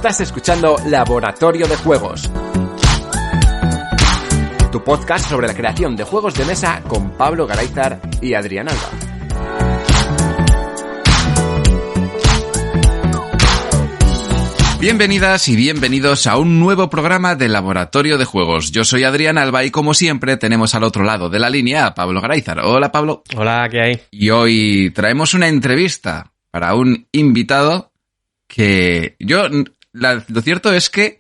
Estás escuchando Laboratorio de Juegos, tu podcast sobre la creación de juegos de mesa con Pablo Garayzar y Adrián Alba. Bienvenidas y bienvenidos a un nuevo programa de Laboratorio de Juegos. Yo soy Adrián Alba y como siempre tenemos al otro lado de la línea a Pablo Garayzar. Hola, Pablo. Hola, ¿qué hay? Y hoy traemos una entrevista para un invitado que lo cierto es que,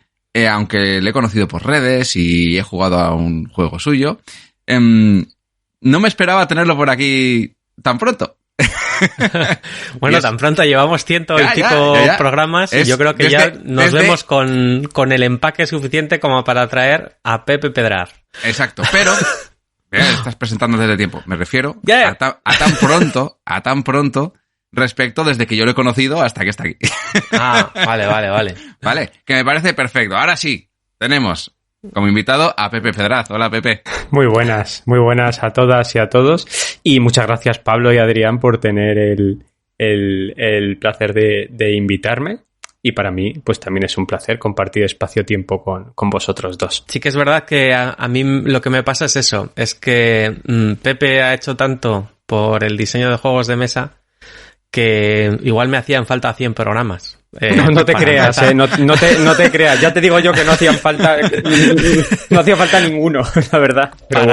aunque le he conocido por redes y he jugado a un juego suyo, no me esperaba tenerlo por aquí tan pronto. Bueno, tan pronto llevamos ciento y pico programas y yo creo que ya nos vemos con el empaque suficiente como para traer a Pepe Pedrar. Exacto, pero estás presentando desde tiempo. Me refiero a tan pronto respecto desde que yo lo he conocido hasta que está aquí. Vale. Vale, que me parece perfecto. Ahora sí, tenemos como invitado a Pepe Pedraz. Hola, Pepe. Muy buenas a todas y a todos. Y muchas gracias, Pablo y Adrián, por tener el placer de invitarme. Y para mí, pues también es un placer compartir espacio-tiempo con vosotros dos. Sí que es verdad que a mí lo que me pasa es eso. Es que Pepe ha hecho tanto por el diseño de juegos de mesa que igual me hacían falta 100 programas. No te creas, no te creas. Ya te digo yo que no hacía falta ninguno, la verdad. Pero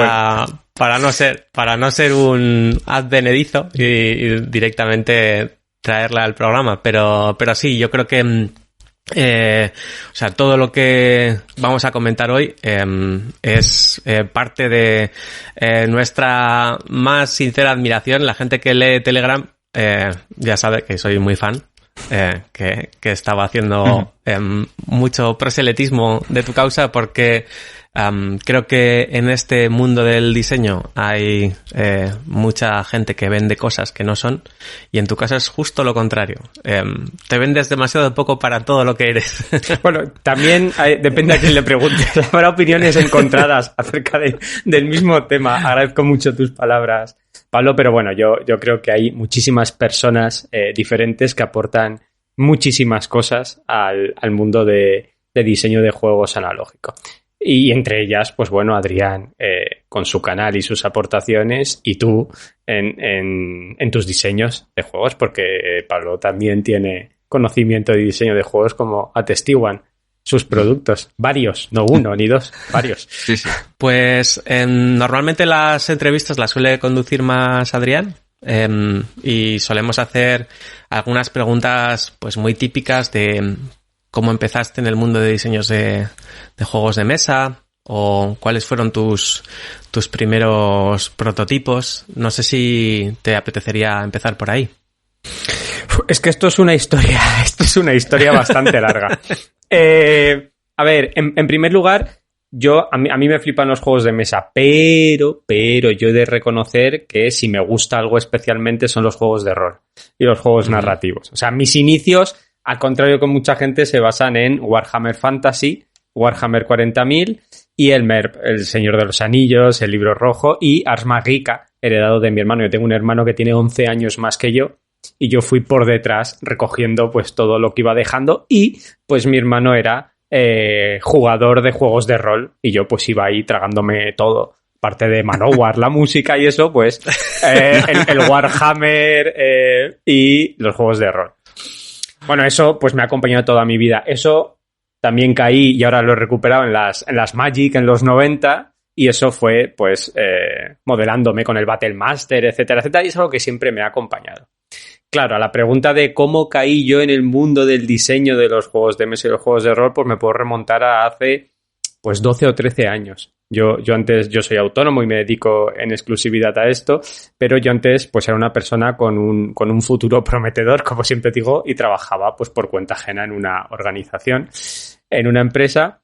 para no ser un advenedizo y directamente traerla al programa. Pero sí, yo creo que todo lo que vamos a comentar hoy es parte de nuestra más sincera admiración. La gente que lee Telegram ya sabe que soy muy fan. Que estaba haciendo mucho proselitismo de tu causa porque creo que en este mundo del diseño hay mucha gente que vende cosas que no son y en tu caso es justo lo contrario. Te vendes demasiado poco para todo lo que eres. Bueno, también depende a quién le preguntes. Habrá opiniones encontradas acerca del mismo tema. Agradezco mucho tus palabras, Pablo, pero bueno, yo creo que hay muchísimas personas diferentes que aportan muchísimas cosas al mundo de diseño de juegos analógico. Y entre ellas, pues bueno, Adrián con su canal y sus aportaciones y tú en tus diseños de juegos, porque Pablo también tiene conocimiento de diseño de juegos como atestiguan sus productos. Varios, no uno ni dos, varios. Sí. Pues normalmente las entrevistas las suele conducir más Adrián y solemos hacer algunas preguntas pues muy típicas de cómo empezaste en el mundo de diseños de juegos de mesa o cuáles fueron tus primeros prototipos. No sé si te apetecería empezar por ahí. Es que esto es una historia bastante larga. A ver, en primer lugar, a mí me flipan los juegos de mesa, pero yo he de reconocer que si me gusta algo especialmente son los juegos de rol y los juegos narrativos. O sea, mis inicios, al contrario que mucha gente, se basan en Warhammer Fantasy, Warhammer 40.000 y el MERP, el Señor de los Anillos, el Libro Rojo y Ars Magica, heredado de mi hermano. Yo tengo un hermano que tiene 11 años más que yo y yo fui por detrás recogiendo pues todo lo que iba dejando y pues mi hermano era jugador de juegos de rol y yo pues iba ahí tragándome todo. Parte de Manowar, la música y eso, pues el Warhammer y los juegos de rol. Bueno, eso pues me ha acompañado toda mi vida. Eso también caí y ahora lo he recuperado en las Magic en los 90 y eso fue pues modelándome con el Battle Master, etcétera, y es algo que siempre me ha acompañado. Claro, a la pregunta de cómo caí yo en el mundo del diseño de los juegos de mesa y los juegos de rol, pues me puedo remontar a hace pues 12 o 13 años. Yo soy autónomo y me dedico en exclusividad a esto, pero yo antes pues era una persona con un futuro prometedor, como siempre digo, y trabajaba pues por cuenta ajena en una organización, en una empresa.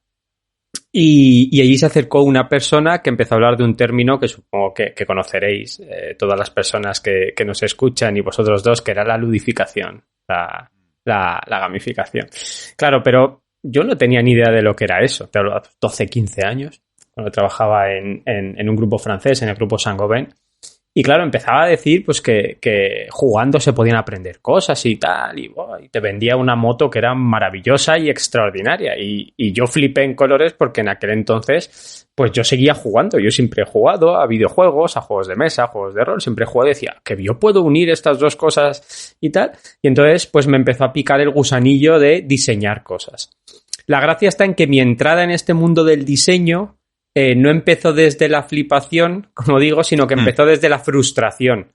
Y allí se acercó una persona que empezó a hablar de un término que supongo que conoceréis todas las personas que nos escuchan y vosotros dos, que era la ludificación, la gamificación. Claro, pero yo no tenía ni idea de lo que era eso. Te hablo de 12, 15 años, cuando trabajaba en un grupo francés, en el grupo Saint-Gobain. Y claro, empezaba a decir pues que jugando se podían aprender cosas y tal, y te vendía una moto que era maravillosa y extraordinaria. Y yo flipé en colores porque en aquel entonces pues yo seguía jugando. Yo siempre he jugado a videojuegos, a juegos de mesa, a juegos de rol. Siempre he jugado y decía que yo puedo unir estas dos cosas y tal. Y entonces pues me empezó a picar el gusanillo de diseñar cosas. La gracia está en que mi entrada en este mundo del diseño no empezó desde la flipación, como digo, sino que empezó desde la frustración.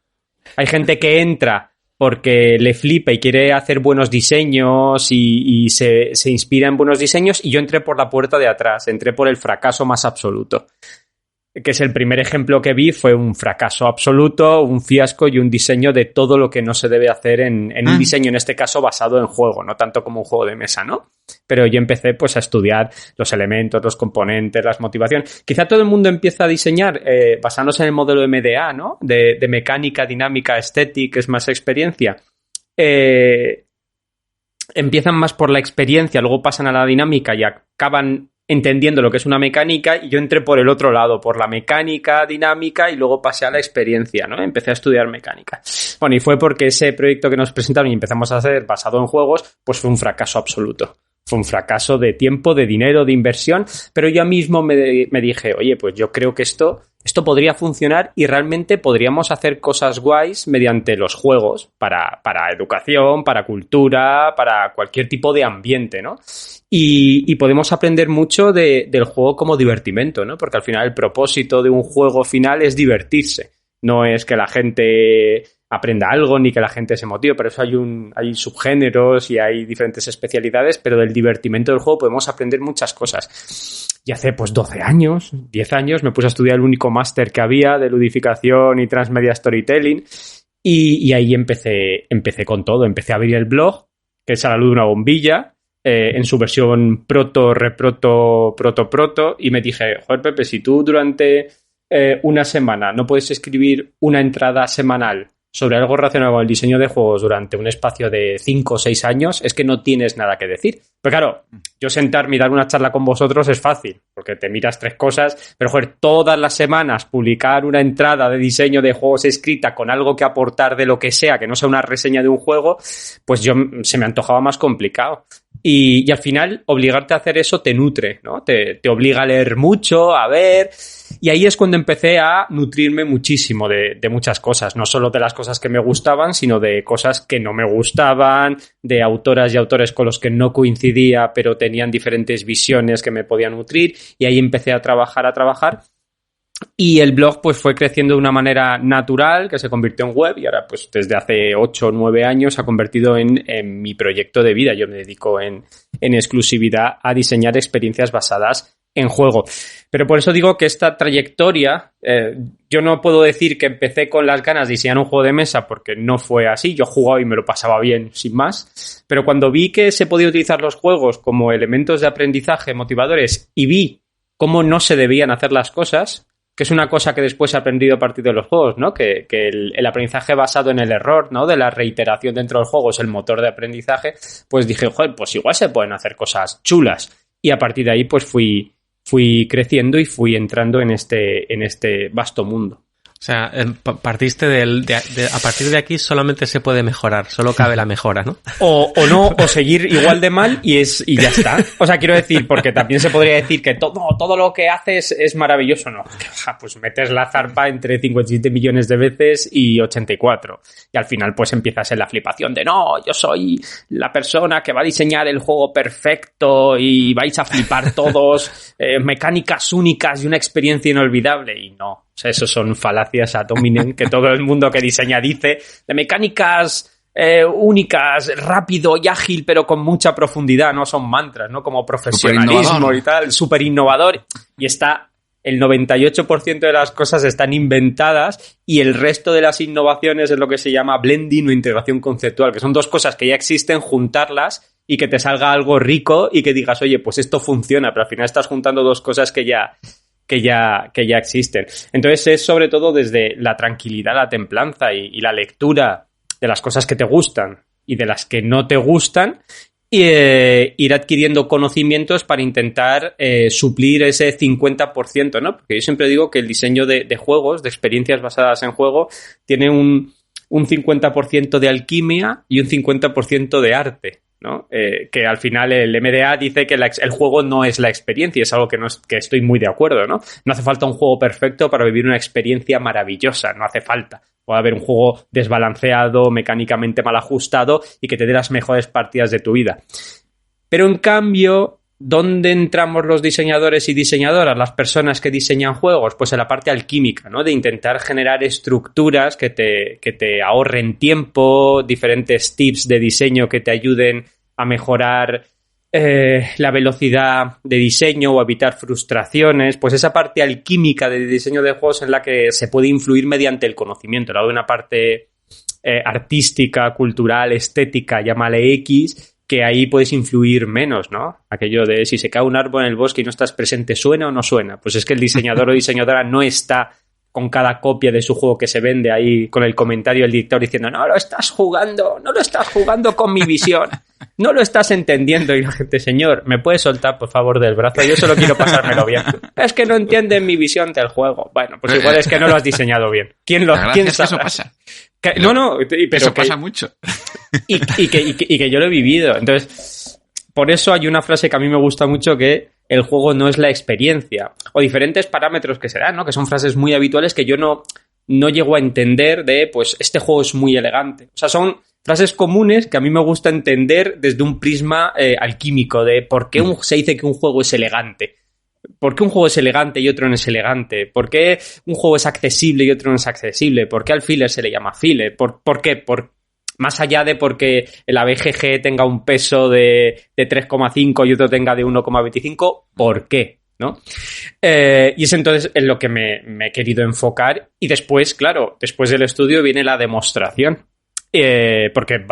Hay gente que entra porque le flipa y quiere hacer buenos diseños y se inspira en buenos diseños, y yo entré por la puerta de atrás, entré por el fracaso más absoluto. Que es el primer ejemplo que vi, fue un fracaso absoluto, un fiasco y un diseño de todo lo que no se debe hacer en un diseño, en este caso basado en juego, no tanto como un juego de mesa, ¿no? Pero yo empecé pues a estudiar los elementos, los componentes, las motivaciones. Quizá todo el mundo empieza a diseñar basándose en el modelo MDA, ¿no? De mecánica, dinámica, estética, es más experiencia. Empiezan más por la experiencia, luego pasan a la dinámica y acaban entendiendo lo que es una mecánica, y yo entré por el otro lado, por la mecánica dinámica, y luego pasé a la experiencia, ¿no? Empecé a estudiar mecánica. Bueno, y fue porque ese proyecto que nos presentaron y empezamos a hacer basado en juegos, pues fue un fracaso absoluto. Fue un fracaso de tiempo, de dinero, de inversión, pero yo mismo me dije, oye, pues yo creo que esto podría funcionar y realmente podríamos hacer cosas guays mediante los juegos para educación, para cultura, para cualquier tipo de ambiente, ¿no? Y podemos aprender mucho del juego como divertimento, ¿no? Porque al final el propósito de un juego final es divertirse. No es que la gente aprenda algo ni que la gente se motive, pero eso hay subgéneros y hay diferentes especialidades, pero del divertimento del juego podemos aprender muchas cosas. Y hace pues 12 años, 10 años, me puse a estudiar el único máster que había de ludificación y transmedia storytelling, y ahí empecé con todo. Empecé a abrir el blog, que es a la luz de una bombilla, en su versión proto, reproto, proto, y me dije, joder, Pepe, si tú durante una semana no puedes escribir una entrada semanal sobre algo relacionado con el diseño de juegos durante un espacio de 5 o 6 años, es que no tienes nada que decir. Pero claro, yo sentarme y dar una charla con vosotros es fácil, porque te miras 3 cosas, pero joder, todas las semanas publicar una entrada de diseño de juegos escrita con algo que aportar de lo que sea, que no sea una reseña de un juego, pues se me antojaba más complicado. Y al final, obligarte a hacer eso te nutre, ¿no? Te obliga a leer mucho, a ver. Y ahí es cuando empecé a nutrirme muchísimo de muchas cosas. No solo de las cosas que me gustaban, sino de cosas que no me gustaban, de autoras y autores con los que no coincidía, pero tenían diferentes visiones que me podían nutrir. Y ahí empecé a trabajar. Y el blog pues fue creciendo de una manera natural, que se convirtió en web, y ahora pues desde hace 8 o 9 años se ha convertido en mi proyecto de vida. Yo me dedico en exclusividad a diseñar experiencias basadas en juego. Pero por eso digo que esta trayectoria, yo no puedo decir que empecé con las ganas de diseñar un juego de mesa, porque no fue así. Yo jugaba y me lo pasaba bien, sin más. Pero cuando vi que se podía utilizar los juegos como elementos de aprendizaje motivadores y vi cómo no se debían hacer las cosas, que es una cosa que después he aprendido a partir de los juegos, ¿no? Que el aprendizaje basado en el error, ¿no? De la reiteración dentro del juego es el motor de aprendizaje. Pues dije, joder, pues igual se pueden hacer cosas chulas. Y a partir de ahí, pues fui creciendo y fui entrando en este vasto mundo. O sea, partiste a partir de aquí solamente se puede mejorar, solo cabe la mejora, ¿no? O no, o seguir igual de mal y ya está. O sea, quiero decir, porque también se podría decir que todo lo que haces es maravilloso, ¿no? Pues metes la zarpa entre 57 millones de veces y 84. Y al final pues empiezas en la flipación de no, yo soy la persona que va a diseñar el juego perfecto y vais a flipar todos, mecánicas únicas y una experiencia inolvidable. Y no. O sea, eso son falacias ad hominem que todo el mundo que diseña dice, de mecánicas únicas, rápido y ágil, pero con mucha profundidad, no son mantras, ¿no? Como profesionalismo y tal, súper innovador. Y el 98% de las cosas están inventadas y el resto de las innovaciones es lo que se llama blending o integración conceptual, que son dos cosas que ya existen, juntarlas y que te salga algo rico y que digas, oye, pues esto funciona, pero al final estás juntando dos cosas que ya existen. Entonces es sobre todo desde la tranquilidad, la templanza y la lectura de las cosas que te gustan y de las que no te gustan, ir adquiriendo conocimientos para intentar suplir ese 50%, ¿no? Porque yo siempre digo que el diseño de juegos, de experiencias basadas en juego, tiene un 50% de alquimia y un 50% de arte, ¿no? Que al final el MDA dice que el juego no es la experiencia, es algo que estoy muy de acuerdo, ¿no? No hace falta un juego perfecto para vivir una experiencia maravillosa, no hace falta. Puede haber un juego desbalanceado, mecánicamente mal ajustado y que te dé las mejores partidas de tu vida. Pero en cambio, ¿dónde entramos los diseñadores y diseñadoras, las personas que diseñan juegos? Pues en la parte alquímica, ¿no? De intentar generar estructuras que te ahorren tiempo, diferentes tips de diseño que te ayuden a mejorar la velocidad de diseño o evitar frustraciones. Pues esa parte alquímica de diseño de juegos en la que se puede influir mediante el conocimiento. Luego de una parte artística, cultural, estética, llámale X, que ahí puedes influir menos, ¿no? Aquello de si se cae un árbol en el bosque y no estás presente, ¿suena o no suena? Pues es que el diseñador o diseñadora no está con cada copia de su juego que se vende ahí con el comentario del director diciendo no lo estás jugando con mi visión, no lo estás entendiendo. Y la gente, señor, ¿me puedes soltar por favor del brazo? Yo solo quiero pasármelo bien. Es que no entienden mi visión del juego. Bueno, pues igual es que no lo has diseñado bien. ¿Quién sabe? Eso pasa. Pero eso pasa mucho. Y que yo lo he vivido. Entonces, por eso hay una frase que a mí me gusta mucho que el juego no es la experiencia. O diferentes parámetros que se dan, ¿no? Que son frases muy habituales que yo no llego a entender de, pues, este juego es muy elegante. O sea, son frases comunes que a mí me gusta entender desde un prisma alquímico de por qué se dice que un juego es elegante. ¿Por qué un juego es elegante y otro no es elegante? ¿Por qué un juego es accesible y otro no es accesible? ¿Por qué al filler se le llama filler? ¿Por qué? Más allá de porque la BGG tenga un peso de 3,5 y otro tenga de 1,25, ¿por qué? ¿No? Y es entonces en lo que me he querido enfocar. Y después, claro, después del estudio viene la demostración. Porque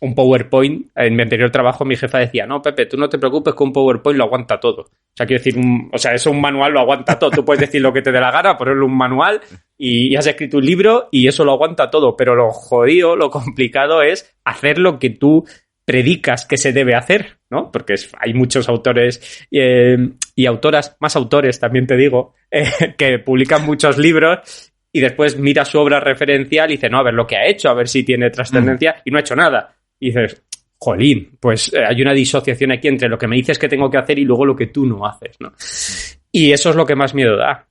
un PowerPoint, en mi anterior trabajo mi jefa decía, no, Pepe, tú no te preocupes que un PowerPoint lo aguanta todo. O sea, quiero decir, eso un manual lo aguanta todo. Tú puedes decir lo que te dé la gana, ponerle un manual y has escrito un libro y eso lo aguanta todo. Pero lo jodido, lo complicado es hacer lo que tú predicas que se debe hacer, ¿no? Porque hay muchos autores y autoras, más autores también te digo, que publican muchos libros y después mira su obra referencial y dice, no, a ver lo que ha hecho, a ver si tiene trascendencia y no ha hecho nada. Y dices, jolín, pues hay una disociación aquí entre lo que me dices que tengo que hacer y luego lo que tú no haces, ¿no? Y eso es lo que más miedo da.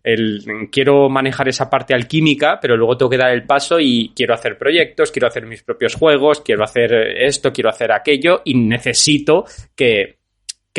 Quiero manejar esa parte alquímica, pero luego tengo que dar el paso y quiero hacer proyectos, quiero hacer mis propios juegos, quiero hacer esto, quiero hacer aquello y necesito que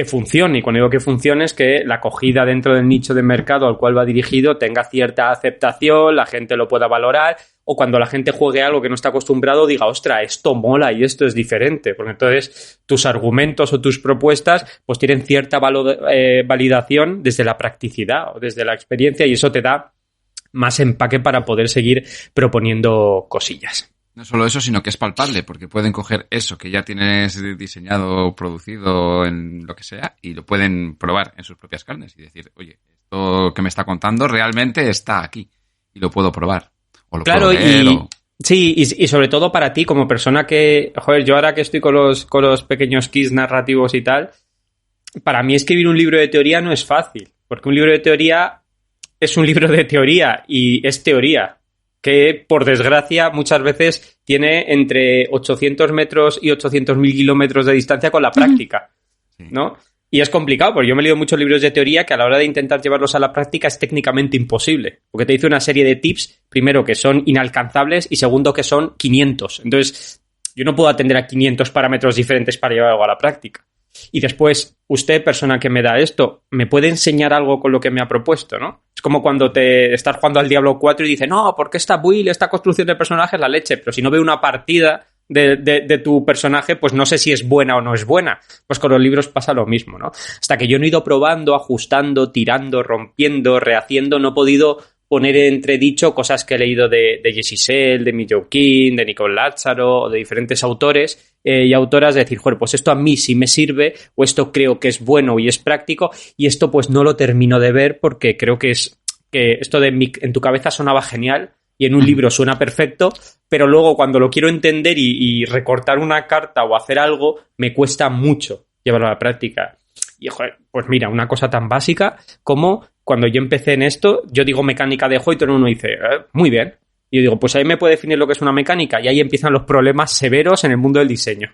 funcione. Y cuando digo que funcione es que la acogida dentro del nicho de mercado al cual va dirigido tenga cierta aceptación, la gente lo pueda valorar, o cuando la gente juegue algo que no está acostumbrado diga, ostra, esto mola y esto es diferente. Porque entonces tus argumentos o tus propuestas pues tienen cierta validación desde la practicidad o desde la experiencia y eso te da más empaque para poder seguir proponiendo cosillas. No solo eso, sino que es palpable, porque pueden coger eso que ya tienes diseñado, producido en lo que sea, y lo pueden probar en sus propias carnes y decir, oye, esto que me está contando realmente está aquí y lo puedo probar. O lo claro, puedo leer, sí, y sobre todo para ti como persona que, joder, yo ahora que estoy con los pequeños kits narrativos y tal, para mí escribir un libro de teoría no es fácil, porque un libro de teoría es un libro de teoría y es teoría, que por desgracia muchas veces tiene entre 800 metros y 800.000 kilómetros de distancia con la práctica, ¿no? Y es complicado, porque yo me he leído muchos libros de teoría que a la hora de intentar llevarlos a la práctica es técnicamente imposible, porque te dice una serie de tips, primero que son inalcanzables y segundo que son 500. Entonces, yo no puedo atender a 500 parámetros diferentes para llevar algo a la práctica. Y después, usted, persona que me da esto, ¿me puede enseñar algo con lo que me ha propuesto, no? Es como cuando te estás jugando al Diablo 4 y dices, no, porque esta build, esta construcción de personaje es la leche, pero si no veo una partida de tu personaje, pues no sé si es buena o no es buena. Pues con los libros pasa lo mismo, ¿no? Hasta que yo no he ido probando, ajustando, tirando, rompiendo, rehaciendo, no he podido poner en entredicho cosas que he leído de Jesse Sell, de Mijo King, de Nicole Lázaro, o de diferentes autores y autoras, de decir, joder, pues esto a mí sí me sirve, o esto creo que es bueno y es práctico, y esto pues no lo termino de ver porque creo que esto de en tu cabeza sonaba genial, y en un libro suena perfecto, pero luego cuando lo quiero entender y recortar una carta o hacer algo, me cuesta mucho llevarlo a la práctica. Y, joder, pues mira, una cosa tan básica como cuando yo empecé en esto, yo digo mecánica de juego y todo el mundo dice, muy bien. Y yo digo, pues ahí me puede definir lo que es una mecánica, y ahí empiezan los problemas severos en el mundo del diseño.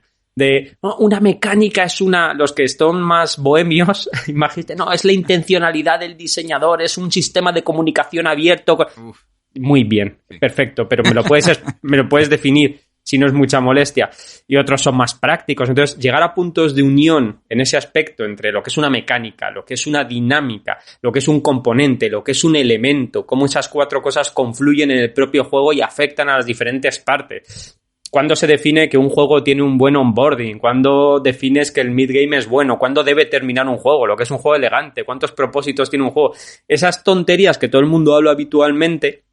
Una mecánica es los que son más bohemios, imagínate, es la intencionalidad del diseñador, es un sistema de comunicación abierto. Uf. Muy bien, perfecto, pero me lo puedes definir si no es mucha molestia. Y otros son más prácticos. Entonces, llegar a puntos de unión en ese aspecto entre lo que es una mecánica, lo que es una dinámica, lo que es un componente, lo que es un elemento, cómo esas 4 cosas confluyen en el propio juego y afectan a las diferentes partes. ¿Cuándo se define que un juego tiene un buen onboarding? ¿Cuándo defines que el mid-game es bueno? ¿Cuándo debe terminar un juego? ¿Lo que es un juego elegante? ¿Cuántos propósitos tiene un juego? Esas tonterías que todo el mundo habla habitualmente,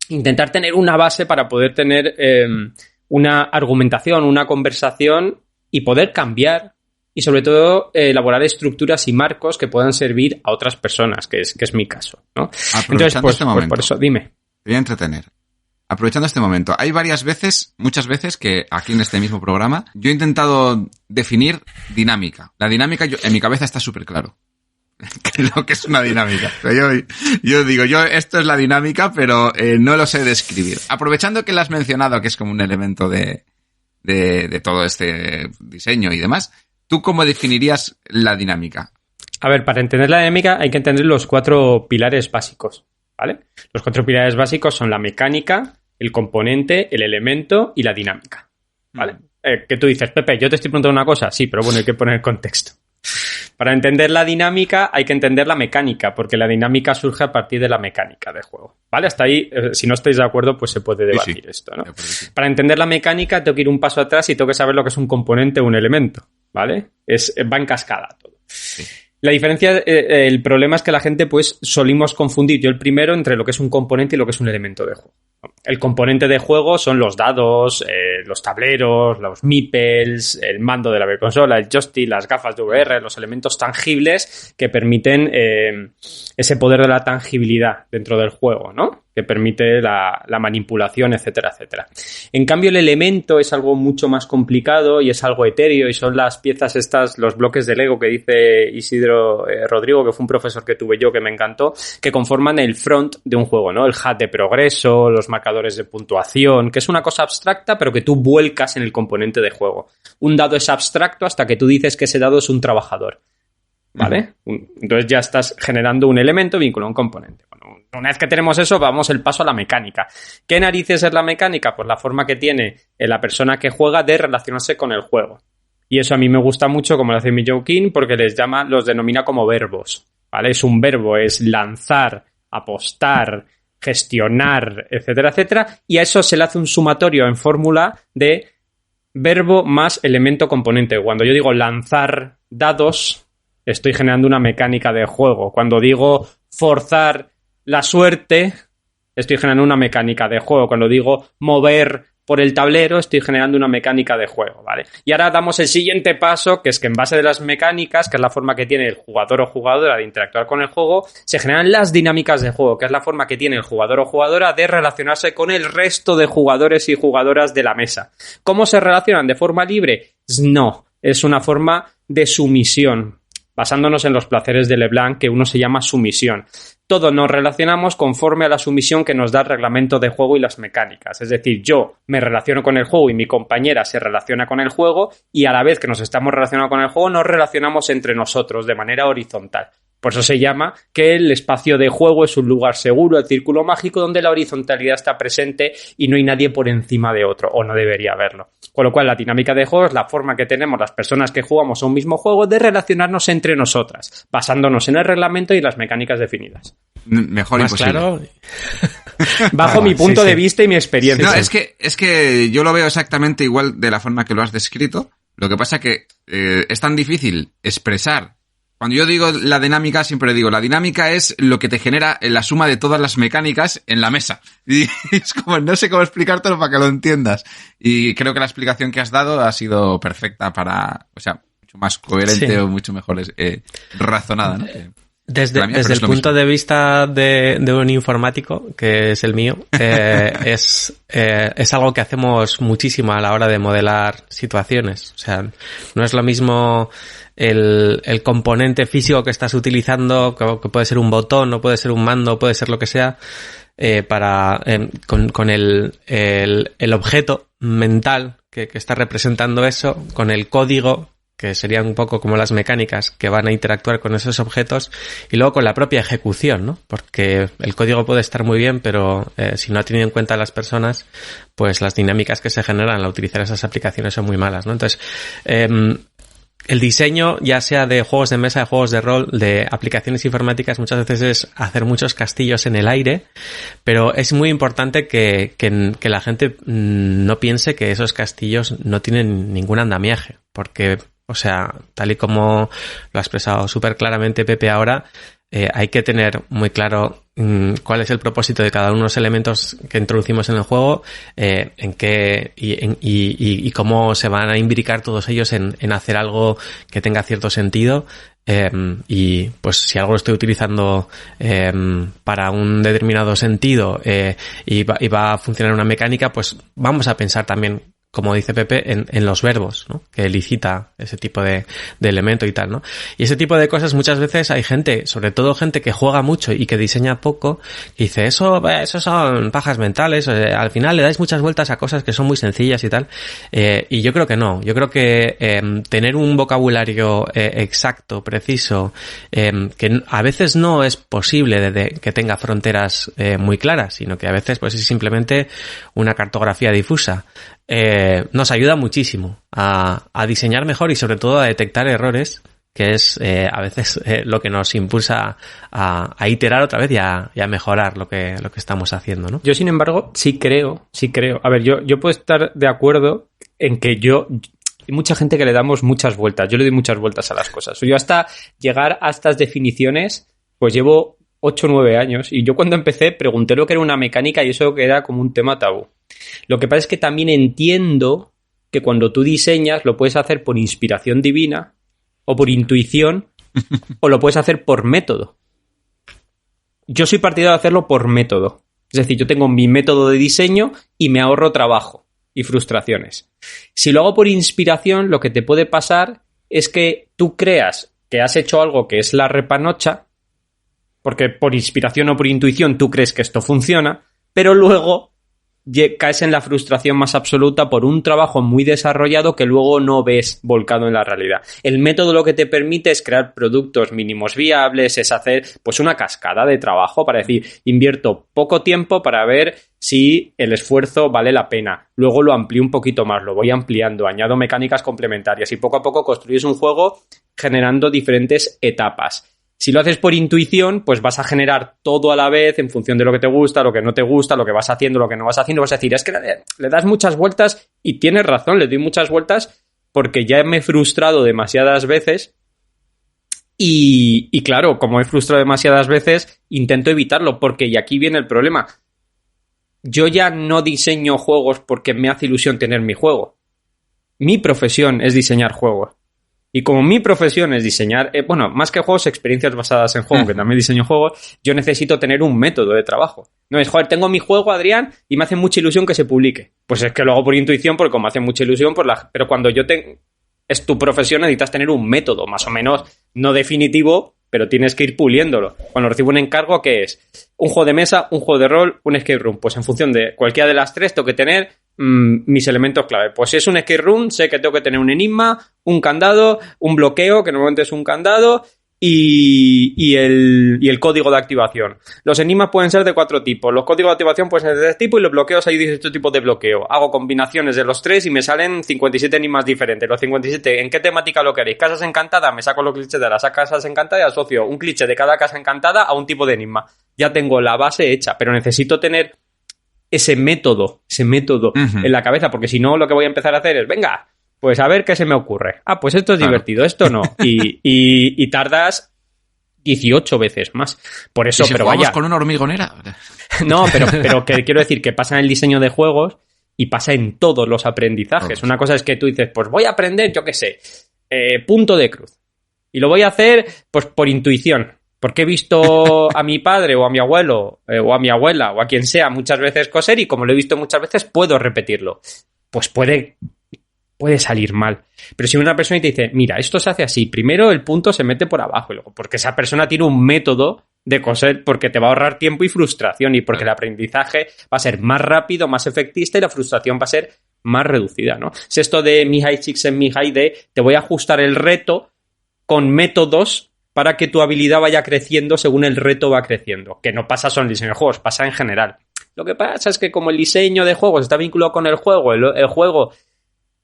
intentar tener una base para poder tener una argumentación, una conversación y poder cambiar y sobre todo elaborar estructuras y marcos que puedan servir a otras personas, que es mi caso, ¿no? Entonces, pues por eso, dime. Te voy a entretener. Aprovechando este momento, hay muchas veces que aquí en este mismo programa yo he intentado definir dinámica. La dinámica en mi cabeza está súper claro. Lo que es una dinámica. Yo digo, esto es la dinámica, pero no lo sé describir. Aprovechando que lo has mencionado, que es como un elemento de todo este diseño y demás, ¿tú cómo definirías la dinámica? A ver, para entender la dinámica hay que entender los 4 pilares básicos, ¿vale? Los 4 pilares básicos son la mecánica, el componente, el elemento y la dinámica, ¿vale? Que tú dices, Pepe, yo te estoy preguntando una cosa, sí, pero bueno, hay que poner contexto. Para entender la dinámica hay que entender la mecánica, porque la dinámica surge a partir de la mecánica del juego, ¿vale? Hasta ahí, si no estáis de acuerdo, pues se puede debatir esto, ¿no? Para entender la mecánica tengo que ir un paso atrás y tengo que saber lo que es un componente o un elemento, ¿vale? Va en cascada todo. Sí. La diferencia, el problema es que la gente pues solimos confundir, yo el primero, entre lo que es un componente y lo que es un elemento de juego. El componente de juego son los dados, los tableros, los meeples, el mando de la consola, el joystick, las gafas de VR, los elementos tangibles que permiten ese poder de la tangibilidad dentro del juego, ¿no? Que permite la manipulación, etcétera, etcétera. En cambio, el elemento es algo mucho más complicado y es algo etéreo y son las piezas estas, los bloques de Lego que dice Isidro Rodrigo, que fue un profesor que tuve yo que me encantó, que conforman el front de un juego, ¿no? El HUD de progreso, los marcadores de puntuación, que es una cosa abstracta pero que tú vuelcas en el componente de juego. Un dado es abstracto hasta que tú dices que ese dado es un trabajador, ¿vale? Entonces ya estás generando un elemento vinculado a un componente. Bueno, una vez que tenemos eso, vamos el paso a la mecánica. ¿Qué narices es la mecánica? Pues la forma que tiene la persona que juega de relacionarse con el juego. Y eso a mí me gusta mucho, como lo hace Joe King, porque los denomina como verbos, ¿vale? Es un verbo, es lanzar, apostar, gestionar, etcétera, etcétera. Y a eso se le hace un sumatorio en fórmula de verbo más elemento componente. Cuando yo digo lanzar dados, estoy generando una mecánica de juego. Cuando digo forzar la suerte, estoy generando una mecánica de juego. Cuando digo mover por el tablero, estoy generando una mecánica de juego, ¿vale? Y ahora damos el siguiente paso, que es que en base de las mecánicas, que es la forma que tiene el jugador o jugadora de interactuar con el juego, se generan las dinámicas de juego, que es la forma que tiene el jugador o jugadora de relacionarse con el resto de jugadores y jugadoras de la mesa. ¿Cómo se relacionan? ¿De forma libre? No, es una forma de sumisión, basándonos en los placeres de Leblanc, que uno se llama sumisión. Todos nos relacionamos conforme a la sumisión que nos da el reglamento de juego y las mecánicas. Es decir, yo me relaciono con el juego y mi compañera se relaciona con el juego y a la vez que nos estamos relacionando con el juego nos relacionamos entre nosotros de manera horizontal. Por eso se llama que el espacio de juego es un lugar seguro, el círculo mágico, donde la horizontalidad está presente y no hay nadie por encima de otro, o no debería haberlo. Con lo cual, la dinámica de juego es la forma que tenemos las personas que jugamos a un mismo juego de relacionarnos entre nosotras, basándonos en el reglamento y las mecánicas definidas. Mejor más imposible. Claro. Bajo mi punto de vista y mi experiencia. No, es que yo lo veo exactamente igual de la forma que lo has descrito. Lo que pasa que es tan difícil expresar. Cuando yo digo la dinámica, siempre digo, la dinámica es lo que te genera la suma de todas las mecánicas en la mesa. Y es como, no sé cómo explicártelo para que lo entiendas. Y creo que la explicación que has dado ha sido perfecta mucho más coherente o mucho mejor razonada, ¿no? Desde pero el es lo punto mismo. de vista de un informático, que es el mío, es algo que hacemos muchísimo a la hora de modelar situaciones. O sea, no es lo mismo el componente físico que estás utilizando, que puede ser un botón, o puede ser un mando, puede ser lo que sea, con el objeto mental que está representando eso, con el código, que serían un poco como las mecánicas que van a interactuar con esos objetos, y luego con la propia ejecución, ¿no? Porque el código puede estar muy bien, pero si no ha tenido en cuenta a las personas, pues las dinámicas que se generan al utilizar esas aplicaciones son muy malas, ¿no? Entonces, el diseño, ya sea de juegos de mesa, de juegos de rol, de aplicaciones informáticas, muchas veces es hacer muchos castillos en el aire, pero es muy importante que la gente no piense que esos castillos no tienen ningún andamiaje, porque, o sea, tal y como lo ha expresado súper claramente Pepe ahora, hay que tener muy claro cuál es el propósito de cada uno de los elementos que introducimos en el juego, en qué y cómo se van a imbricar todos ellos en hacer algo que tenga cierto sentido. Y pues si algo lo estoy utilizando para un determinado sentido y va a funcionar una mecánica, pues vamos a pensar también, como dice Pepe, en los verbos, ¿no? Que elicita ese tipo de elemento y tal, ¿no? Y ese tipo de cosas muchas veces hay gente, sobre todo gente que juega mucho y que diseña poco, que dice, eso son pajas mentales, al final le dais muchas vueltas a cosas que son muy sencillas y tal, y yo creo que no. Yo creo que tener un vocabulario exacto, preciso, que a veces no es posible que tenga fronteras muy claras, sino que a veces pues es simplemente una cartografía difusa, nos ayuda muchísimo a diseñar mejor y sobre todo a detectar errores, que es a veces lo que nos impulsa a iterar otra vez y a mejorar lo que estamos haciendo, ¿no? Yo, sin embargo, sí creo. A ver, yo puedo estar de acuerdo en que hay mucha gente que le damos muchas vueltas. Yo le doy muchas vueltas a las cosas. Yo hasta llegar a estas definiciones, pues llevo 8 o 9 años. Y yo cuando empecé pregunté lo que era una mecánica y eso que era como un tema tabú. Lo que pasa es que también entiendo que cuando tú diseñas lo puedes hacer por inspiración divina o por intuición o lo puedes hacer por método. Yo soy partidario de hacerlo por método. Es decir, yo tengo mi método de diseño y me ahorro trabajo y frustraciones. Si lo hago por inspiración, lo que te puede pasar es que tú creas que has hecho algo que es la repanocha, porque por inspiración o por intuición tú crees que esto funciona, pero luego caes en la frustración más absoluta por un trabajo muy desarrollado que luego no ves volcado en la realidad. El método lo que te permite es crear productos mínimos viables, es hacer pues una cascada de trabajo para decir, invierto poco tiempo para ver si el esfuerzo vale la pena. Luego lo amplío un poquito más, lo voy ampliando, añado mecánicas complementarias y poco a poco construyes un juego generando diferentes etapas. Si lo haces por intuición, pues vas a generar todo a la vez en función de lo que te gusta, lo que no te gusta, lo que vas haciendo, lo que no vas haciendo. Vas a decir, es que le das muchas vueltas y tienes razón, le doy muchas vueltas porque ya me he frustrado demasiadas veces y claro, como he frustrado demasiadas veces, intento evitarlo porque, y aquí viene el problema, yo ya no diseño juegos porque me hace ilusión tener mi juego. Mi profesión es diseñar juegos. Y como mi profesión es diseñar, más que juegos, experiencias basadas en juego, que también diseño juegos, yo necesito tener un método de trabajo. No es, joder, tengo mi juego, Adrián, y me hace mucha ilusión que se publique. Pues es que lo hago por intuición, porque como me hace mucha ilusión, pero cuando es tu profesión, necesitas tener un método, más o menos, no definitivo, pero tienes que ir puliéndolo. Cuando recibo un encargo, ¿qué es? Un juego de mesa, un juego de rol, un escape room. Pues en función de cualquiera de las tres, tengo que tener mis elementos clave. Pues si es un escape room, sé que tengo que tener un enigma, un candado, un bloqueo, que normalmente es un candado, y el código de activación. Los enigmas pueden ser de 4 tipos, los códigos de activación pueden ser de 3 tipos y los bloqueos hay 18 tipos de bloqueo. Hago combinaciones de los 3 y me salen 57 enigmas diferentes. Los 57, ¿en qué temática lo queréis? Casas encantadas, me saco los clichés de las casas encantadas y asocio un cliché de cada casa encantada a un tipo de enigma. Ya tengo la base hecha, pero necesito tener ese método en la cabeza, porque si no lo que voy a empezar a hacer es, venga, pues a ver qué se me ocurre. Ah, pues esto es divertido, esto no. Y tardas 18 veces más. Por eso, ¿Y si pero jugamos vaya. con una hormigonera? No, pero que quiero decir que pasa en el diseño de juegos y pasa en todos los aprendizajes. Una cosa es que tú dices, pues voy a aprender, yo qué sé, punto de cruz. Y lo voy a hacer pues por intuición. Porque he visto a mi padre o a mi abuelo o a mi abuela o a quien sea muchas veces coser y como lo he visto muchas veces puedo repetirlo. Pues puede salir mal. Pero si una persona te dice, mira, esto se hace así, primero el punto se mete por abajo y luego porque esa persona tiene un método de coser porque te va a ahorrar tiempo y frustración y porque el aprendizaje va a ser más rápido, más efectista y la frustración va a ser más reducida, ¿no? Es esto de Mihai Csikszentmihalyi de te voy a ajustar el reto con métodos para que tu habilidad vaya creciendo según el reto va creciendo. Que no pasa solo en diseño de juegos, pasa en general. Lo que pasa es que como el diseño de juegos está vinculado con el juego, el juego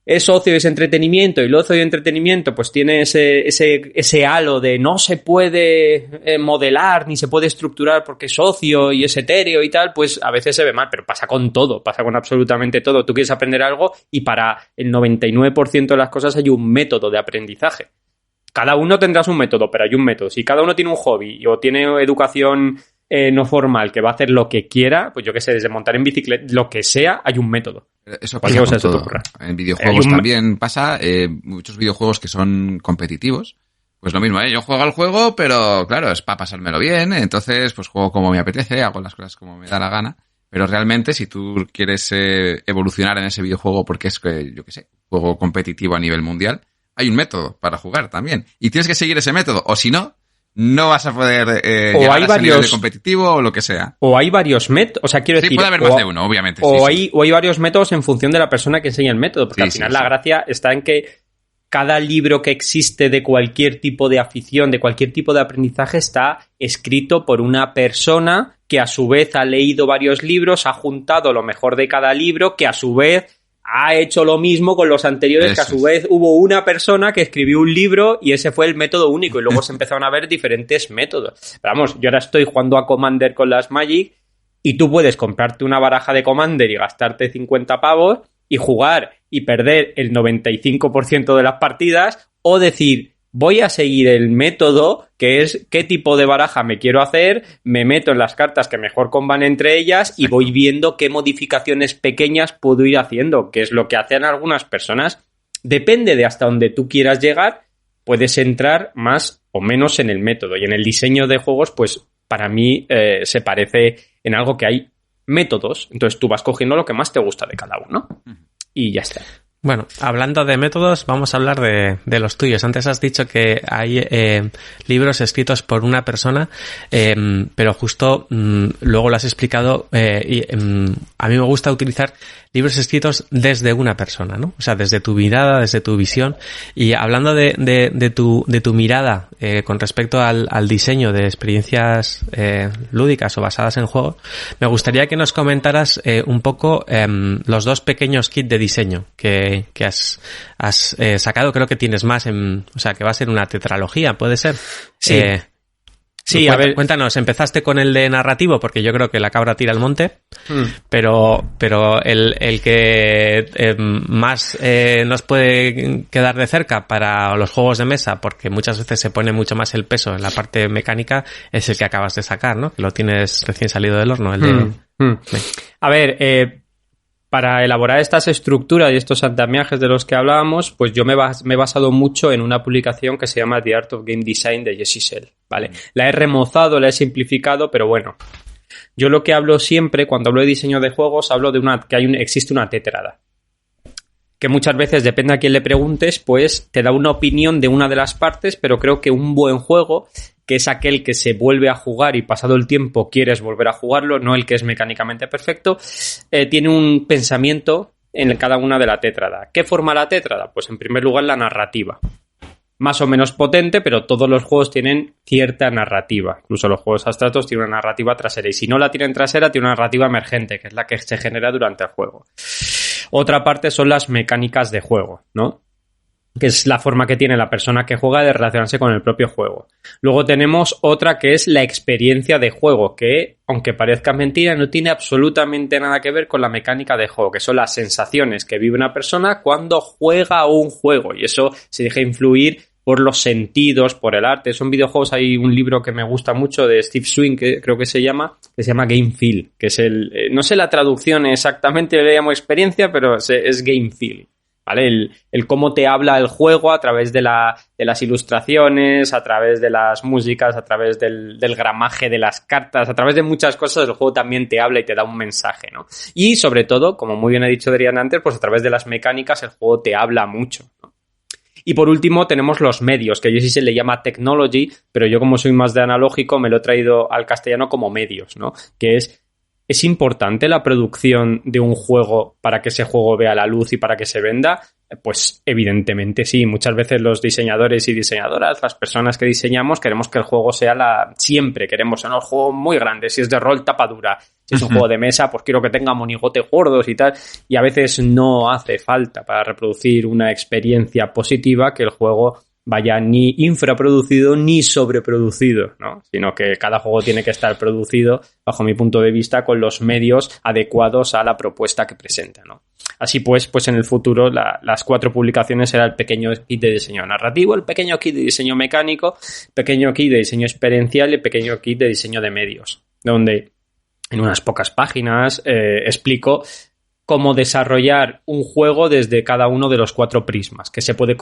es ocio y es entretenimiento, y el ocio y entretenimiento pues tiene ese halo de no se puede modelar ni se puede estructurar porque es ocio y es etéreo y tal, pues a veces se ve mal, pero pasa con todo, pasa con absolutamente todo. Tú quieres aprender algo y para el 99% de las cosas hay un método de aprendizaje. Cada uno tendrás un método, pero hay un método. Si cada uno tiene un hobby o tiene educación no formal que va a hacer lo que quiera, pues yo qué sé, desde montar en bicicleta, lo que sea, hay un método. Eso pasa con todo. En videojuegos también pasa, muchos videojuegos que son competitivos, pues lo mismo, yo juego al juego, pero claro, es para pasármelo bien, entonces pues juego como me apetece, hago las cosas como me da la gana, pero realmente si tú quieres evolucionar en ese videojuego porque es, yo qué sé, juego competitivo a nivel mundial, hay un método para jugar también, y tienes que seguir ese método, o si no vas a poder llegar a ese nivel de competitivo o lo que sea. O hay varios métodos, o sea, quiero decir... Sí, puede haber más de uno, obviamente. O hay varios métodos en función de la persona que enseña el método, porque al final la gracia está en que cada libro que existe de cualquier tipo de afición, de cualquier tipo de aprendizaje, está escrito por una persona que a su vez ha leído varios libros, ha juntado lo mejor de cada libro, que a su vez ha hecho lo mismo con los anteriores, que a su vez hubo una persona que escribió un libro y ese fue el método único y luego se empezaron a ver diferentes métodos. Pero vamos, yo ahora estoy jugando a Commander con las Magic y tú puedes comprarte una baraja de Commander y gastarte 50 pavos y jugar y perder el 95% de las partidas o decir, voy a seguir el método que es qué tipo de baraja me quiero hacer, me meto en las cartas que mejor comban entre ellas y voy viendo qué modificaciones pequeñas puedo ir haciendo, que es lo que hacen algunas personas. Depende de hasta dónde tú quieras llegar, puedes entrar más o menos en el método. Y en el diseño de juegos, pues para mí se parece en algo que hay métodos. Entonces tú vas cogiendo lo que más te gusta de cada uno. Y ya está. Bueno, hablando de métodos, vamos a hablar de los tuyos. Antes has dicho que hay libros escritos por una persona, pero justo luego lo has explicado y a mí me gusta utilizar libros escritos desde una persona, ¿no? O sea, desde tu mirada, desde tu visión. Y hablando de tu mirada con respecto al diseño de experiencias lúdicas o basadas en juegos, me gustaría que nos comentaras un poco los dos pequeños kits de diseño que has sacado. Creo que tienes más, o sea, que va a ser una tetralogía, ¿puede ser? Sí. Sí, a ver. Cuéntanos, empezaste con el de narrativo, porque yo creo que la cabra tira al monte, pero el que más nos puede quedar de cerca para los juegos de mesa, porque muchas veces se pone mucho más el peso en la parte mecánica, es el que acabas de sacar, ¿no? Que lo tienes recién salido del horno. El de... A ver, para elaborar estas estructuras y estos andamiajes de los que hablábamos, pues yo me he basado mucho en una publicación que se llama The Art of Game Design de Jesse Sell, ¿vale? La he remozado, la he simplificado, pero bueno. Yo lo que hablo siempre, cuando hablo de diseño de juegos, hablo de existe una tétrada. Que muchas veces, depende a quién le preguntes, pues te da una opinión de una de las partes, pero creo que un buen juego, que es aquel que se vuelve a jugar y pasado el tiempo quieres volver a jugarlo, no el que es mecánicamente perfecto, tiene un pensamiento en cada una de la tétrada. ¿Qué forma la tétrada? Pues en primer lugar la narrativa. Más o menos potente, pero todos los juegos tienen cierta narrativa. Incluso los juegos abstractos tienen una narrativa trasera. Y si no la tienen trasera, tiene una narrativa emergente, que es la que se genera durante el juego. Otra parte son las mecánicas de juego, ¿no? Que es la forma que tiene la persona que juega de relacionarse con el propio juego. Luego tenemos otra que es la experiencia de juego, que, aunque parezca mentira, no tiene absolutamente nada que ver con la mecánica de juego, que son las sensaciones que vive una persona cuando juega un juego. Y eso se deja influir por los sentidos, por el arte. Son videojuegos, hay un libro que me gusta mucho de Steve Swing, que creo que se llama Game Feel, que es no sé la traducción exactamente, le llamo experiencia, pero es Game Feel. ¿vale? El cómo te habla el juego a través de las ilustraciones, a través de las músicas, a través del gramaje de las cartas, a través de muchas cosas el juego también te habla y te da un mensaje, ¿no? Y sobre todo, como muy bien ha dicho Adrián antes, pues a través de las mecánicas el juego te habla mucho, ¿no? Y por último tenemos los medios, que yo sí se le llama technology, pero yo como soy más de analógico me lo he traído al castellano como medios, ¿no? Que ¿es importante la producción de un juego para que ese juego vea la luz y para que se venda? Pues evidentemente sí. Muchas veces los diseñadores y diseñadoras, las personas que diseñamos, queremos que el juego sea siempre queremos un juego muy grande. Si es de rol, tapa dura. Si es un juego de mesa, pues quiero que tenga monigotes gordos y tal. Y a veces no hace falta para reproducir una experiencia positiva que el juego vaya ni infraproducido ni sobreproducido, ¿no? Sino que cada juego tiene que estar producido, bajo mi punto de vista, con los medios adecuados a la propuesta que presenta, ¿no? Así pues en el futuro las 4 publicaciones será el pequeño kit de diseño narrativo, el pequeño kit de diseño mecánico, pequeño kit de diseño experiencial y el pequeño kit de diseño de medios, donde en unas pocas páginas explico cómo desarrollar un juego desde cada uno de los 4 prismas, que se puede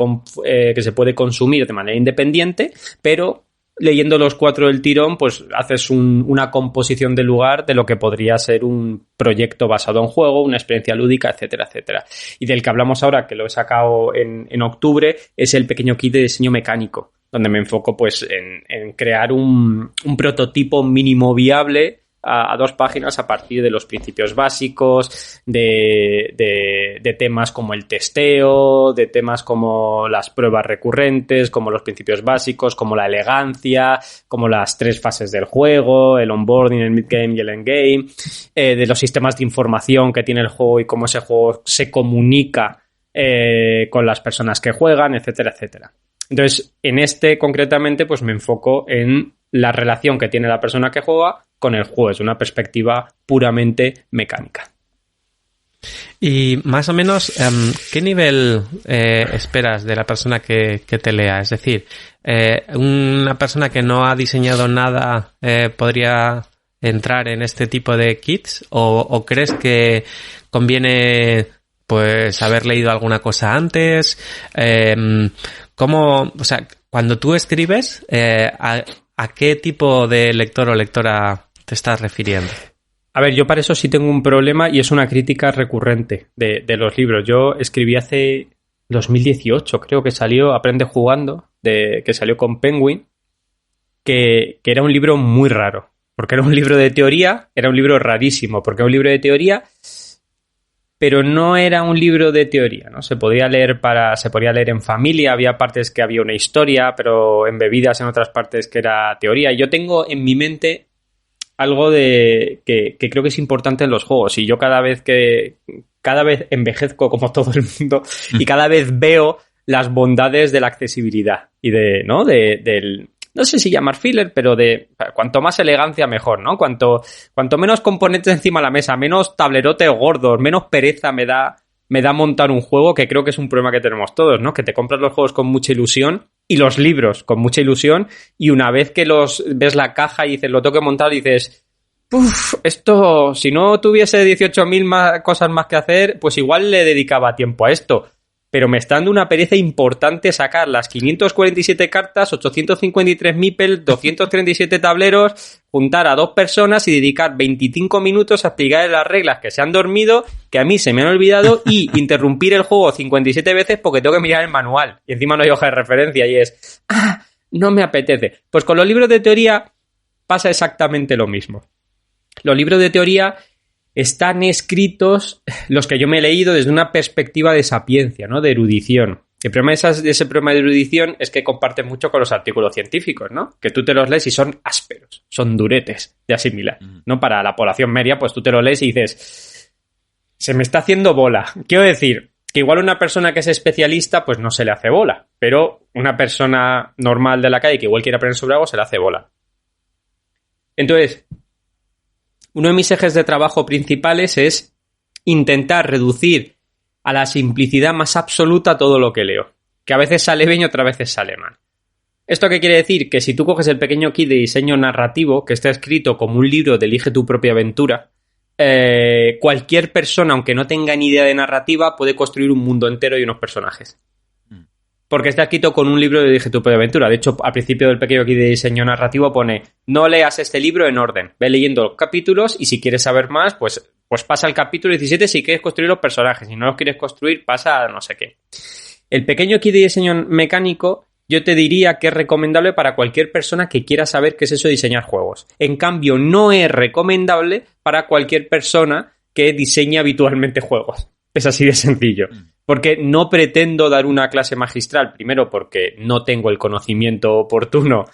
consumir de manera independiente, pero leyendo los 4 del tirón, pues haces una composición de lugar de lo que podría ser un proyecto basado en juego, una experiencia lúdica, etcétera, etcétera. Y del que hablamos ahora, que lo he sacado en octubre, es el pequeño kit de diseño mecánico, donde me enfoco pues en crear un prototipo mínimo viable a 2 páginas a partir de los principios básicos, de temas como el testeo, de temas como las pruebas recurrentes, como los principios básicos, como la elegancia, como las 3 fases del juego, el onboarding, el midgame y el endgame, de los sistemas de información que tiene el juego y cómo ese juego se comunica con las personas que juegan, etcétera, etcétera. Entonces, en concretamente, pues me enfoco en la relación que tiene la persona que juega con el juego. Es una perspectiva puramente mecánica. Y más o menos, ¿qué nivel esperas de la persona que te lea? Es decir, ¿una persona que no ha diseñado nada podría entrar en este tipo de kits? ¿O crees que conviene pues haber leído alguna cosa antes? ¿Cómo, o sea, cuando tú escribes, ¿a qué tipo de lector o lectora te estás refiriendo? A ver, yo para eso sí tengo un problema y es una crítica recurrente de los libros. Yo escribí hace 2018, creo que salió Aprende Jugando, que salió con Penguin, que era un libro muy raro, porque era un libro de teoría, era un libro rarísimo, porque era un libro de teoría, pero no era un libro de teoría, ¿no? Se podía leer en familia, había partes que había una historia, pero embebidas en otras partes que era teoría. Y yo tengo en mi mente algo que creo que es importante en los juegos, y yo cada vez envejezco como todo el mundo y cada vez veo las bondades de la accesibilidad y no sé si llamar filler, pero de cuanto más elegancia mejor, ¿no? Cuanto menos componentes encima de la mesa, menos tablerotes gordos, menos pereza me da montar un juego, que creo que es un problema que tenemos todos, ¿no? Que te compras los juegos con mucha ilusión y los libros con mucha ilusión, y una vez que ves la caja y dices, lo tengo que montar, dices, esto, si no tuviese 18.000 cosas más que hacer, pues igual le dedicaba tiempo a esto. Pero me está dando una pereza importante sacar las 547 cartas, 853 meeples, 237 tableros, juntar a 2 personas y dedicar 25 minutos a explicar las reglas que se han dormido, que a mí se me han olvidado, y interrumpir el juego 57 veces porque tengo que mirar el manual. Y encima no hay hoja de referencia y es, no me apetece. Pues con los libros de teoría pasa exactamente lo mismo. Los libros de teoría están escritos, los que yo me he leído, desde una perspectiva de sapiencia, ¿no? De erudición. El problema de ese problema de erudición es que comparten mucho con los artículos científicos, ¿no? Que tú te los lees y son ásperos, son duretes de asimilar, ¿no? Para la población media, pues tú te lo lees y dices, se me está haciendo bola. Quiero decir que igual una persona que es especialista, pues no se le hace bola, pero una persona normal de la calle que igual quiere aprender sobre algo, se le hace bola. Entonces, uno de mis ejes de trabajo principales es intentar reducir a la simplicidad más absoluta todo lo que leo. Que a veces sale bien y otras veces sale mal. ¿Esto qué quiere decir? Que si tú coges el pequeño kit de diseño narrativo, que está escrito como un libro de Elige tu propia aventura, cualquier persona, aunque no tenga ni idea de narrativa, puede construir un mundo entero y unos personajes. Porque está escrito con un libro de Dije tu propia aventura. De hecho, al principio del pequeño guía de diseño narrativo pone: no leas este libro en orden, ve leyendo los capítulos y si quieres saber más, pues pasa al capítulo 17 si quieres construir los personajes. Si no los quieres construir, pasa a no sé qué. El pequeño kit de diseño mecánico yo te diría que es recomendable para cualquier persona que quiera saber qué es eso de diseñar juegos. En cambio, no es recomendable para cualquier persona que diseña habitualmente juegos. Es así de sencillo. Porque no pretendo dar una clase magistral, primero porque no tengo el conocimiento oportuno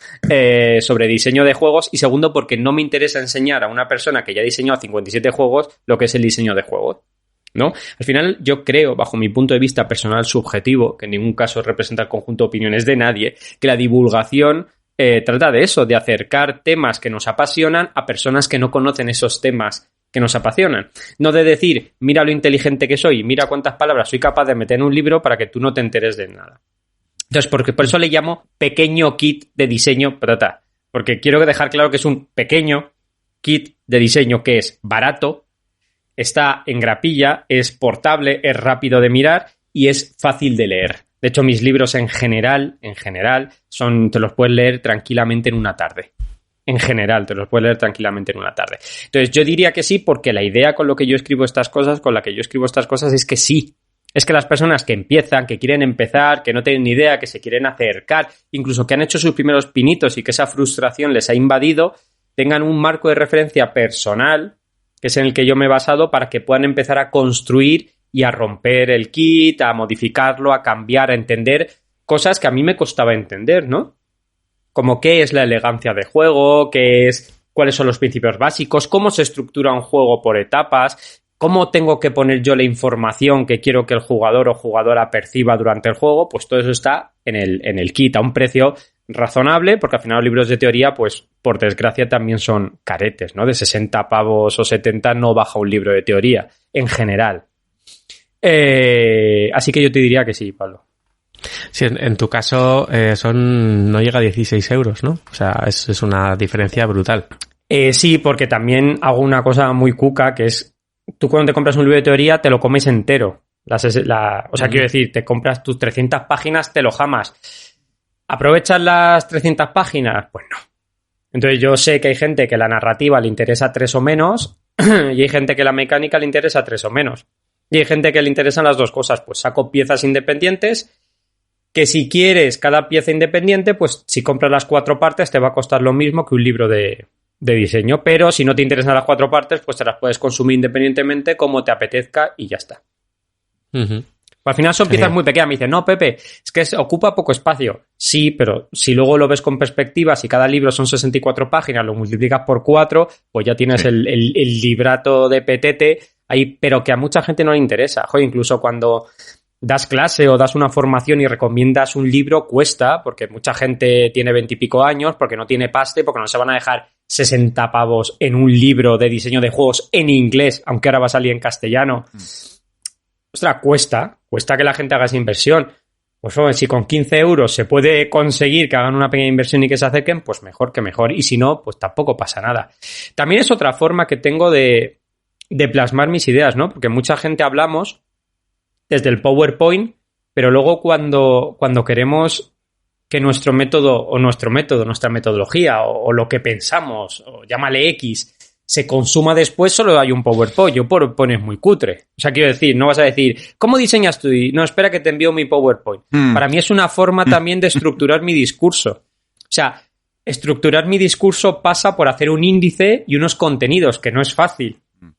sobre diseño de juegos, y segundo porque no me interesa enseñar a una persona que ya diseñó 57 juegos lo que es el diseño de juegos, ¿no? Al final yo creo, bajo mi punto de vista personal subjetivo, que en ningún caso representa el conjunto de opiniones de nadie, que la divulgación trata de eso, de acercar temas que nos apasionan a personas que no conocen esos temas que nos apasionan. No de decir, mira lo inteligente que soy, mira cuántas palabras soy capaz de meter en un libro para que tú no te enteres de nada. Entonces, por eso le llamo pequeño kit de diseño, porque quiero dejar claro que es un pequeño kit de diseño que es barato, está en grapilla, es portable, es rápido de mirar y es fácil de leer. De hecho, mis libros en general, te los puedes leer tranquilamente en una tarde. En general, te los puedes leer tranquilamente en una tarde. Entonces, yo diría que sí, porque la idea con la que yo escribo estas cosas es que sí. Es que las personas que empiezan, que quieren empezar, que no tienen ni idea, que se quieren acercar, incluso que han hecho sus primeros pinitos y que esa frustración les ha invadido, tengan un marco de referencia personal, que es en el que yo me he basado, para que puedan empezar a construir y a romper el kit, a modificarlo, a cambiar, a entender cosas que a mí me costaba entender, ¿no? Como qué es la elegancia de juego, cuáles son los principios básicos, cómo se estructura un juego por etapas, cómo tengo que poner yo la información que quiero que el jugador o jugadora perciba durante el juego. Pues todo eso está en el kit a un precio razonable, porque al final los libros de teoría, pues por desgracia también son caretes, ¿no? De 60 pavos o 70 no baja un libro de teoría, en general. Así que yo te diría que sí, Pablo. Sí, en tu caso no llega a 16 euros, ¿no? O sea, es una diferencia brutal. Sí, porque también hago una cosa muy cuca, que es, tú cuando te compras un libro de teoría te lo comes entero. Quiero decir, te compras tus 300 páginas, te lo jamas. ¿Aprovechas las 300 páginas? Pues no. Entonces yo sé que hay gente que la narrativa le interesa 3 o menos y hay gente que la mecánica le interesa 3 o menos. Y hay gente que le interesan las dos cosas. Pues saco piezas independientes que si quieres cada pieza independiente, pues si compras las 4 partes te va a costar lo mismo que un libro de diseño, pero si no te interesan las 4 partes, pues te las puedes consumir independientemente como te apetezca y ya está. Uh-huh. Al final son piezas muy pequeñas. Me dicen, no, Pepe, es que ocupa poco espacio. Sí, pero si luego lo ves con perspectiva, si cada libro son 64 páginas, lo multiplicas por 4, pues ya tienes el librato de petete ahí, pero que a mucha gente no le interesa. Joder, incluso cuando das clase o das una formación y recomiendas un libro, cuesta, porque mucha gente tiene 20 y pico años, porque no tiene paste, porque no se van a dejar 60 pavos en un libro de diseño de juegos en inglés, aunque ahora va a salir en castellano. Ostras, cuesta que la gente haga esa inversión. Pues bueno, si con 15 euros se puede conseguir que hagan una pequeña inversión y que se acerquen, pues mejor que mejor. Y si no, pues tampoco pasa nada. También es otra forma que tengo de plasmar mis ideas, ¿no? Porque mucha gente hablamos desde el PowerPoint, pero luego cuando queremos que nuestra metodología o lo que pensamos, o llámale X, se consuma después, solo hay un PowerPoint. Yo PowerPoint es muy cutre. O sea, quiero decir, no vas a decir, ¿cómo diseñas tú? No, espera que te envío mi PowerPoint. Para mí es una forma también de estructurar mi discurso. O sea, estructurar mi discurso pasa por hacer un índice y unos contenidos, que no es fácil.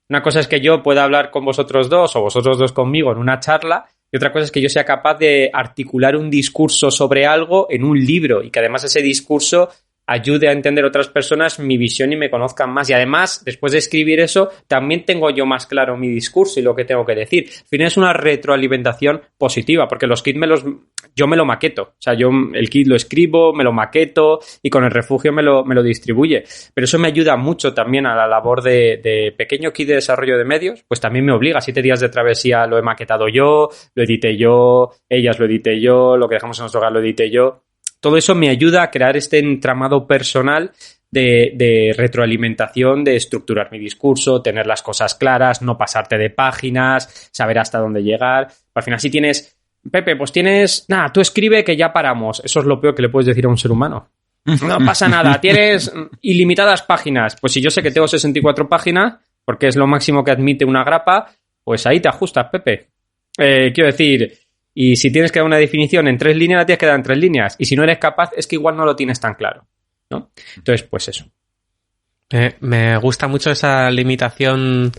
Una cosa es que yo pueda hablar con vosotros dos o vosotros dos conmigo en una charla, y otra cosa es que yo sea capaz de articular un discurso sobre algo en un libro y que además ese discurso ayude a entender a otras personas mi visión y me conozcan más. Y además, después de escribir eso, también tengo yo más claro mi discurso y lo que tengo que decir. Al final es una retroalimentación positiva, porque los kits yo me lo maqueto. O sea, yo el kit lo escribo, me lo maqueto y con el refugio me lo distribuye. Pero eso me ayuda mucho también a la labor de pequeño kit de desarrollo de medios. Pues también me obliga. 7 días de travesía lo he maquetado yo, lo edité yo, ellas lo edité yo, lo que dejamos en nuestro hogar lo edité yo. Todo eso me ayuda a crear este entramado personal de retroalimentación, de estructurar mi discurso, tener las cosas claras, no pasarte de páginas, saber hasta dónde llegar. Al final, si tienes... Pepe, pues tienes... Nada, tú escribe que ya paramos. Eso es lo peor que le puedes decir a un ser humano. No pasa nada, tienes ilimitadas páginas. Pues si yo sé que tengo 64 páginas, porque es lo máximo que admite una grapa, pues ahí te ajustas, Pepe. Quiero decir, y si tienes que dar una definición en 3 líneas, la tienes que dar en 3 líneas. Y si no eres capaz, es que igual no lo tienes tan claro, ¿no? Entonces, pues eso. Me gusta mucho esa limitación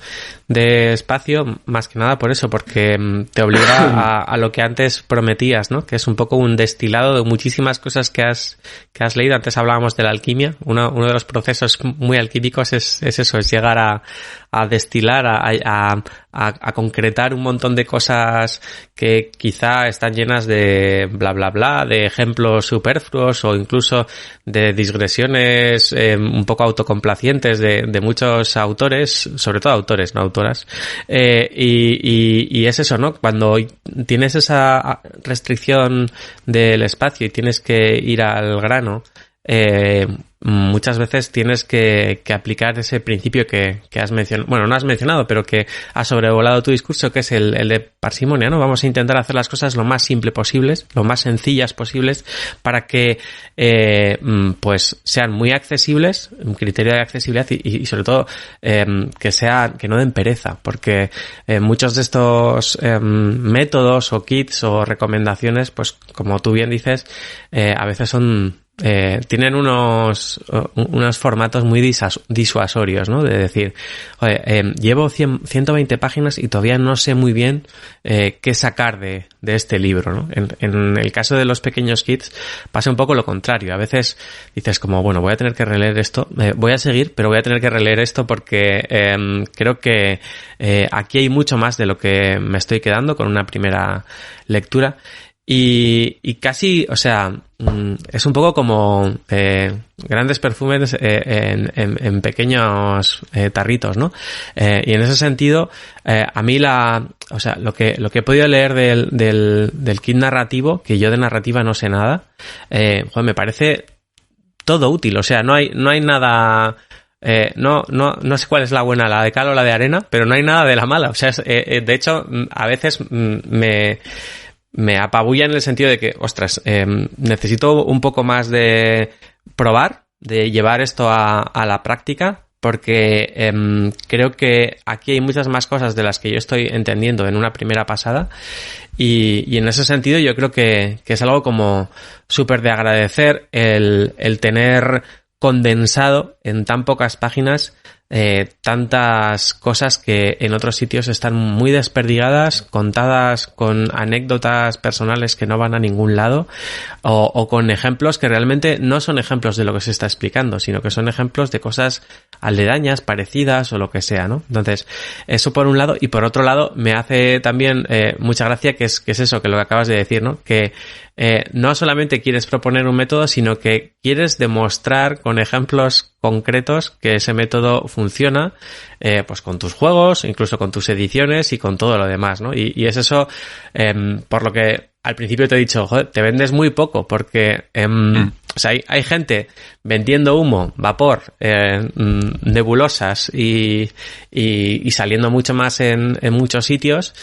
de espacio, más que nada por eso, porque te obliga a lo que antes prometías, ¿no? Que es un poco un destilado de muchísimas cosas que has leído. Antes hablábamos de la alquimia. Uno de los procesos muy alquímicos es eso, es llegar a destilar, a concretar un montón de cosas que quizá están llenas de bla bla bla, de ejemplos superfluos o incluso de digresiones un poco autocomplacientes de muchos autores, sobre todo autores, no autoras, y es eso, ¿no? Cuando tienes esa restricción del espacio y tienes que ir al grano, muchas veces tienes que aplicar ese principio que has mencionado, bueno, no has mencionado, pero que ha sobrevolado tu discurso, que es el de parsimonia, ¿no? Vamos a intentar hacer las cosas lo más simple posibles, lo más sencillas posibles, para que pues sean muy accesibles, un criterio de accesibilidad y sobre todo que no den pereza, porque muchos de estos métodos o kits o recomendaciones, pues como tú bien dices, a veces tienen unos formatos muy disuasorios, ¿no? De decir, oye, llevo 120 páginas y todavía no sé muy bien qué sacar de este libro, ¿no? En el caso de los pequeños kits pasa un poco lo contrario. A veces dices como, bueno, voy a tener que releer esto, voy a seguir, pero voy a tener que releer esto porque creo que aquí hay mucho más de lo que me estoy quedando con una primera lectura. Y casi, o sea, es un poco como grandes perfumes en pequeños tarritos, ¿no? Y en ese sentido, a mí lo que he podido leer del kit narrativo, que yo de narrativa no sé nada, me parece todo útil. O sea, no hay nada... no sé cuál es la buena, la de cal o la de arena, pero no hay nada de la mala. O sea, de hecho, a veces me apabulla en el sentido de que, ostras, necesito un poco más de probar, de llevar esto a la práctica, porque creo que aquí hay muchas más cosas de las que yo estoy entendiendo en una primera pasada y en ese sentido yo creo que es algo como súper de agradecer el tener condensado en tan pocas páginas tantas cosas que en otros sitios están muy desperdigadas, contadas con anécdotas personales que no van a ningún lado o con ejemplos que realmente no son ejemplos de lo que se está explicando, sino que son ejemplos de cosas aledañas, parecidas o lo que sea, ¿no? Entonces, eso por un lado, y por otro lado me hace también mucha gracia que es eso, que lo que acabas de decir, ¿no? Que no solamente quieres proponer un método, sino que quieres demostrar con ejemplos concretos que ese método funciona, pues con tus juegos, incluso con tus ediciones y con todo lo demás, ¿no? Y es eso, por lo que al principio te he dicho, joder, te vendes muy poco, porque o sea, hay gente vendiendo humo, vapor, nebulosas y saliendo mucho más en muchos sitios.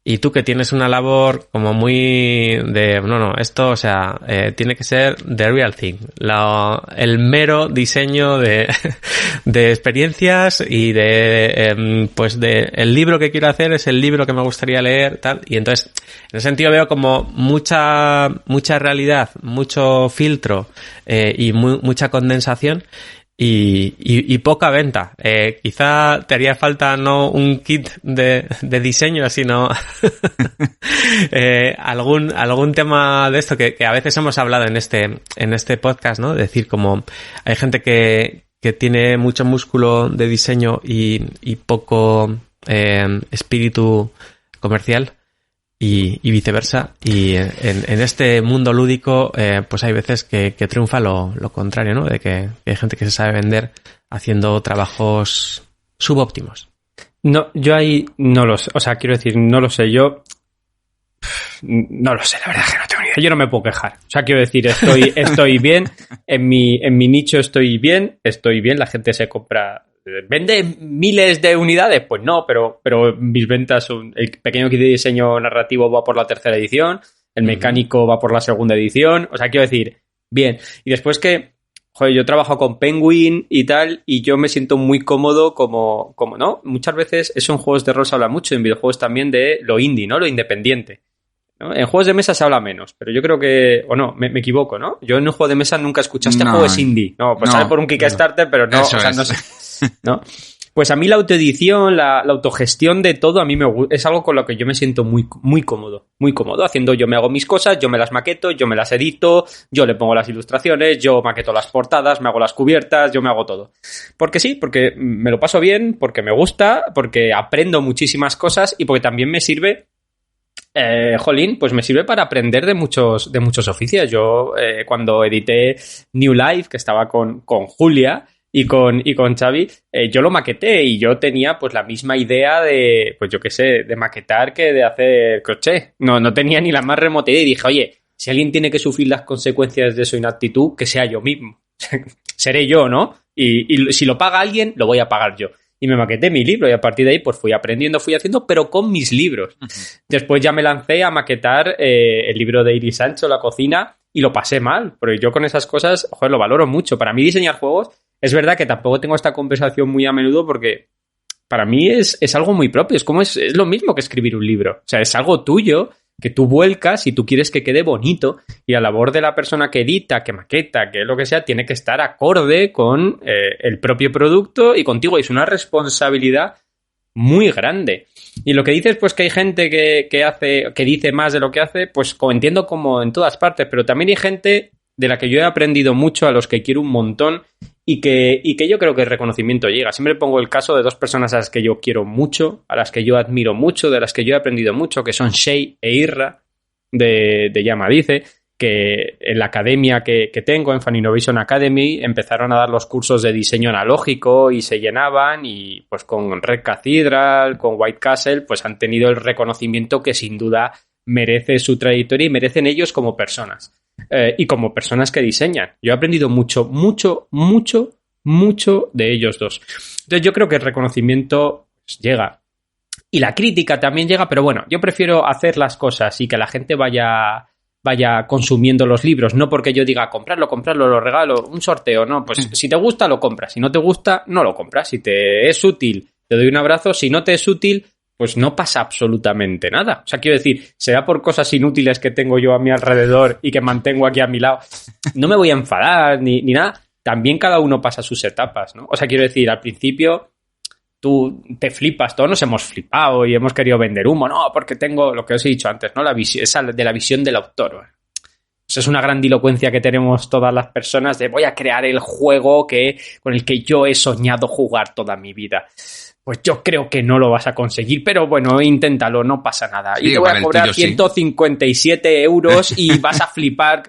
Y tú que tienes una labor como muy de... No, esto, o sea, tiene que ser the real thing. El mero diseño de experiencias y pues el libro que quiero hacer es el libro que me gustaría leer, tal. Y entonces, en ese sentido veo como mucha realidad, mucho filtro y mucha condensación. Y poca venta. Quizá te haría falta no un kit de diseño, sino algún tema de esto que a veces hemos hablado en este podcast, ¿no? Es decir, como hay gente que tiene mucho músculo de diseño y poco espíritu comercial. Y viceversa, y en este mundo lúdico pues hay veces que triunfa lo contrario, ¿no? De que hay gente que se sabe vender haciendo trabajos subóptimos. No, yo ahí no lo sé, o sea, quiero decir, no lo sé, yo no lo sé, la verdad es que no tengo ni yo no me puedo quejar. O sea, quiero decir, estoy bien, en mi nicho estoy bien, la gente se compra... ¿Vende miles de unidades? Pues no, pero mis ventas son... El pequeño kit de diseño narrativo va por la 3ª edición, el mecánico va por la 2ª edición, o sea, quiero decir, bien. Y después que, joder, yo trabajo con Penguin y tal, y yo me siento muy cómodo como ¿no? Muchas veces, eso en juegos de rol se habla mucho, en videojuegos también de lo indie, ¿no? Lo independiente, ¿no? En juegos de mesa se habla menos, pero yo creo que... O no, me equivoco, ¿no? Yo en un juego de mesa nunca escuché este juego es indie. No, pues sale por un Kickstarter, pero no, o sea, no sé... ¿No? Pues a mí la autoedición, la autogestión de todo, a mí es algo con lo que yo me siento muy, muy cómodo. Muy cómodo. Yo me hago mis cosas, yo me las maqueto, yo me las edito, yo le pongo las ilustraciones, yo maqueto las portadas, me hago las cubiertas, yo me hago todo. Porque sí, porque me lo paso bien, porque me gusta, porque aprendo muchísimas cosas y porque también me sirve... pues me sirve para aprender de muchos oficios. Yo cuando edité New Life, que estaba con Julia y con Xavi, yo lo maqueté y yo tenía pues la misma idea de, pues yo qué sé, de maquetar que de hacer crochet. No tenía ni la más remota idea y dije, oye, si alguien tiene que sufrir las consecuencias de su inaptitud, que sea yo mismo. Seré yo, ¿no? Y si lo paga alguien, lo voy a pagar yo. Y me maqueté mi libro y a partir de ahí pues fui aprendiendo, fui haciendo, pero con mis libros. Después ya me lancé a maquetar el libro de Iris Sancho, La cocina, y lo pasé mal, porque yo con esas cosas, joder, lo valoro mucho. Para mí diseñar juegos, es verdad que tampoco tengo esta conversación muy a menudo porque para mí es algo muy propio, es lo mismo que escribir un libro. O sea, es algo tuyo que tú vuelcas y tú quieres que quede bonito y la labor de la persona que edita, que maqueta, que lo que sea, tiene que estar acorde con el propio producto y contigo. Y es una responsabilidad muy grande. Y lo que dices, pues que hay gente que dice más de lo que hace, pues entiendo como en todas partes, pero también hay gente de la que yo he aprendido mucho, a los que quiero un montón y que yo creo que el reconocimiento llega. Siempre pongo el caso de dos personas a las que yo quiero mucho, a las que yo admiro mucho, de las que yo he aprendido mucho, que son Shay e Irra de Yamadice, que en la academia que tengo, en Fan Innovation Academy, empezaron a dar los cursos de diseño analógico y se llenaban, y pues con Red Cathedral, con White Castle, pues han tenido el reconocimiento que sin duda merece su trayectoria y merecen ellos como personas. Y como personas que diseñan. Yo he aprendido mucho de ellos dos. Entonces yo creo que el reconocimiento pues, llega. Y la crítica también llega, pero bueno, yo prefiero hacer las cosas y que la gente vaya consumiendo los libros, no porque yo diga comprarlo, lo regalo, un sorteo, no, pues si te gusta lo compras, si no te gusta no lo compras, si te es útil te doy un abrazo, si no te es útil pues no pasa absolutamente nada. O sea, quiero decir, será por cosas inútiles que tengo yo a mi alrededor y que mantengo aquí a mi lado. No me voy a enfadar ni nada. También cada uno pasa sus etapas, ¿no? O sea, quiero decir, al principio tú te flipas, todos nos hemos flipado y hemos querido vender humo. No, porque tengo lo que os he dicho antes, ¿no? Esa de la visión del autor. Pues es una grandilocuencia que tenemos todas las personas de voy a crear el juego con el que yo he soñado jugar toda mi vida. Pues yo creo que no lo vas a conseguir, pero bueno, inténtalo, no pasa nada. Y te voy a cobrar 157 euros y vas a flipar.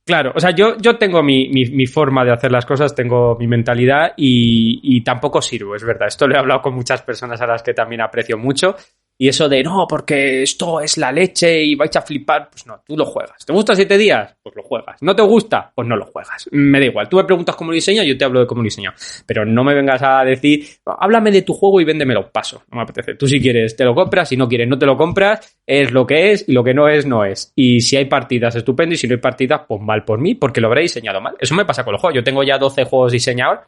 Claro, o sea, yo tengo mi forma de hacer las cosas, tengo mi mentalidad y tampoco sirvo, es verdad. Esto lo he hablado con muchas personas a las que también aprecio mucho. Y eso de, no, porque esto es la leche y vais a flipar, pues no, tú lo juegas. ¿Te gusta 7 días? Pues lo juegas. ¿No te gusta? Pues no lo juegas. Me da igual. Tú me preguntas cómo lo diseño, yo te hablo de cómo lo diseño. Pero no me vengas a decir, háblame de tu juego y véndemelo. Paso. No me apetece. Tú si quieres te lo compras, si no quieres no te lo compras. Es lo que es y lo que no es, no es. Y si hay partidas, estupendo. Y si no hay partidas, pues mal por mí, porque lo habré diseñado mal. Eso me pasa con los juegos. Yo tengo ya 12 juegos diseñados.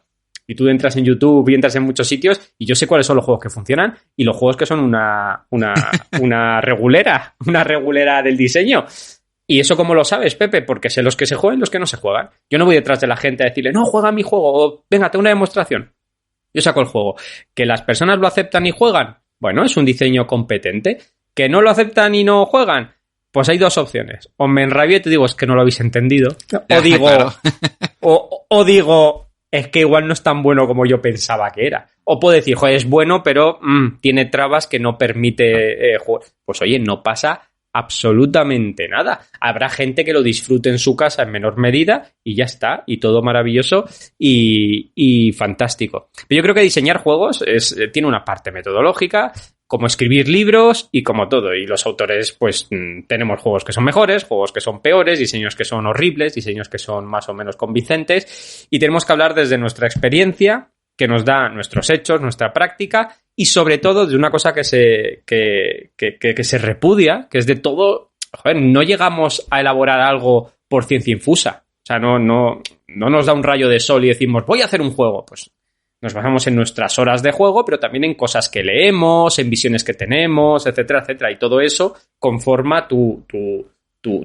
Y tú entras en YouTube y entras en muchos sitios y yo sé cuáles son los juegos que funcionan y los juegos que son una regulera del diseño. ¿Y eso cómo lo sabes, Pepe? Porque sé los que se juegan y los que no se juegan. Yo no voy detrás de la gente a decirle, no, juega mi juego, o venga, tengo una demostración. Yo saco el juego. ¿Que las personas lo aceptan y juegan? Bueno, es un diseño competente. ¿Que no lo aceptan y no juegan? Pues hay dos opciones. O me enrabio y te digo, es que no lo habéis entendido. O digo, claro. o digo, es que igual no es tan bueno como yo pensaba que era. O puedo decir, joder, es bueno, pero tiene trabas que no permite jugar. Pues oye, no pasa absolutamente nada. Habrá gente que lo disfrute en su casa en menor medida y ya está. Y todo maravilloso y fantástico. Pero yo creo que diseñar juegos tiene una parte metodológica como escribir libros y como todo. Y los autores, pues tenemos juegos que son mejores, juegos que son peores, diseños que son horribles, diseños que son más o menos convincentes. Y tenemos que hablar desde nuestra experiencia, que nos da nuestros hechos, nuestra práctica, y sobre todo de una cosa que se repudia, que es de todo... Joder, no llegamos a elaborar algo por ciencia infusa. O sea, no nos da un rayo de sol y decimos, voy a hacer un juego. Pues nos basamos en nuestras horas de juego, pero también en cosas que leemos, en visiones que tenemos, etcétera, etcétera. Y todo eso conforma tu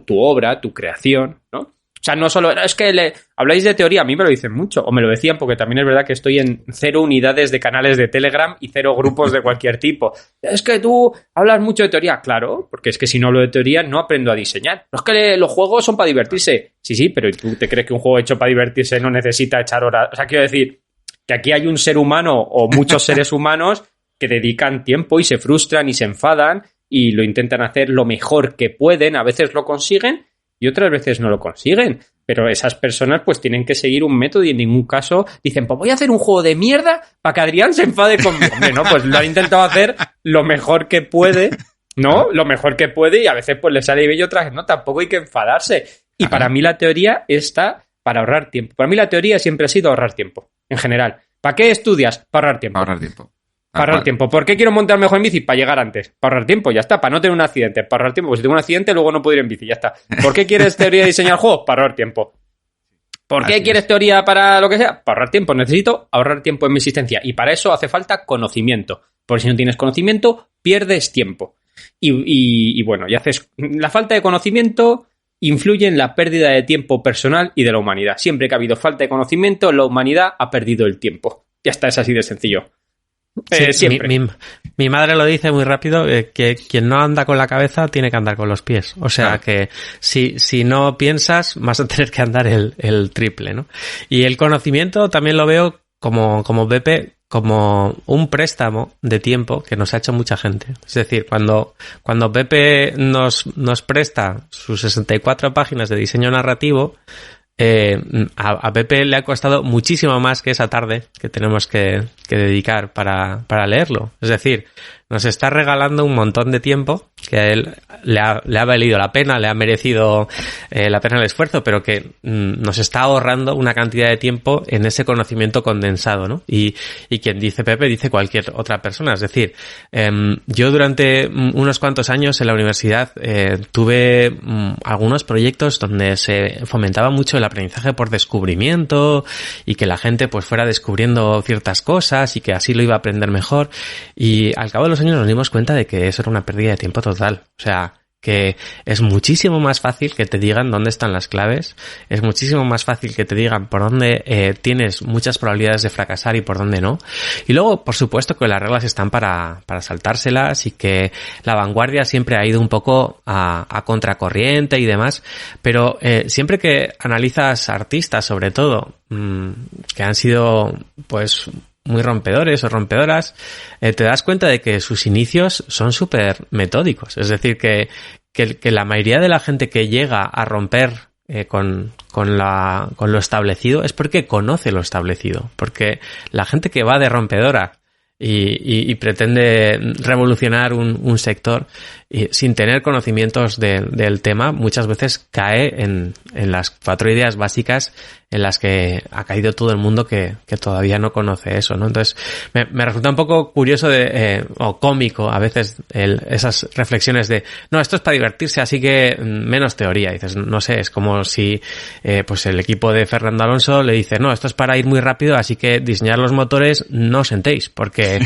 obra, tu creación, ¿no? O sea, no solo... Es que habláis de teoría, a mí me lo dicen mucho, o me lo decían, porque también es verdad que estoy en 0 unidades de canales de Telegram y 0 grupos de cualquier tipo. Es que tú hablas mucho de teoría. Claro, porque es que si no hablo de teoría no aprendo a diseñar. No es que los juegos son para divertirse. Sí, pero ¿tú te crees que un juego hecho para divertirse no necesita echar horas? O sea, quiero decir que aquí hay un ser humano o muchos seres humanos que dedican tiempo y se frustran y se enfadan y lo intentan hacer lo mejor que pueden. A veces lo consiguen y otras veces no lo consiguen. Pero esas personas pues tienen que seguir un método y en ningún caso dicen, pues voy a hacer un juego de mierda para que Adrián se enfade conmigo. Hombre, no, pues lo han intentado hacer lo mejor que puede, ¿no? Lo mejor que puede y a veces pues le sale bien y otras veces no, tampoco hay que enfadarse. Y para mí la teoría está para ahorrar tiempo. Para mí la teoría siempre ha sido ahorrar tiempo, en general. ¿Para qué estudias? Para ahorrar tiempo. Ahorrar tiempo. Para ahorrar tiempo. ¿Por qué quiero montar mejor en bici? Para llegar antes. Para ahorrar tiempo, ya está. Para no tener un accidente. Para ahorrar tiempo. Pues si tengo un accidente, luego no puedo ir en bici, ya está. ¿Por qué quieres teoría de diseñar juegos? Para ahorrar tiempo. ¿Por qué quieres teoría para lo que sea? Para ahorrar tiempo. Necesito ahorrar tiempo en mi existencia. Y para eso hace falta conocimiento. Porque si no tienes conocimiento, pierdes tiempo. Y bueno, y haces... La falta de conocimiento influye en la pérdida de tiempo personal y de la humanidad. Siempre que ha habido falta de conocimiento, la humanidad ha perdido el tiempo. Ya está, es así de sencillo. Sí, siempre. Mi madre lo dice muy rápido, que quien no anda con la cabeza tiene que andar con los pies. O sea, que si no piensas, vas a tener que andar el triple, ¿no? Y el conocimiento también lo veo como Pepe, como un préstamo de tiempo que nos ha hecho mucha gente. Es decir, cuando Pepe nos presta sus 64 páginas de diseño narrativo, a Pepe le ha costado muchísimo más que esa tarde que tenemos que dedicar para leerlo. Es decir, nos está regalando un montón de tiempo que a él le ha valido la pena, le ha merecido la pena el esfuerzo, pero que nos está ahorrando una cantidad de tiempo en ese conocimiento condensado, ¿no? Y quien dice Pepe, dice cualquier otra persona. Es decir, yo durante unos cuantos años en la universidad tuve algunos proyectos donde se fomentaba mucho el aprendizaje por descubrimiento y que la gente pues fuera descubriendo ciertas cosas y que así lo iba a aprender mejor. Y al cabo de los años nos dimos cuenta de que eso era una pérdida de tiempo total. O sea, que es muchísimo más fácil que te digan dónde están las claves, es muchísimo más fácil que te digan por dónde tienes muchas probabilidades de fracasar y por dónde no. Y luego, por supuesto, que las reglas están para saltárselas y que la vanguardia siempre ha ido un poco a contracorriente y demás, pero siempre que analizas artistas, sobre todo, que han sido, pues, muy rompedores o rompedoras, te das cuenta de que sus inicios son súper metódicos. Es decir, que la mayoría de la gente que llega a romper con lo establecido es porque conoce lo establecido. Porque la gente que va de rompedora y pretende revolucionar un sector sin tener conocimientos del tema, muchas veces cae en las 4 ideas básicas en las que ha caído todo el mundo que todavía no conoce eso, ¿no? Entonces, me resulta un poco curioso o cómico a veces esas reflexiones de, no, esto es para divertirse, así que menos teoría. Y dices, no sé, es como si pues el equipo de Fernando Alonso le dice, no, esto es para ir muy rápido, así que diseñar los motores no os sentéis, porque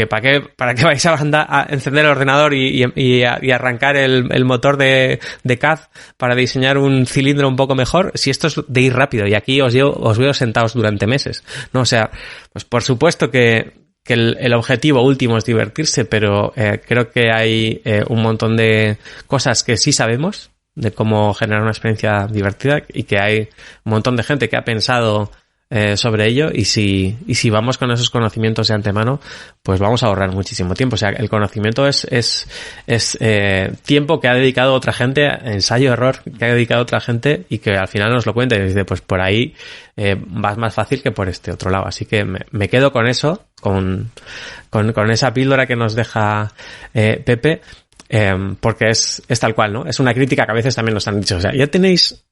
¿para qué vais a encender el ordenador y arrancar el motor de CAD para diseñar un cilindro un poco mejor si esto es de ir rápido y aquí os veo sentados durante meses, ¿no? O sea, pues por supuesto que el objetivo último es divertirse, pero creo que hay un montón de cosas que sí sabemos de cómo generar una experiencia divertida y que hay un montón de gente que ha pensado sobre ello y si vamos con esos conocimientos de antemano, pues vamos a ahorrar muchísimo tiempo. O sea, el conocimiento es tiempo que ha dedicado otra gente, ensayo-error que ha dedicado otra gente y que al final nos lo cuenta y dice, pues por ahí vas más fácil que por este otro lado. Así que me quedo con eso, con esa píldora que nos deja Pepe, porque es tal cual, ¿no? Es una crítica que a veces también nos han dicho. O sea, ya tenéis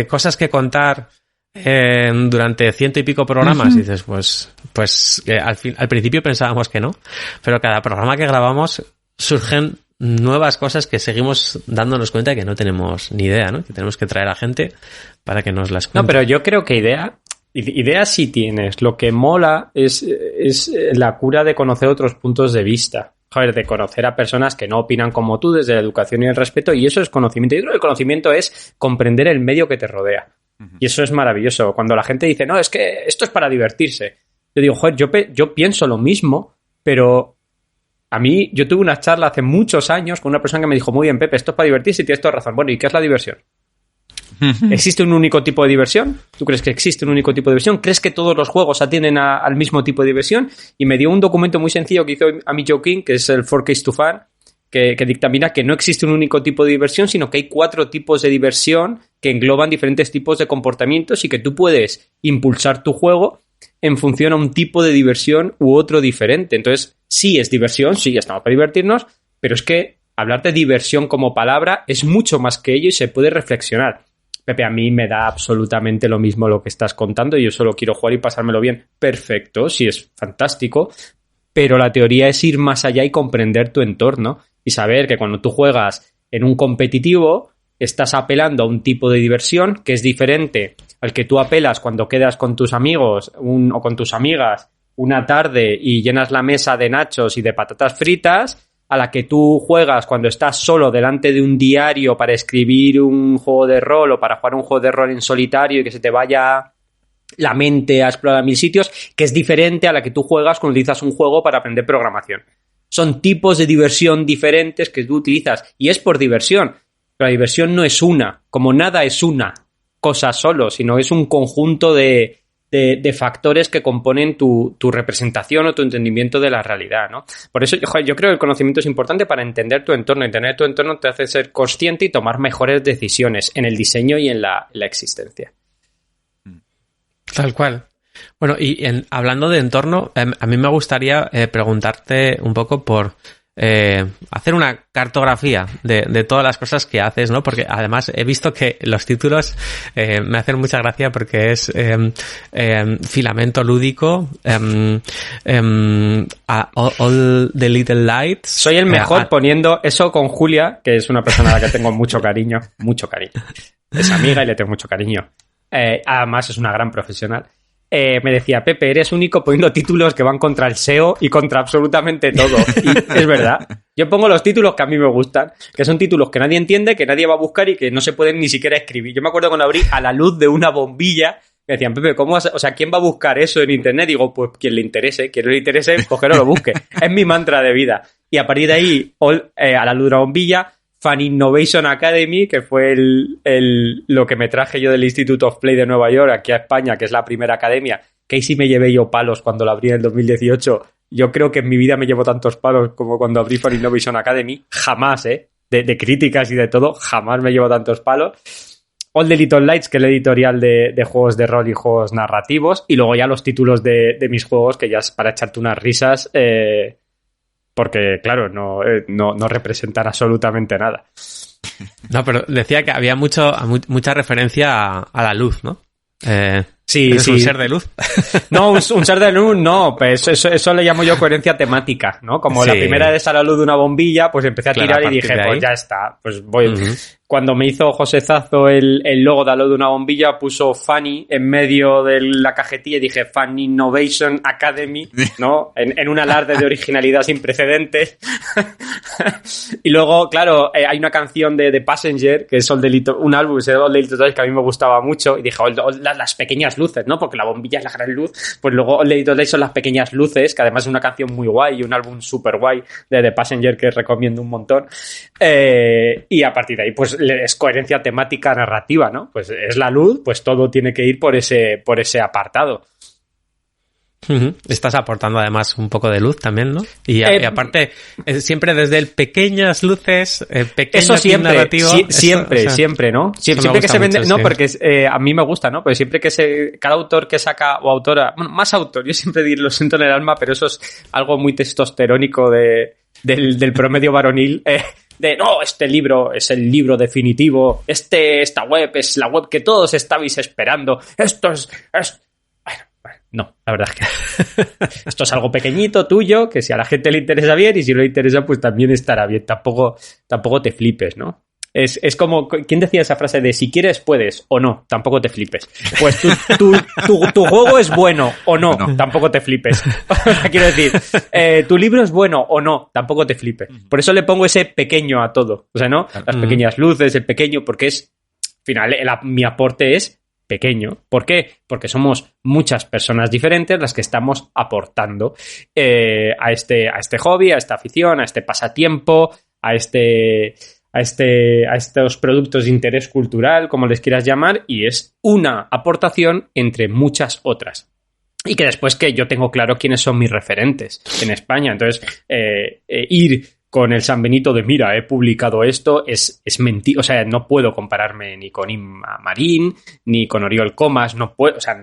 cosas que contar durante 100 y pico programas. Y dices, pues al principio pensábamos que no, pero cada programa que grabamos surgen nuevas cosas que seguimos dándonos cuenta de que no tenemos ni idea, ¿no? Que tenemos que traer a gente para que nos las cuente. No, pero yo creo que idea sí tienes. Lo que mola es la cura de conocer otros puntos de vista. Joder, de conocer a personas que no opinan como tú desde la educación y el respeto, y eso es conocimiento. Yo creo que el conocimiento es comprender el medio que te rodea. Y eso es maravilloso. Cuando la gente dice, no, es que esto es para divertirse. Yo digo, joder, yo pienso lo mismo, pero yo tuve una charla hace muchos años con una persona que me dijo, muy bien, Pepe, esto es para divertirse y tienes toda razón. Bueno, ¿y qué es la diversión? ¿Existe un único tipo de diversión? ¿Tú crees que existe un único tipo de diversión? ¿Crees que todos los juegos atienden al mismo tipo de diversión? Y me dio un documento muy sencillo que hizo Amy Jo King, que es el 4Keys to Fun, que dictamina que no existe un único tipo de diversión, sino que hay 4 tipos de diversión que engloban diferentes tipos de comportamientos y que tú puedes impulsar tu juego en función a un tipo de diversión u otro diferente. Entonces, sí es diversión, sí estamos para divertirnos, pero es que hablar de diversión como palabra es mucho más que ello y se puede reflexionar. Pepe, a mí me da absolutamente lo mismo lo que estás contando y yo solo quiero jugar y pasármelo bien. Perfecto, sí es fantástico, pero la teoría es ir más allá y comprender tu entorno y saber que cuando tú juegas en un competitivo estás apelando a un tipo de diversión que es diferente al que tú apelas cuando quedas con tus amigos o con tus amigas una tarde y llenas la mesa de nachos y de patatas fritas, a la que tú juegas cuando estás solo delante de un diario para escribir un juego de rol o para jugar un juego de rol en solitario y que se te vaya la mente a explorar 1000 sitios, que es diferente a la que tú juegas cuando utilizas un juego para aprender programación. Son tipos de diversión diferentes que tú utilizas y es por diversión. Pero la diversión no es una, como nada es una cosa solo, sino es un conjunto de factores que componen tu representación o tu entendimiento de la realidad, ¿no? Por eso, yo creo que el conocimiento es importante para entender tu entorno. Entender tu entorno te hace ser consciente y tomar mejores decisiones en el diseño y en la existencia. Tal cual. Bueno, y hablando de entorno, a mí me gustaría preguntarte un poco por hacer una cartografía de todas las cosas que haces, ¿no? Porque además he visto que los títulos me hacen mucha gracia porque es Filamento Lúdico, All the Little Lights. Soy el mejor poniendo eso con Julia, que es una persona a la que tengo mucho cariño. Es amiga y le tengo mucho cariño. Además es una gran profesional. Me decía, Pepe, eres único poniendo títulos que van contra el SEO y contra absolutamente todo. Y es verdad. Yo pongo los títulos que a mí me gustan, que son títulos que nadie entiende, que nadie va a buscar y que no se pueden ni siquiera escribir. Yo me acuerdo cuando abrí A la luz de una bombilla, me decían, Pepe, ¿quién va a buscar eso en internet? Digo, pues quien le interese. Quien no le interese, pues que no lo busque. Es mi mantra de vida. Y a partir de ahí, A la luz de una bombilla, Fan Innovation Academy, que fue lo que me traje yo del Institute of Play de Nueva York aquí a España, que es la primera academia, que ahí sí me llevé yo palos cuando la abrí en el 2018. Yo creo que en mi vida me llevo tantos palos como cuando abrí Fan Innovation Academy. Jamás, de críticas y de todo, jamás me llevo tantos palos. All the Little Lights, que es la editorial de juegos de rol y juegos narrativos. Y luego ya los títulos de mis juegos, que ya es para echarte unas risas, porque, claro, no representan absolutamente nada. No, pero decía que había mucha referencia a la luz, ¿no? Sí. ¿Un ser de luz? No, un ser de luz no, pues eso le llamo yo coherencia temática, ¿no? Como la primera vez a la luz de una bombilla, pues empecé a tirar y dije, pues ya está, pues voy. Uh-huh. Cuando me hizo José Zazo el logo de a la luz de una bombilla, puso Fanny en medio de la cajetilla y dije Fan Innovation Academy, ¿no? En un alarde de originalidad sin precedentes. Y luego, claro, hay una canción de Passenger, que es un álbum que se llama All the Little Lights, que a mí me gustaba mucho, y dije, las pequeñas luces, ¿no? Porque la bombilla es la gran luz, pues luego All the Little Lights son las pequeñas luces, que además es una canción muy guay y un álbum súper guay de Passenger que recomiendo un montón. Y a partir de ahí, pues es coherencia temática narrativa, ¿no? Pues es la luz, pues todo tiene que ir por ese apartado. Estás aportando además un poco de luz también, ¿no? Y aparte, siempre desde pequeñas luces, pequeños eso siempre, narrativos. Siempre, ¿no? Siempre que se vende, mucho, no, sí. Porque a mí me gusta, ¿no? Pero siempre que cada autor que saca, o autora, bueno, más autor, yo siempre diré, lo siento en el alma, pero eso es algo muy testosterónico del promedio varonil, no, este libro es el libro definitivo, esta web es la web que todos estabais esperando, esto es... Bueno, no, la verdad es que esto es algo pequeñito, tuyo, que si a la gente le interesa bien y si no le interesa, pues también estará bien. Tampoco te flipes, ¿no? Es como, ¿quién decía esa frase de si quieres, puedes o no? Tampoco te flipes. Pues tu juego es bueno o no, tampoco te flipes. O sea, quiero decir, tu libro es bueno o no, tampoco te flipes. Por eso le pongo ese pequeño a todo. O sea, ¿no? Las pequeñas luces, el pequeño, porque al final, mi aporte es pequeño. ¿Por qué? Porque somos muchas personas diferentes las que estamos aportando a este hobby, a esta afición, a este pasatiempo, a estos productos de interés cultural, como les quieras llamar, y es una aportación entre muchas otras. Y que después que yo tengo claro quiénes son mis referentes en España. Entonces, ir con el San Benito de mira, he publicado esto, es mentira. O sea, no puedo compararme ni con Inma Marín, ni con Oriol Comas, no puedo, o sea,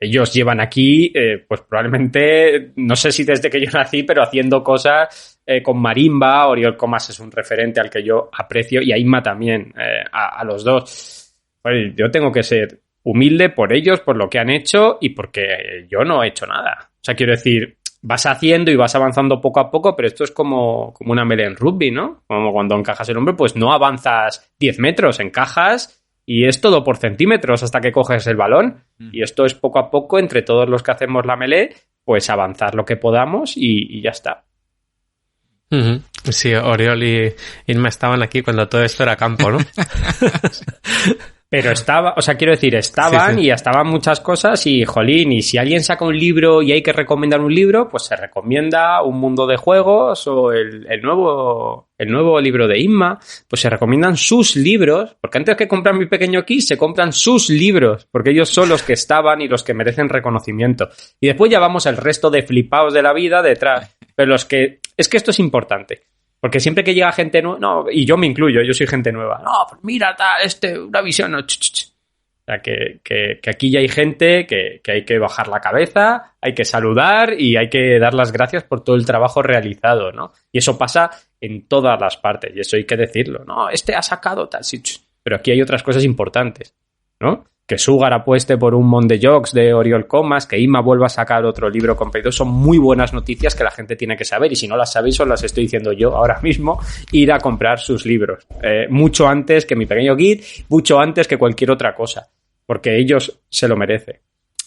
ellos llevan aquí, pues probablemente, no sé si desde que yo nací, pero haciendo cosas con marimba. Oriol Comas es un referente al que yo aprecio, y a Inma también, a los dos. Pues yo tengo que ser humilde por ellos, por lo que han hecho y porque yo no he hecho nada. O sea, quiero decir, vas haciendo y vas avanzando poco a poco, pero esto es como una melee en rugby, ¿no? Como cuando encajas el hombre, pues no avanzas 10 metros, encajas y es todo por centímetros hasta que coges el balón. Y esto es poco a poco, entre todos los que hacemos la melee, pues avanzar lo que podamos y ya está. Sí, Oriol y Inma estaban aquí cuando todo esto era campo, ¿no? Pero estaban sí. Y estaban muchas cosas y, jolín, y si alguien saca un libro y hay que recomendar un libro, pues se recomienda Un Mundo de Juegos o el nuevo libro de Inma, pues se recomiendan sus libros, porque antes que comprar Mi Pequeño Kiss, se compran sus libros, porque ellos son los que estaban y los que merecen reconocimiento. Y después ya vamos el resto de flipaos de la vida detrás, pero es que esto es importante. Porque siempre que llega gente nueva, no, y yo me incluyo, yo soy gente nueva, no, pues mira, una visión, no, O sea, que aquí ya hay gente que hay que bajar la cabeza, hay que saludar y hay que dar las gracias por todo el trabajo realizado, ¿no? Y eso pasa en todas las partes, y eso hay que decirlo, no, ha sacado tal, sí, pero aquí hay otras cosas importantes, ¿no? Que Sugar apueste por un Monde Jocs de Oriol Comas, que Inma vuelva a sacar otro libro con pedidos, son muy buenas noticias que la gente tiene que saber, y si no las sabéis os las estoy diciendo yo ahora mismo, ir a comprar sus libros, mucho antes que Mi Pequeño Kid, mucho antes que cualquier otra cosa, porque ellos se lo merecen.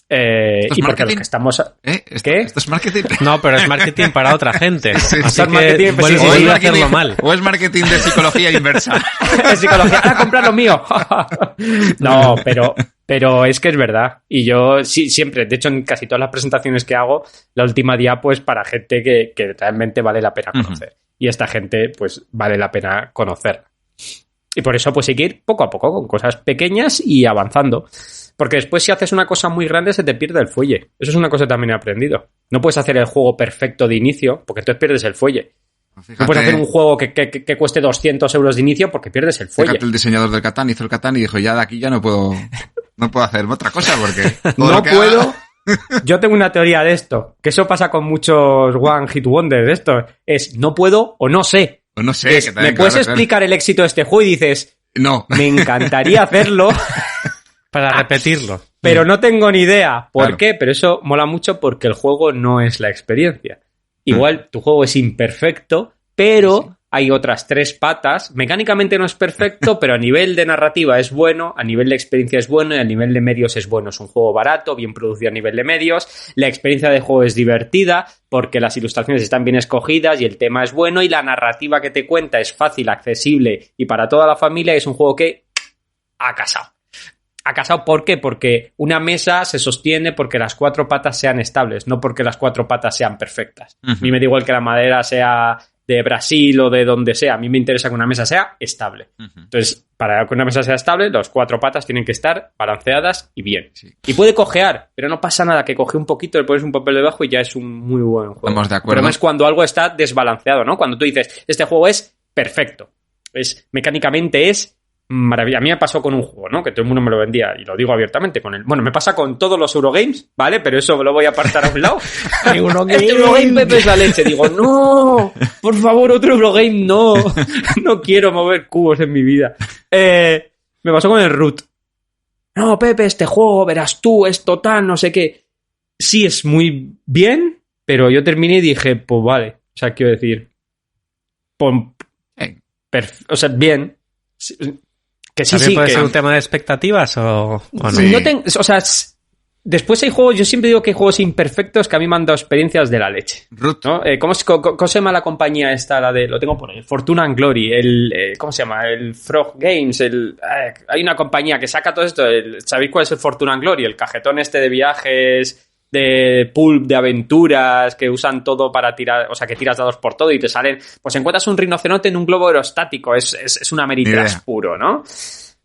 Y porque los que estamos... ¿Qué? ¿Esto es marketing? No, pero es marketing para otra gente. Sí, así que marketing, bueno, o es hacerlo mal. O es marketing de psicología inversa. Psicología, a comprar lo mío. No, pero es que es verdad. Y yo sí, siempre, de hecho en casi todas las presentaciones que hago, la última diapo es para gente que realmente vale la pena conocer. Y esta gente pues vale la pena conocer. Y por eso pues hay que ir poco a poco con cosas pequeñas y avanzando. Porque después si haces una cosa muy grande se te pierde el fuelle. Eso es una cosa que también he aprendido. No puedes hacer el juego perfecto de inicio porque entonces pierdes el fuelle. Fíjate, no puedes hacer un juego que cueste 200 euros de inicio porque pierdes el fuelle. Fíjate, el diseñador del Catán hizo el Catán y dijo, ya de aquí ya no puedo hacer otra cosa porque... No puedo... Yo tengo una teoría de esto, que eso pasa con muchos One Hit Wonders. Esto es, no puedo o no sé. O no sé. Es, ¿me puedes explicar el éxito de este juego? Y dices, no. Me encantaría hacerlo... Para repetirlo. Pero no tengo ni idea. ¿Por qué? Pero eso mola mucho porque el juego no es la experiencia. Igual tu juego es imperfecto, pero hay otras 3 patas. Mecánicamente no es perfecto, pero a nivel de narrativa es bueno, a nivel de experiencia es bueno y a nivel de medios es bueno. Es un juego barato, bien producido a nivel de medios. La experiencia de juego es divertida porque las ilustraciones están bien escogidas y el tema es bueno y la narrativa que te cuenta es fácil, accesible y para toda la familia. Es un juego que ha casado. ¿Ha casado por qué? Porque una mesa se sostiene porque las 4 patas sean estables, no porque las 4 patas sean perfectas. A mí me da igual que la madera sea de Brasil o de donde sea. A mí me interesa que una mesa sea estable. Entonces, para que una mesa sea estable, las 4 patas tienen que estar balanceadas y bien. Sí. Y puede cojear, pero no pasa nada, que coge un poquito, le pones un papel debajo y ya es un muy buen juego. Estamos de acuerdo. Pero es cuando algo está desbalanceado, ¿no? Cuando tú dices, este juego es perfecto. Mecánicamente es maravilla. A mí me pasó con un juego, ¿no? Que todo el mundo me lo vendía, y lo digo abiertamente, bueno, me pasa con todos los Eurogames, ¿vale? Pero eso lo voy a apartar a un lado. Este Eurogame, Pepe, es la leche. Digo, no, por favor, otro Eurogame, no. No quiero mover cubos en mi vida. Me pasó con el Root. No, Pepe, este juego, verás tú, es total, no sé qué. Sí, es muy bien, pero yo terminé y dije, pues vale. O sea, quiero decir, o sea, bien. Que sí, ¿También puede que ser un tema de expectativas o no? Sí. o sea, después hay juegos, yo siempre digo que hay juegos imperfectos que a mí me han dado experiencias de la leche, Root. ¿no? ¿Cómo se llama la compañía esta? La de, lo tengo por ahí, Fortuna and Glory, ¿cómo se llama? El Frog Games, hay una compañía que saca todo esto, ¿sabéis cuál es el Fortuna and Glory? El cajetón este de viajes, de pulp, de aventuras, que usan todo para tirar, o sea, que tiras dados por todo y te salen, pues encuentras un rinoceronte en un globo aerostático, es un Ameritrash puro, ¿no?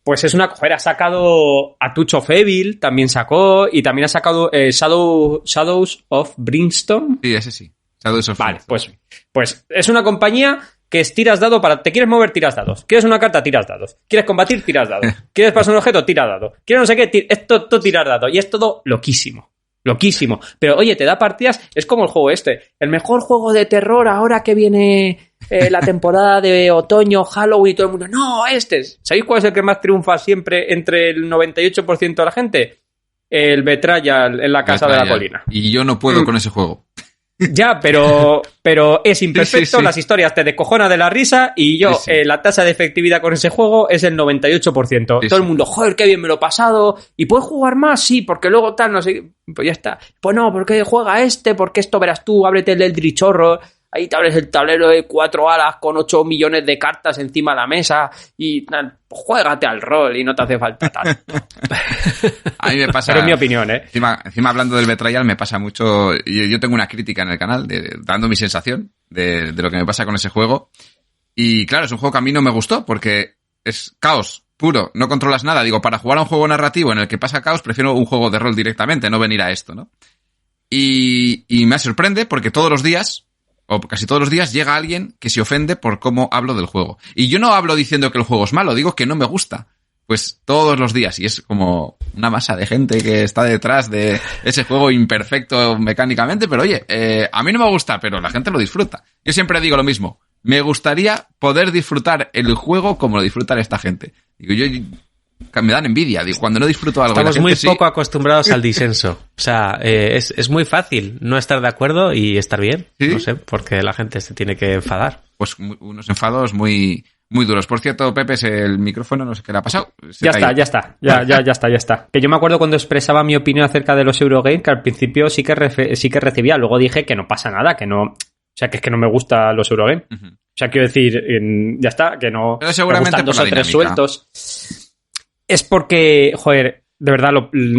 Pues es una, joder, ha sacado a Touch of Evil, también sacó, y también ha sacado Shadows of Brimstone. Sí, ese sí. Shadows of Vale, pues es una compañía que es tiras dado para... Te quieres mover, tiras dados. ¿Quieres una carta? Tiras dados. ¿Quieres combatir? Tiras dados. ¿Quieres pasar un objeto? Tira dado. ¿Quieres no sé qué? Es todo tirar dado. Y es todo loquísimo. Loquísimo. Pero oye, te da partidas, es como el juego este. El mejor juego de terror ahora que viene la temporada de otoño, Halloween y todo el mundo. No, ¿Sabéis cuál es el que más triunfa siempre entre el 98% de la gente? El Betrayal en la casa de la colina. Y yo no puedo con ese juego. Ya, pero es imperfecto, Sí. Las historias te descojonan de la risa y yo, la tasa de efectividad con ese juego es el 98%. Sí, Todo el mundo, joder, qué bien me lo he pasado. ¿Y puedes jugar más? Sí, porque luego tal, no sé. Pues ya está. Pues no, porque juega porque esto verás tú, ábrete el Eldritch-Horror. Ahí te abres el tablero de 4 alas con 8 millones de cartas encima de la mesa y pues, juégate al rol y no te hace falta tanto. A mí me pasa... Pero es mi opinión, ¿eh? Encima hablando del Betrayal, me pasa mucho... Yo tengo una crítica en el canal dando mi sensación de lo que me pasa con ese juego. Y claro, es un juego que a mí no me gustó porque es caos puro, no controlas nada. Digo, para jugar a un juego narrativo en el que pasa caos, prefiero un juego de rol directamente, no venir a esto, ¿no? Y me sorprende porque todos los días... o casi todos los días llega alguien que se ofende por cómo hablo del juego. Y yo no hablo diciendo que el juego es malo, digo que no me gusta. Pues todos los días. Y es como una masa de gente que está detrás de ese juego imperfecto mecánicamente. Pero oye, a mí no me gusta, pero la gente lo disfruta. Yo siempre digo lo mismo. Me gustaría poder disfrutar el juego como lo disfruta esta gente. Digo, me dan envidia. Digo, cuando no disfruto algo... Estamos muy poco acostumbrados al disenso. O sea, es muy fácil no estar de acuerdo y estar bien. ¿Sí? No sé, porque la gente se tiene que enfadar. Pues unos enfados muy, muy duros. Por cierto, Pepe, el micrófono no sé qué le ha pasado. Ya está. Que yo me acuerdo cuando expresaba mi opinión acerca de los Eurogames, que al principio sí que recibía. Luego dije que no pasa nada, que no... O sea, que es que no me gustan los Eurogames. O sea, quiero decir, ya está, que no... Pero seguramente me gustan 2 por o la 3 dinámica. sueltos. Es porque, joder, de verdad,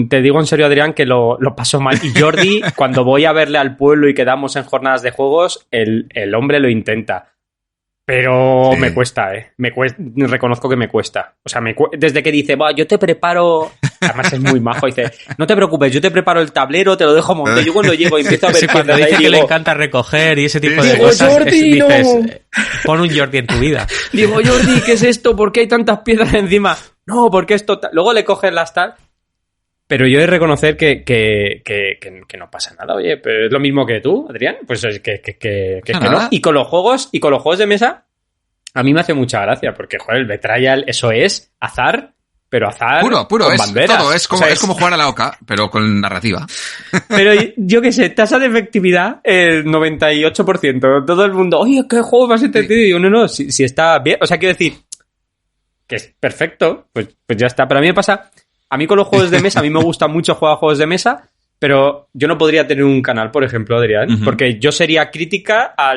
te digo en serio, Adrián, que lo paso mal. Y Jordi, cuando voy a verle al pueblo y quedamos en jornadas de juegos, el hombre lo intenta. Pero sí. me cuesta, reconozco que me cuesta. O sea, desde que dice, yo te preparo... Además es muy majo, dice, no te preocupes, yo te preparo el tablero, te lo dejo montado. Yo cuando llego y empiezo a ver Sí, cuando piezas dice ahí, que le digo, encanta recoger y ese tipo de Digo, cosas, Jordi, dices, no. Pon un Jordi en tu vida. Digo, Jordi, ¿qué es esto? ¿Por qué hay tantas piedras encima? No, porque esto... Luego le cogen las tal... Pero yo he de reconocer que no pasa nada, oye, pero es lo mismo que tú, Adrián. Pues es que no. Y con los juegos de mesa, a mí me hace mucha gracia, porque, joder, el Betrayal, eso es azar, pero azar Puro, con es banderas. todo, es como, O sea, es como jugar a la OCA, pero con narrativa. Pero yo qué sé, tasa de efectividad, el 98%. Todo el mundo, oye, ¿qué juego más entendido? Y digo, no, si está bien. O sea, quiero decir que es perfecto, pues ya está. Pero a mí me pasa, a mí con los juegos de mesa, a mí me gusta mucho jugar a juegos de mesa, pero yo no podría tener un canal, por ejemplo, Adrián, porque yo sería crítica a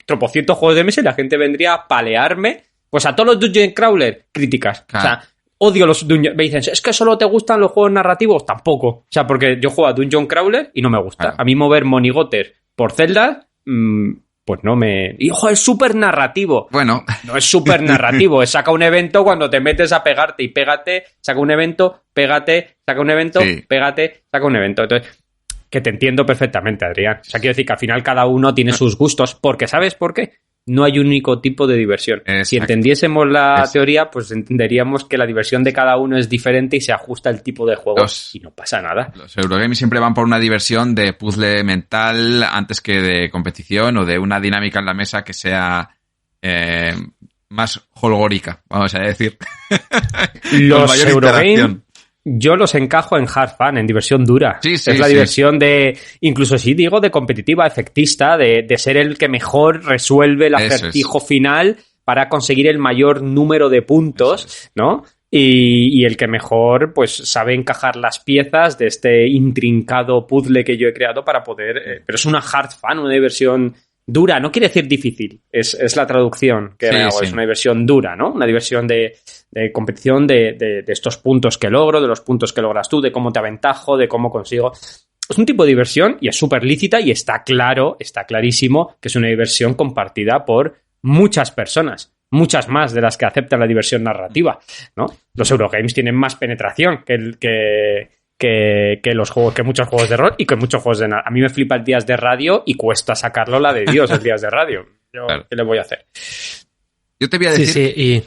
tropocientos juegos de mesa y la gente vendría a palearme. Pues a todos los Dungeon Crawler, críticas. Claro. O sea, odio los Dungeon... Me dicen, es que solo te gustan los juegos narrativos. Tampoco. O sea, porque yo juego a Dungeon Crawler y no me gusta. Claro. A mí mover monigotes por celdas pues no me... ¡Hijo, es súper narrativo! Bueno. No es súper narrativo, es saca un evento cuando te metes a pegarte y pégate, saca un evento, pégate, saca un evento, sí. Pégate, saca un evento. Entonces, que te entiendo perfectamente, Adrián. O sea, quiero decir que al final cada uno tiene sus gustos, porque ¿sabes por qué? No hay un único tipo de diversión. Exacto. Si entendiésemos la teoría, pues entenderíamos que la diversión de cada uno es diferente y se ajusta al tipo de juego y no pasa nada. Los Eurogames siempre van por una diversión de puzzle mental antes que de competición o de una dinámica en la mesa que sea más holgórica, vamos a decir. Los Eurogames yo los encajo en hard fun, en diversión dura. Sí, es la diversión de, incluso si digo, de competitiva, efectista, de ser el que mejor resuelve el acertijo final para conseguir el mayor número de puntos, ¿no? Y el que mejor, pues, sabe encajar las piezas de este intrincado puzzle que yo he creado para poder... pero es una hard fun, una diversión dura. No quiere decir difícil, es la traducción que hago. Es una diversión dura, ¿no? Una diversión de competición de estos puntos que logro, de los puntos que logras tú, de cómo te aventajo, de cómo consigo... Es un tipo de diversión y es súper lícita y está clarísimo que es una diversión compartida por muchas personas, muchas más de las que aceptan la diversión narrativa, ¿no? Los Eurogames tienen más penetración que los juegos, que muchos juegos de rol y que muchos juegos de... A mí me flipa el Días de Radio y cuesta sacarlo la de Dios, el Días de Radio. Claro. ¿Qué le voy a hacer? Yo te voy a decir... Sí, y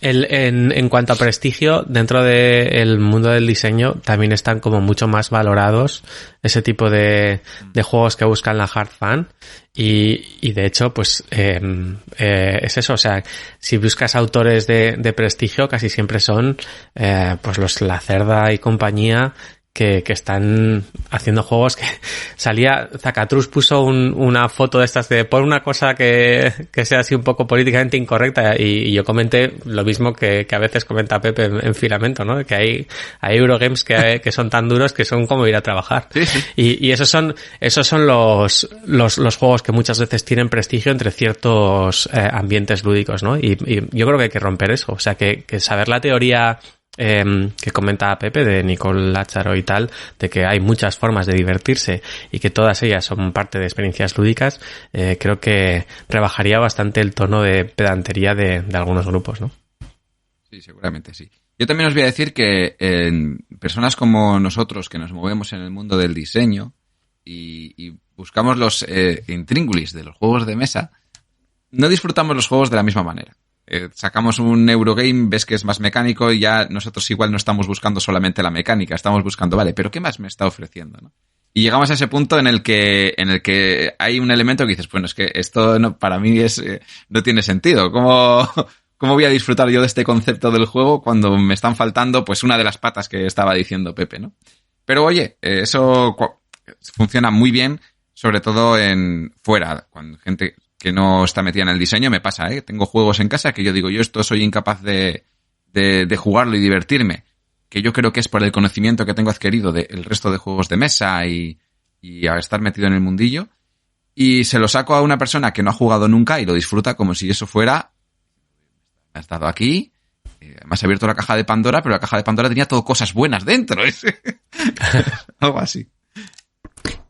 en cuanto a prestigio, dentro del mundo del diseño también están como mucho más valorados ese tipo de juegos que buscan la hard fun y de hecho, pues es eso, o sea, si buscas autores de prestigio casi siempre son pues los Lacerda y compañía que están haciendo juegos que Zacatrus puso una foto de estas de pon una cosa que sea así un poco políticamente incorrecta y yo comenté lo mismo que a veces comenta Pepe en Filamento, ¿no? Que hay Eurogames que son tan duros que son como ir a trabajar. Sí, sí. Y esos son los juegos que muchas veces tienen prestigio entre ciertos ambientes lúdicos, ¿no? Y yo creo que hay que romper eso, o sea que saber la teoría que comenta Pepe de Nicole Lázaro y tal, de que hay muchas formas de divertirse y que todas ellas son parte de experiencias lúdicas, creo que rebajaría bastante el tono de pedantería de algunos grupos, ¿no? Sí, seguramente sí. Yo también os voy a decir que personas como nosotros que nos movemos en el mundo del diseño y buscamos los intríngulis de los juegos de mesa, no disfrutamos los juegos de la misma manera. Sacamos un Eurogame, ves que es más mecánico y ya nosotros igual no estamos buscando solamente la mecánica, estamos buscando, vale, pero ¿qué más me está ofreciendo, no? Y llegamos a ese punto en el que hay un elemento que dices, bueno, es que esto no, para mí no tiene sentido. ¿Cómo voy a disfrutar yo de este concepto del juego cuando me están faltando pues una de las patas que estaba diciendo Pepe, ¿no? Pero oye, eso funciona muy bien, sobre todo fuera, cuando gente que no está metida en el diseño, me pasa, ¿eh? Tengo juegos en casa que yo digo, yo esto soy incapaz de jugarlo y divertirme, que yo creo que es por el conocimiento que tengo adquirido del resto de juegos de mesa y a estar metido en el mundillo, y se lo saco a una persona que no ha jugado nunca y lo disfruta como si eso fuera, has estado aquí, me has abierto la caja de Pandora, pero la caja de Pandora tenía todo cosas buenas dentro, algo así.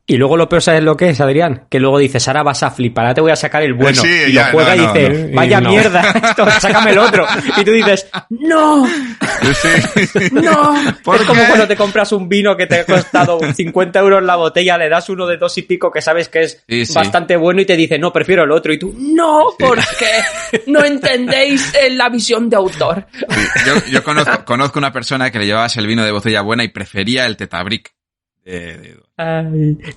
Y luego lo peor, ¿sabes lo que es, Adrián? Que luego dices, ahora vas a flipar, ahora te voy a sacar el bueno. Sí, y lo juega y dices, vaya mierda, esto, sácame el otro. Y tú dices, ¡no! Sí. ¡No! Es como cuando te compras un vino que te ha costado 50 euros la botella, le das uno de 2 y pico que sabes que es bastante bueno y te dice, no, prefiero el otro. Y tú, ¡no! ¿Por qué? No entendéis la visión de autor. Sí. Yo conozco una persona que le llevabas el vino de botella buena y prefería el Tetabric.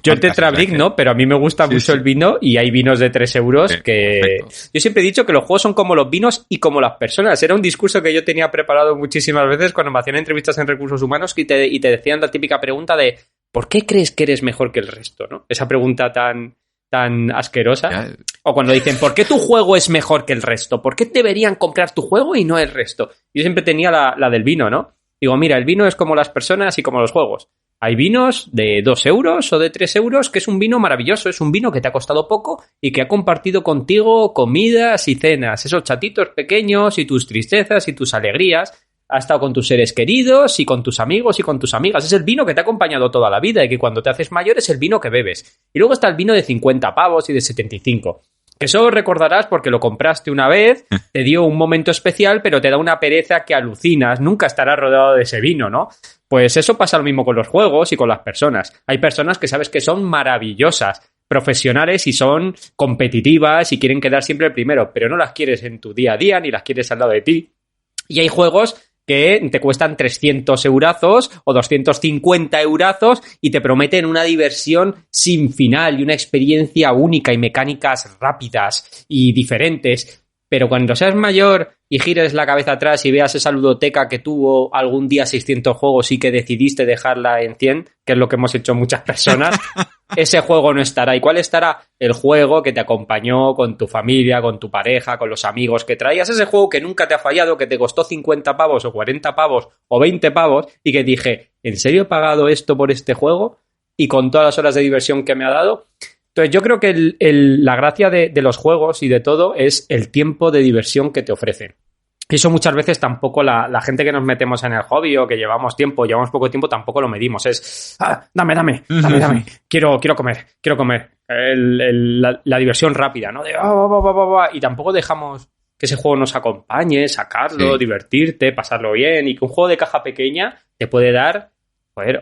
Yo el Tetrabric no, pero a mí me gusta mucho el vino y hay vinos de 3 euros que... Perfecto. Yo siempre he dicho que los juegos son como los vinos y como las personas. Era un discurso que yo tenía preparado muchísimas veces cuando me hacían entrevistas en Recursos Humanos y te decían la típica pregunta de ¿por qué crees que eres mejor que el resto? ¿No? Esa pregunta tan asquerosa. Ya. O cuando dicen ¿por qué tu juego es mejor que el resto? ¿Por qué deberían comprar tu juego y no el resto? Yo siempre tenía la del vino, ¿no? Digo, mira, el vino es como las personas y como los juegos. Hay vinos de 2 euros o de 3 euros que es un vino maravilloso, es un vino que te ha costado poco y que ha compartido contigo comidas y cenas, esos chatitos pequeños y tus tristezas y tus alegrías. Ha estado con tus seres queridos y con tus amigos y con tus amigas. Es el vino que te ha acompañado toda la vida y que cuando te haces mayor es el vino que bebes. Y luego está el vino de 50 pavos y de 75. Que eso recordarás porque lo compraste una vez, te dio un momento especial, pero te da una pereza que alucinas. Nunca estarás rodeado de ese vino, ¿no? Pues eso pasa lo mismo con los juegos y con las personas. Hay personas que sabes que son maravillosas, profesionales y son competitivas y quieren quedar siempre el primero, pero no las quieres en tu día a día ni las quieres al lado de ti. Y hay juegos que te cuestan 300 eurazos o 250 eurazos y te prometen una diversión sin final y una experiencia única y mecánicas rápidas y diferentes. Pero cuando seas mayor y gires la cabeza atrás y veas esa ludoteca que tuvo algún día 600 juegos y que decidiste dejarla en 100, que es lo que hemos hecho muchas personas, ese juego no estará. ¿Y cuál estará? El juego que te acompañó con tu familia, con tu pareja, con los amigos que traías. Ese juego que nunca te ha fallado, que te costó 50 pavos o 40 pavos o 20 pavos y que dije, ¿en serio he pagado esto por este juego? Y con todas las horas de diversión que me ha dado. Entonces yo creo que la gracia de los juegos y de todo es el tiempo de diversión que te ofrecen. Y eso muchas veces tampoco la gente que nos metemos en el hobby o que llevamos llevamos poco tiempo, tampoco lo medimos. Es, dame, quiero comer. La diversión rápida, ¿no? Y tampoco dejamos que ese juego nos acompañe, sacarlo, divertirte, pasarlo bien. Y que un juego de caja pequeña te puede dar,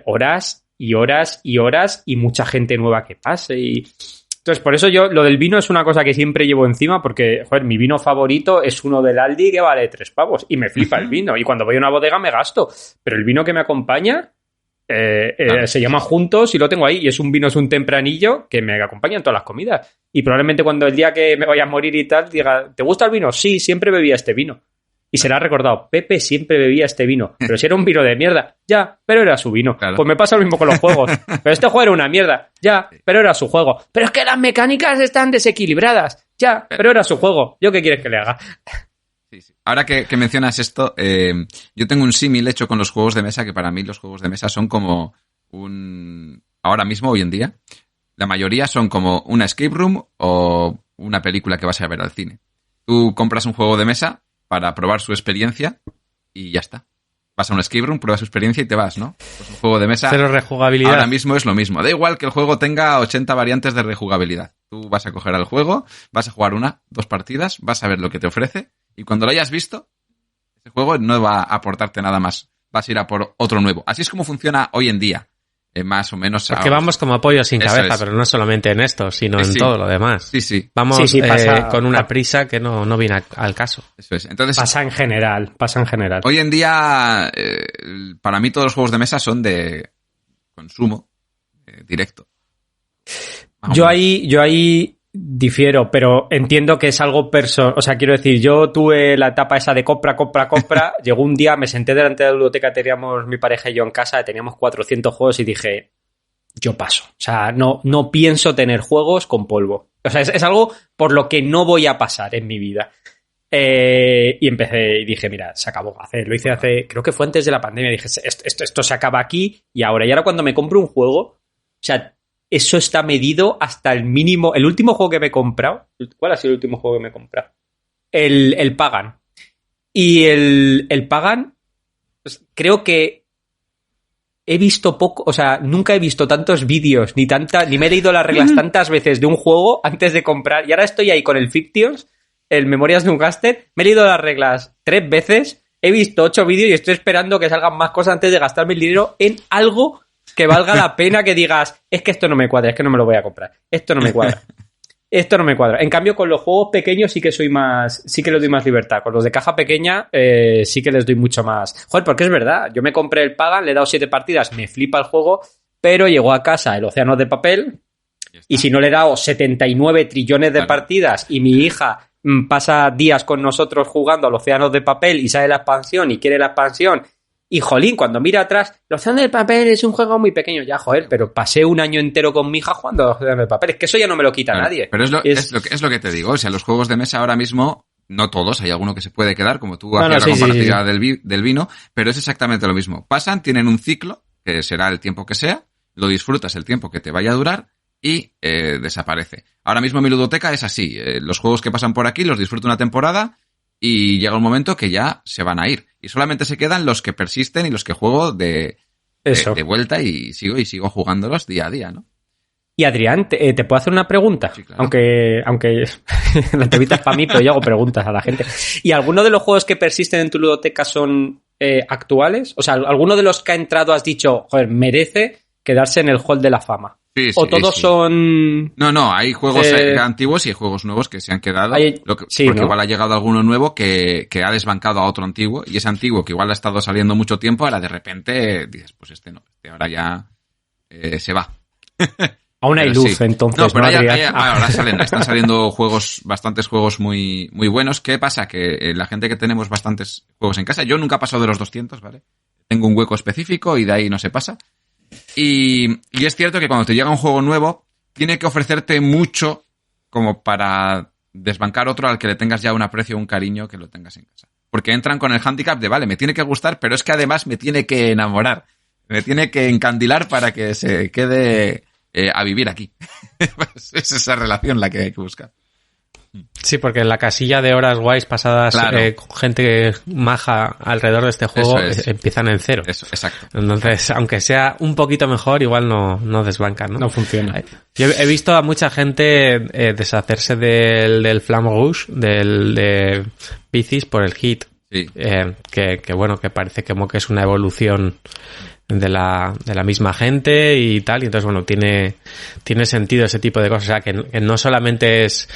horas y horas y horas y mucha gente nueva que pase. Y entonces, por eso lo del vino es una cosa que siempre llevo encima porque, mi vino favorito es uno del Aldi que vale 3 pavos y me flipa el vino. Y cuando voy a una bodega me gasto. Pero el vino que me acompaña se llama Juntos y lo tengo ahí. Y es un tempranillo que me acompaña en todas las comidas. Y probablemente cuando el día que me vaya a morir y tal diga, ¿te gusta el vino? Sí, siempre bebía este vino. Y se le ha recordado, Pepe siempre bebía este vino, pero si era un vino de mierda, ya, pero era su vino. Claro. Pues me pasa lo mismo con los juegos. Pero este juego era una mierda, ya, pero era su juego. Pero es que las mecánicas están desequilibradas, ya, pero era su juego. ¿Yo qué quieres que le haga? Sí. Ahora que mencionas esto, yo tengo un símil hecho con los juegos de mesa, que para mí los juegos de mesa son como ahora mismo, hoy en día, la mayoría son como una escape room o una película que vas a ver al cine. Tú compras un juego de mesa para probar su experiencia y ya está. Vas a un escape room, pruebas su experiencia y te vas, ¿no? Pues un juego de mesa... Cero rejugabilidad. Ahora mismo es lo mismo. Da igual que el juego tenga 80 variantes de rejugabilidad. Tú vas a coger al juego, vas a jugar 1, 2 partidas, vas a ver lo que te ofrece y cuando lo hayas visto, ese juego no va a aportarte nada más. Vas a ir a por otro nuevo. Así es como funciona hoy en día. Más o menos. Porque vamos como pollo sin cabeza, pero no solamente en esto, sino en todo lo demás. Sí. Vamos con una prisa que no viene al caso. Eso es. Entonces, pasa en general. Hoy en día, para mí todos los juegos de mesa son de consumo directo. Yo ahí difiero, pero entiendo que es algo personal. O sea, quiero decir, yo tuve la etapa esa de compra. Llegó un día, me senté delante de la biblioteca, teníamos mi pareja y yo en casa, teníamos 400 juegos y dije, yo paso. O sea, no pienso tener juegos con polvo. O sea, es algo por lo que no voy a pasar en mi vida. Y empecé y dije, mira, se acabó. Lo hice creo que fue antes de la pandemia. Dije, esto se acaba aquí y ahora cuando me compro un juego, o sea, eso está medido hasta el mínimo. El último juego que me he comprado... ¿Cuál ha sido el último juego que me he comprado? El Pagan. Y el Pagan, pues, creo que he visto poco... O sea, nunca he visto tantos vídeos, ni me he leído las reglas tantas veces de un juego antes de comprar. Y ahora estoy ahí con el Fictions, el Memorias de un Gáster. Me he leído las reglas 3 veces, he visto 8 vídeos y estoy esperando que salgan más cosas antes de gastarme el dinero en algo que valga la pena, que digas, es que esto no me cuadra, es que no me lo voy a comprar, esto no me cuadra. En cambio, con los juegos pequeños sí que les doy más libertad. Con los de caja pequeña sí que les doy mucho más. Joder, porque es verdad, yo me compré el Pagan, le he dado 7 partidas, me flipa el juego, pero llegó a casa el Océano de Papel y si no le he dado 79 trillones de partidas y mi hija pasa días con nosotros jugando al Océano de Papel y sale la expansión y quiere la expansión. Y jolín, cuando mira atrás, Los Océanos del Papel es un juego muy pequeño. Ya, joder, pero pasé un año entero con mi hija jugando a Los Océanos del Papel. Es que eso ya no me lo quita nadie. Pero es lo que te digo. O sea, los juegos de mesa ahora mismo, no todos, hay alguno que se puede quedar, como tú hacías la comparativa del vino, pero es exactamente lo mismo. Pasan, tienen un ciclo, que será el tiempo que sea, lo disfrutas el tiempo que te vaya a durar y desaparece. Ahora mismo mi ludoteca es así. Los juegos que pasan por aquí los disfruto una temporada y llega un momento que ya se van a ir. Y solamente se quedan los que persisten y los que juego de vuelta y sigo jugándolos día a día, ¿no? Y Adrián, ¿te puedo hacer una pregunta? Sí, claro. Aunque la entrevista es para mí, pero yo hago preguntas a la gente. ¿Y alguno de los juegos que persisten en tu ludoteca son actuales? O sea, ¿alguno de los que ha entrado has dicho, joder, merece quedarse en el Hall de la Fama? Sí, ¿O todos son...? No, hay juegos antiguos y hay juegos nuevos que se han quedado. Sí, porque ¿no? igual ha llegado alguno nuevo que ha desbancado a otro antiguo. Y ese antiguo que igual ha estado saliendo mucho tiempo, ahora de repente dices, pues este no, este ahora ya se va. Aún hay Pero luz, sí. entonces. No, pero Adrián? ahora están saliendo bastantes juegos muy, muy buenos. ¿Qué pasa? Que la gente que tenemos bastantes juegos en casa, yo nunca he pasado de los 200, ¿vale? Tengo un hueco específico y de ahí no se pasa. Y es cierto que cuando te llega un juego nuevo, tiene que ofrecerte mucho como para desbancar otro al que le tengas ya un aprecio o un cariño que lo tengas en casa. Porque entran con el hándicap de, vale, me tiene que gustar, pero es que además me tiene que enamorar. Me tiene que encandilar para que se quede a vivir aquí. Pues es esa relación la que hay que buscar. Sí, porque en la casilla de horas guays pasadas Claro. con gente maja alrededor de este juego Eso es. empiezan en cero. Eso, exacto. Entonces, aunque sea un poquito mejor, igual no desbancan, ¿no? No funciona. Yo he visto a mucha gente deshacerse del Flamme Rouge, de Piscis por el Hit. Sí. Que bueno, que parece como que es una evolución de la misma gente y tal, y entonces bueno, tiene sentido ese tipo de cosas, o sea, que no solamente es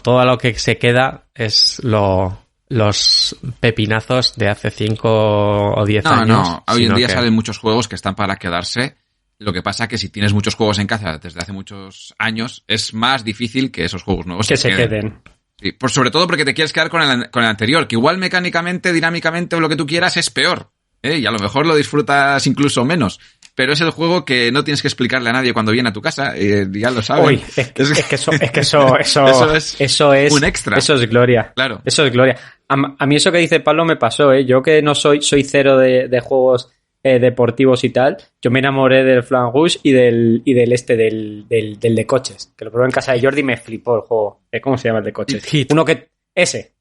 todo lo que se queda es los pepinazos de hace 5 o 10 años. No, hoy en sino día que... salen muchos juegos que están para quedarse. Lo que pasa que si tienes muchos juegos en casa desde hace muchos años, es más difícil que esos juegos nuevos Que se queden. Sí, sobre todo porque te quieres quedar con el anterior, que igual mecánicamente, dinámicamente o lo que tú quieras es peor. Y a lo mejor lo disfrutas incluso menos. Pero es el juego que no tienes que explicarle a nadie cuando viene a tu casa. Ya lo saben. Uy, es que eso es un extra. Eso es gloria. Claro. Eso es gloria. A mí eso que dice Pablo me pasó, ¿eh? Yo que no soy cero de juegos deportivos y tal, yo me enamoré del Flamme Rouge y del de coches. Que lo probé en casa de Jordi y me flipó el juego. ¿Cómo se llama el de coches? Hit. Uno que... Ese.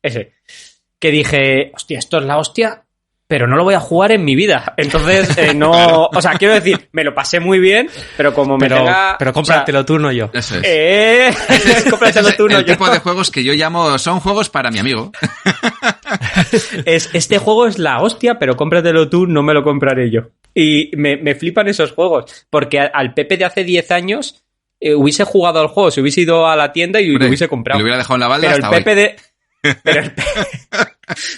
Que dije, hostia, esto es la hostia, pero no lo voy a jugar en mi vida. Entonces, no... O sea, quiero decir, me lo pasé muy bien, pero como me tenga... Pero cómpratelo tú, no yo. Eso es. Cómpratelo tú, no el yo. tipo de juegos que yo llamo son juegos para mi amigo. Este juego es la hostia, pero cómpratelo tú, no me lo compraré yo. Y me flipan esos juegos, porque al Pepe de hace 10 años hubiese jugado al juego, se hubiese ido a la tienda y lo hubiese comprado. Lo hubiera dejado en la balda Pero hasta el Pepe de...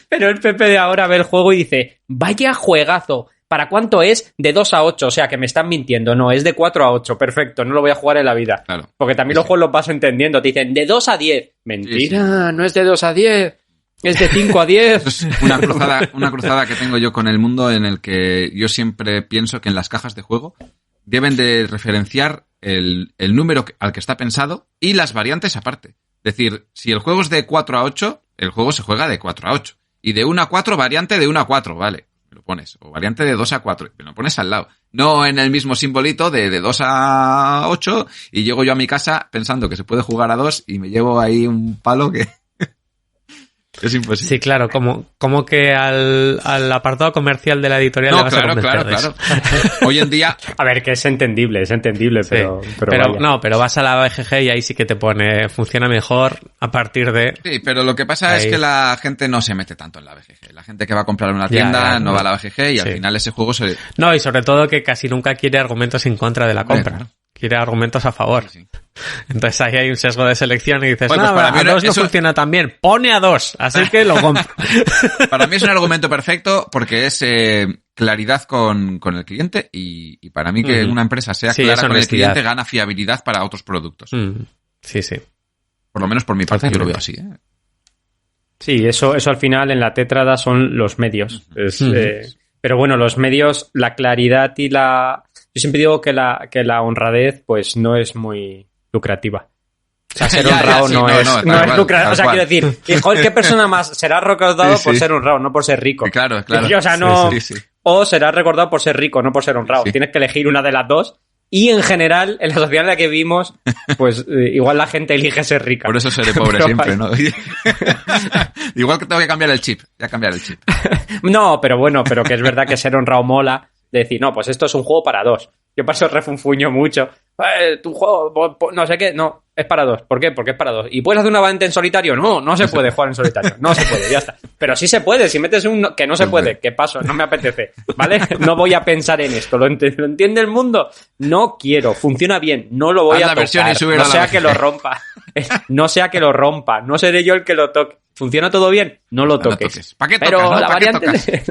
Pero el Pepe de ahora ve el juego y dice, vaya juegazo. ¿Para cuánto es? De 2 a 8, o sea que me están mintiendo. No, es de 4 a 8, perfecto, no lo voy a jugar en la vida. Claro. Porque también los juegos los vas entendiendo, te dicen de 2 a 10. Mentira, Sí. no es de 2 a 10, es de 5 a 10. Es una cruzada que tengo yo con el mundo, en el que yo siempre pienso que en las cajas de juego deben de referenciar el número al que está pensado y las variantes aparte. Es decir, si el juego es de 4 a 8, el juego se juega de 4 a 8. Y de 1 a 4, variante de 1 a 4, vale. Me lo pones. O variante de 2 a 4, me lo pones al lado. No en el mismo simbolito de 2 a 8 y llego yo a mi casa pensando que se puede jugar a 2 y me llevo ahí un palo que... es imposible. Sí, claro, como que al apartado comercial de la editorial le No, vas a convencer de claro. eso. Hoy en día... A ver, que es entendible, pero vaya. No, pero vas a la BGG y ahí sí que te pone funciona mejor a partir de... Sí, pero lo que pasa Ahí. es que la gente no se mete tanto en la BGG. La gente que va a comprar en una tienda Ya, no va a la BGG y al Sí. final ese juego se... No, y sobre todo que casi nunca quiere argumentos en contra de la compra. Claro. Quiere argumentos a favor. Sí. Entonces ahí hay un sesgo de selección y dices, Bueno, no, pues para mí a 2 no eso- funciona tan bien. Pone a 2, así que lo compro. Para mí es un argumento perfecto porque es claridad con el cliente y para mí que Ujú. una empresa sea Sí, clara es con el honestidad. cliente gana fiabilidad para otros productos. Sí, sí. Por lo menos por mi parte yo lo veo así. Sí, eso al final en la tétrada son los medios. Pero bueno, los medios, la claridad y la... Yo siempre digo que la honradez pues no es muy lucrativa. O sea, ser Ya, honrado sí, no es tal lucrativo. cual. O sea, quiero decir, y, joder, ¿qué persona más será recordado Sí, por sí. ser honrado, no por ser rico? Claro. O sea, no... Sí, sí. O será recordado por ser rico, no por ser honrado. Sí. Tienes que elegir una de las dos. Y en general, en la sociedad en la que vivimos, pues igual la gente elige ser rica. Por eso seré pobre Pero siempre, vaya. ¿no? Igual que tengo que cambiar el chip. Ya cambiar el chip. No, pero bueno, pero que es verdad que ser honrado mola. De decir, no, pues esto es un juego para 2. Yo para eso refunfuño mucho. Tu juego, no sé qué, no, es para 2. ¿Por qué? Porque es para 2. ¿Y puedes hacer una variante en solitario? No se puede jugar en solitario. No se puede, ya está. Pero sí se puede, si metes un que no se puede, ¿qué paso? No me apetece, ¿vale? No voy a pensar en esto. ¿Lo entiende el mundo? No quiero, funciona bien, no lo voy a tocar. No sea que lo rompa. No sea que lo rompa, no seré yo el que lo toque. ¿Funciona todo bien? No lo toques. ¿Para qué pero tocas, no? la ¿Para qué variante...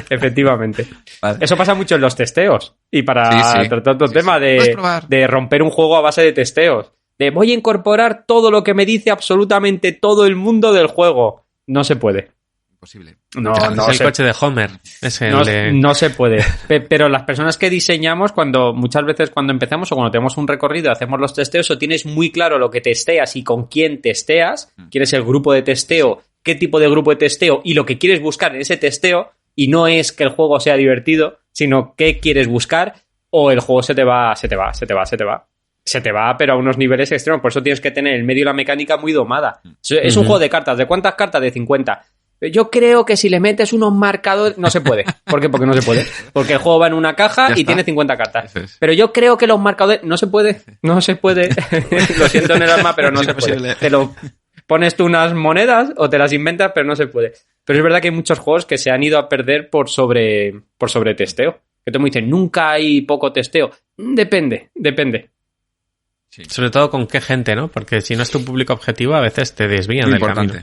Efectivamente. Vale. Eso pasa mucho en los testeos. Y para tratar otro tema de romper un juego a base de testeos. De voy a incorporar todo lo que me dice absolutamente todo el mundo del juego. No se puede. Imposible. No es el coche de Homer. No se puede. Pero las personas que diseñamos, muchas veces cuando empezamos o cuando tenemos un recorrido, hacemos los testeos, o tienes muy claro lo que testeas y con quién testeas, quieres el grupo de testeo, qué tipo de grupo de testeo y lo que quieres buscar en ese testeo, y no es que el juego sea divertido, sino qué quieres buscar, o el juego se te va, pero a unos niveles extremos. Por eso tienes que tener el medio y la mecánica muy domada. Es un juego de cartas. ¿De cuántas cartas? De 50. Yo creo que si le metes unos marcadores... No se puede. ¿Por qué? Porque no se puede. Porque el juego va en una caja y tiene 50 cartas. Pero yo creo que los marcadores... No se puede. No se puede. Lo siento en el alma, pero no se puede. Te lo pones tú unas monedas o te las inventas, pero no se puede. Pero es verdad que hay muchos juegos que se han ido a perder por sobre testeo. Que tú me dices, nunca hay poco testeo. Depende. Sí. Sobre todo con qué gente, ¿no? Porque si no es tu público objetivo, a veces te desvían del camino.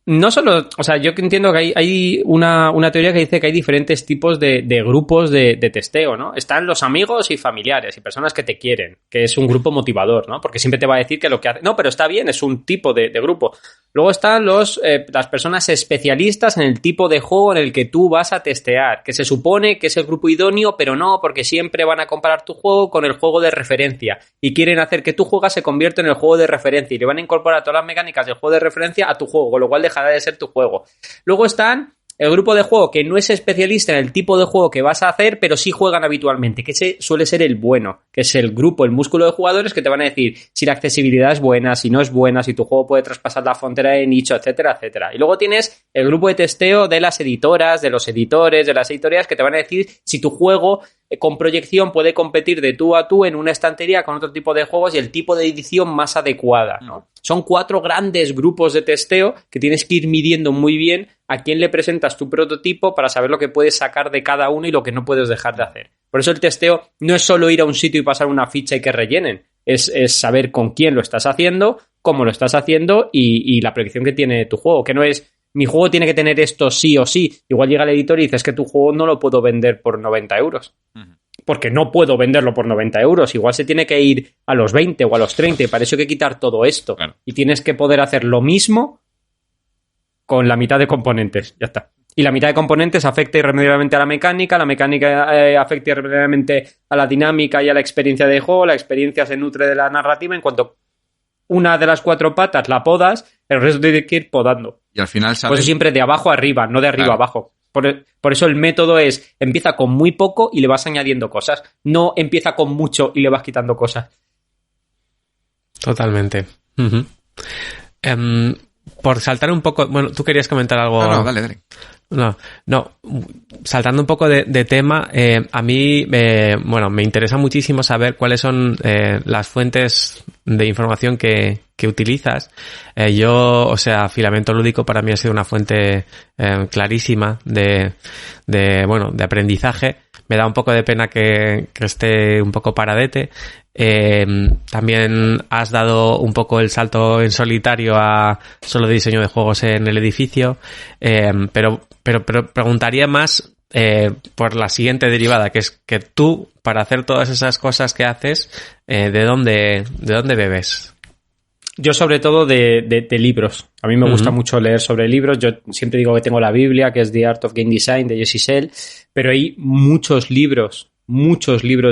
No solo, o sea, yo entiendo que hay una teoría que dice que hay diferentes tipos de grupos de testeo, ¿no? Están los amigos y familiares y personas que te quieren, que es un grupo motivador, ¿no? Porque siempre te va a decir que lo que hace... No, pero está bien, es un tipo de grupo. Luego están las personas especialistas en el tipo de juego en el que tú vas a testear, que se supone que es el grupo idóneo, pero no, porque siempre van a comparar tu juego con el juego de referencia y quieren hacer que tu juego se convierta en el juego de referencia y le van a incorporar todas las mecánicas del juego de referencia a tu juego, con lo cual dejará de ser tu juego. Luego están el grupo de juego que no es especialista en el tipo de juego que vas a hacer, pero sí juegan habitualmente, que ese suele ser el bueno, que es el grupo, el músculo de jugadores que te van a decir si la accesibilidad es buena, si no es buena, si tu juego puede traspasar la frontera de nicho, etcétera, etcétera. Y luego tienes el grupo de testeo de las editoras, de los editores, de las editoriales que te van a decir si tu juego con proyección puede competir de tú a tú en una estantería con otro tipo de juegos y el tipo de edición más adecuada, ¿no? Son 4 grandes grupos de testeo que tienes que ir midiendo muy bien a quién le presentas tu prototipo para saber lo que puedes sacar de cada uno y lo que no puedes dejar de hacer. Por eso el testeo no es solo ir a un sitio y pasar una ficha y que rellenen, es saber con quién lo estás haciendo, cómo lo estás haciendo y la proyección que tiene tu juego, que no es mi juego tiene que tener esto sí o sí. Igual llega el editor y dices que tu juego no lo puedo vender por 90 euros. Porque no puedo venderlo por 90 euros. Igual se tiene que ir a los 20 o a los 30 y para eso hay que quitar todo esto. Claro. Y tienes que poder hacer lo mismo con la mitad de componentes. Ya está. Y la mitad de componentes afecta irremediablemente a la mecánica afecta irremediablemente a la dinámica y a la experiencia de juego. La experiencia se nutre de la narrativa. En cuanto una de las 4 patas la podas, el resto tiene que ir podando. Y al final sale... Por eso siempre de abajo a arriba, no de arriba a abajo. Por eso el método es, empieza con muy poco y le vas añadiendo cosas. No empieza con mucho y le vas quitando cosas. Totalmente. Uh-huh. Por saltar un poco... Bueno, tú querías comentar algo... No, dale. No, saltando un poco de tema, a mí, me interesa muchísimo saber cuáles son las fuentes de información que utilizas. Filamento Lúdico para mí ha sido una fuente clarísima de aprendizaje. Me da un poco de pena que esté un poco paradete. También has dado un poco el salto en solitario a solo diseño de juegos en el edificio, pero preguntaría más por la siguiente derivada, que es que tú, para hacer todas esas cosas que haces, ¿de dónde bebes? Yo sobre todo de libros. A mí me gusta mucho leer sobre libros. Yo siempre digo que tengo la Biblia, que es The Art of Game Design, de Jesse Sell, pero hay muchos libros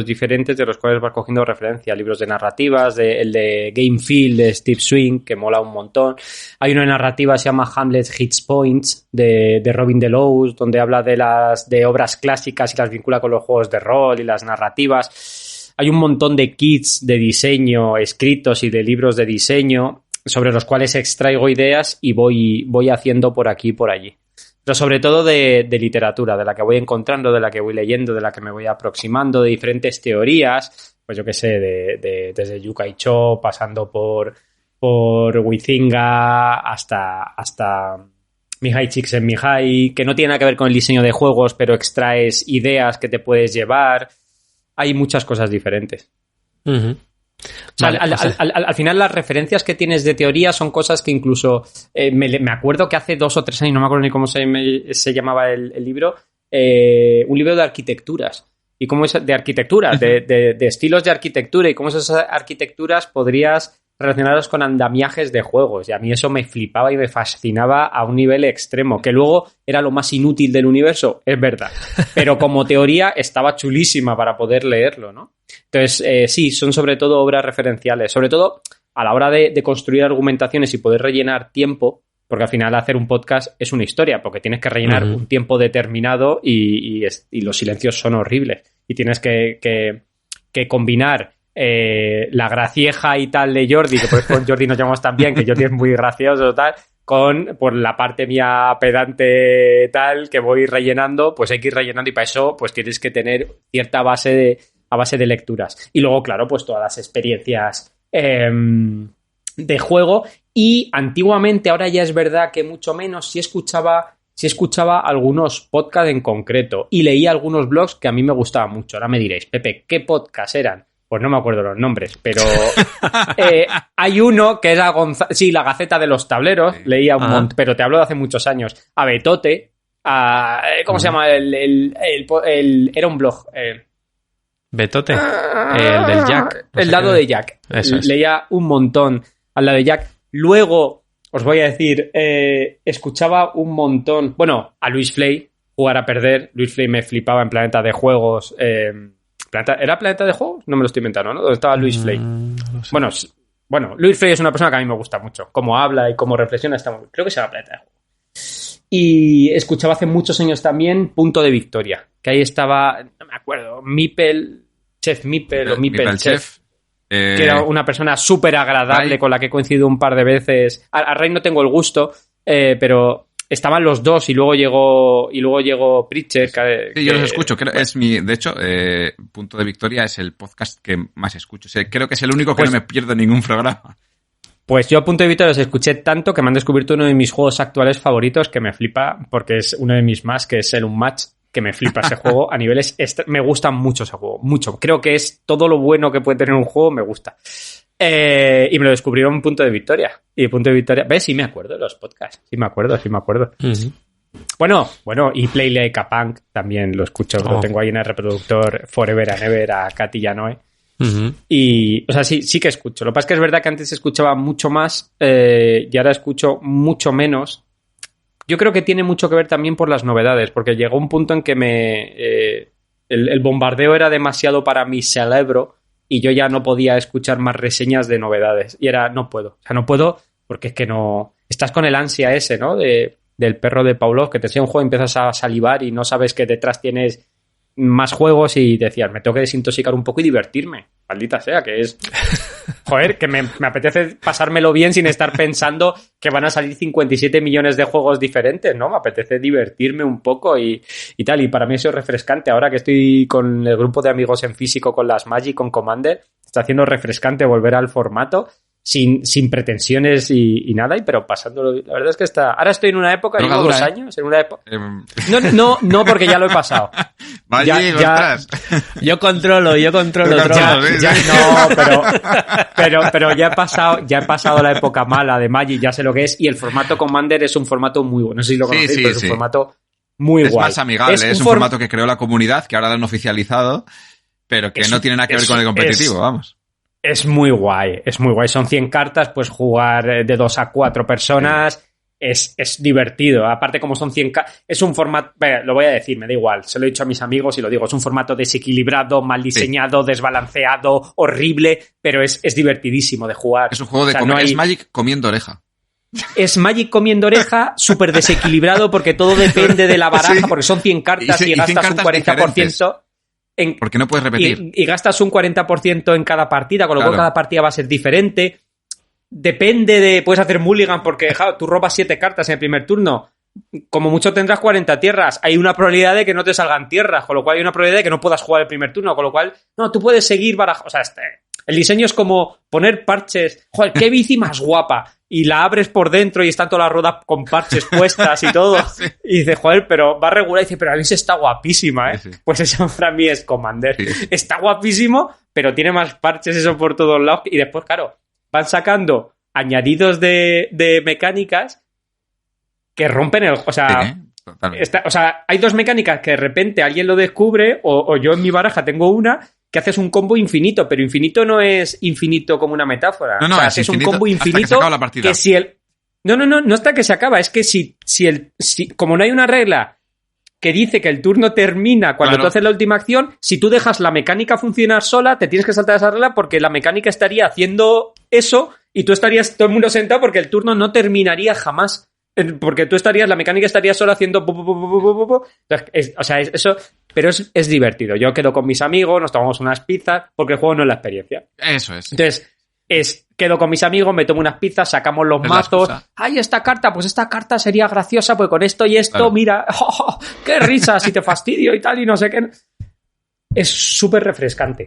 diferentes de los cuales vas cogiendo referencia. Libros de narrativas, el de Game Feel de Steve Swing, que mola un montón. Hay una narrativa que se llama Hamlet Hits Points de Robin Delos, donde habla de obras clásicas y las vincula con los juegos de rol y las narrativas. Hay un montón de kits de diseño escritos y de libros de diseño sobre los cuales extraigo ideas y voy haciendo por aquí y por allí. pero sobre todo de literatura, de la que voy encontrando, de la que voy leyendo, de la que me voy aproximando, de diferentes teorías, pues yo qué sé, desde Yukai Cho, pasando por Huizinga hasta Mihai Csikszentmihalyi, que no tiene nada que ver con el diseño de juegos, pero extraes ideas que te puedes llevar. Hay muchas cosas diferentes. Uh-huh. O sea, al final las referencias que tienes de teoría son cosas que incluso me acuerdo que hace 2 o 3 años, no me acuerdo ni cómo se llamaba el libro, un libro de arquitecturas. Y cómo es de arquitecturas, de estilos de arquitectura y cómo esas arquitecturas podrías relacionarlas con andamiajes de juegos. Y a mí eso me flipaba y me fascinaba a un nivel extremo, que luego era lo más inútil del universo, es verdad. Pero como teoría estaba chulísima para poder leerlo, ¿no? Entonces, sí, son sobre todo obras referenciales. Sobre todo a la hora de construir argumentaciones y poder rellenar tiempo, porque al final hacer un podcast es una historia, porque tienes que rellenar un tiempo determinado y los silencios son horribles. Y tienes que combinar la gracieja y tal de Jordi, que por eso con Jordi nos llamamos tan bien, que Jordi es muy gracioso tal, con por la parte mía pedante tal, que voy rellenando, pues hay que ir rellenando y para eso pues tienes que tener cierta base de lecturas. Y luego, claro, pues todas las experiencias de juego. Y antiguamente, ahora ya es verdad que mucho menos, sí escuchaba algunos podcasts en concreto y leía algunos blogs que a mí me gustaban mucho. Ahora me diréis, Pepe, ¿qué podcasts eran? Pues no me acuerdo los nombres, pero hay uno que era la Gaceta de los Tableros, leía un montón, pero te hablo de hace muchos años. A Betote, ¿cómo se llama? Era un blog. Betote, el del Jack. No el lado de Jack. Leía un montón al lado de Jack. Luego, os voy a decir, escuchaba un montón, bueno, a Luis Flay, Jugar a Perder. Luis Flay me flipaba en Planeta de Juegos. ¿Era Planeta de Juegos? No me lo estoy inventando, ¿no? ¿Dónde estaba Luis Flay? No sé. Bueno, Luis Flay es una persona que a mí me gusta mucho. Cómo habla y cómo reflexiona, creo que se llama Planeta de Juegos. Y escuchaba hace muchos años también Punto de Victoria, que ahí estaba, no me acuerdo, Chef Mipel o Mipel Chef. Que era una persona súper agradable con la que he coincidido un par de veces. A Ray no tengo el gusto, pero estaban los dos y luego llegó Pritchett. Sí, yo los escucho. De hecho, Punto de Victoria es el podcast que más escucho. O sea, creo que es el único que no me pierdo ningún programa. Pues yo a Punto de Victoria los escuché tanto que me han descubierto uno de mis juegos actuales favoritos que me flipa porque es uno de mis más, que es el Unmatch, que me flipa ese juego a niveles... Me gusta mucho ese juego, mucho. Creo que es todo lo bueno que puede tener un juego, me gusta. Y me lo descubrieron en Punto de Victoria. Y Punto de Victoria... ¿Ves? Sí me acuerdo de los podcasts. Sí me acuerdo. Uh-huh. Bueno, y Play Like a Punk también lo escucho. Lo tengo ahí en el reproductor Forever and Ever a Katy Yanoe. Uh-huh. Y, o sea, sí que escucho. Lo que pasa es que es verdad que antes escuchaba mucho más y ahora escucho mucho menos. Yo creo que tiene mucho que ver también por las novedades, porque llegó un punto en que el bombardeo era demasiado para mi cerebro y yo ya no podía escuchar más reseñas de novedades. Y no puedo. O sea, no puedo porque es que no... Estás con el ansia ese, ¿no? Del perro de Pavlov, que te enseña un juego y empiezas a salivar y no sabes que detrás tienes más juegos y decías, me tengo que desintoxicar un poco y divertirme. Maldita sea, que es... Joder, que me apetece pasármelo bien sin estar pensando que van a salir 57 millones de juegos diferentes, ¿no? Me apetece divertirme un poco y tal. Y para mí eso es refrescante. Ahora que estoy con el grupo de amigos en físico, con las Magic, con Commander, está haciendo refrescante volver al formato sin pretensiones y nada, pero pasándolo... La verdad es que ahora estoy en una época, llevo 2 años, en una época... No, porque ya lo he pasado. Vaya, Yo controlo. Pero ya he pasado la época mala de Magic, ya sé lo que es, y el formato Commander es un formato muy bueno. No sé si lo conocéis, pero es un formato muy guay. Es más amigable, es un formato que creó la comunidad, que ahora lo han oficializado, pero que no tiene nada que ver con el competitivo, vamos. Es muy guay. Son 100 cartas, pues jugar de 2 a 4 personas... Es divertido. Aparte, como son 100... Es un formato... Lo voy a decir, me da igual. Se lo he dicho a mis amigos y lo digo. Es un formato desequilibrado, mal diseñado, desbalanceado, horrible, pero es divertidísimo de jugar. Es un juego de es Magic comiendo oreja. Es Magic comiendo oreja, súper desequilibrado porque todo depende de la baraja, porque son 100 cartas y gastas un 40%... Porque no puedes repetir. Y gastas un 40% en cada partida, con lo cual cada partida va a ser diferente. Depende de... Puedes hacer mulligan porque tú robas 7 cartas en el primer turno. como mucho tendrás 40 tierras. Hay una probabilidad de que no te salgan tierras, con lo cual hay una probabilidad de que no puedas jugar el primer turno, con lo cual, no, tú puedes seguir barajando. O sea, el diseño es como poner parches. Joder, qué bici más guapa. Y la abres por dentro y están todas las ruedas con parches puestas y todo. Sí. Y dices, joder, pero va regular. Y dice, pero a mí se está guapísima, ¿eh? Sí, sí. Pues eso para mí es Commander. Sí. Está guapísimo, pero tiene más parches eso por todos lados. Y después, claro, van sacando añadidos de mecánicas que rompen el... O sea, Sí, totalmente. hay dos mecánicas que de repente alguien lo descubre o yo en mi baraja tengo una que haces un combo infinito, pero infinito no es infinito como una metáfora. No, o sea, es haces un infinito combo hasta que se infinito acaba la partida. que si el... No hasta que se acaba, es que si como no hay una regla que dice que el turno termina cuando Claro. tú haces la última acción, si tú dejas la mecánica funcionar sola, te tienes que saltar esa regla porque la mecánica estaría haciendo eso y tú estarías todo el mundo sentado porque el turno no terminaría jamás. Porque tú la mecánica estaría sola haciendo... eso... Pero es divertido. Yo quedo con mis amigos, nos tomamos unas pizzas, porque el juego no es la experiencia. Eso es. Entonces, quedo con mis amigos, me tomo unas pizzas, sacamos los Es la mazos. excusa. ¡Ay, esta carta! Pues esta carta sería graciosa, pues con esto y esto, Claro. mira, ¡qué risa! Si te fastidio y tal, y no sé qué. Es súper refrescante,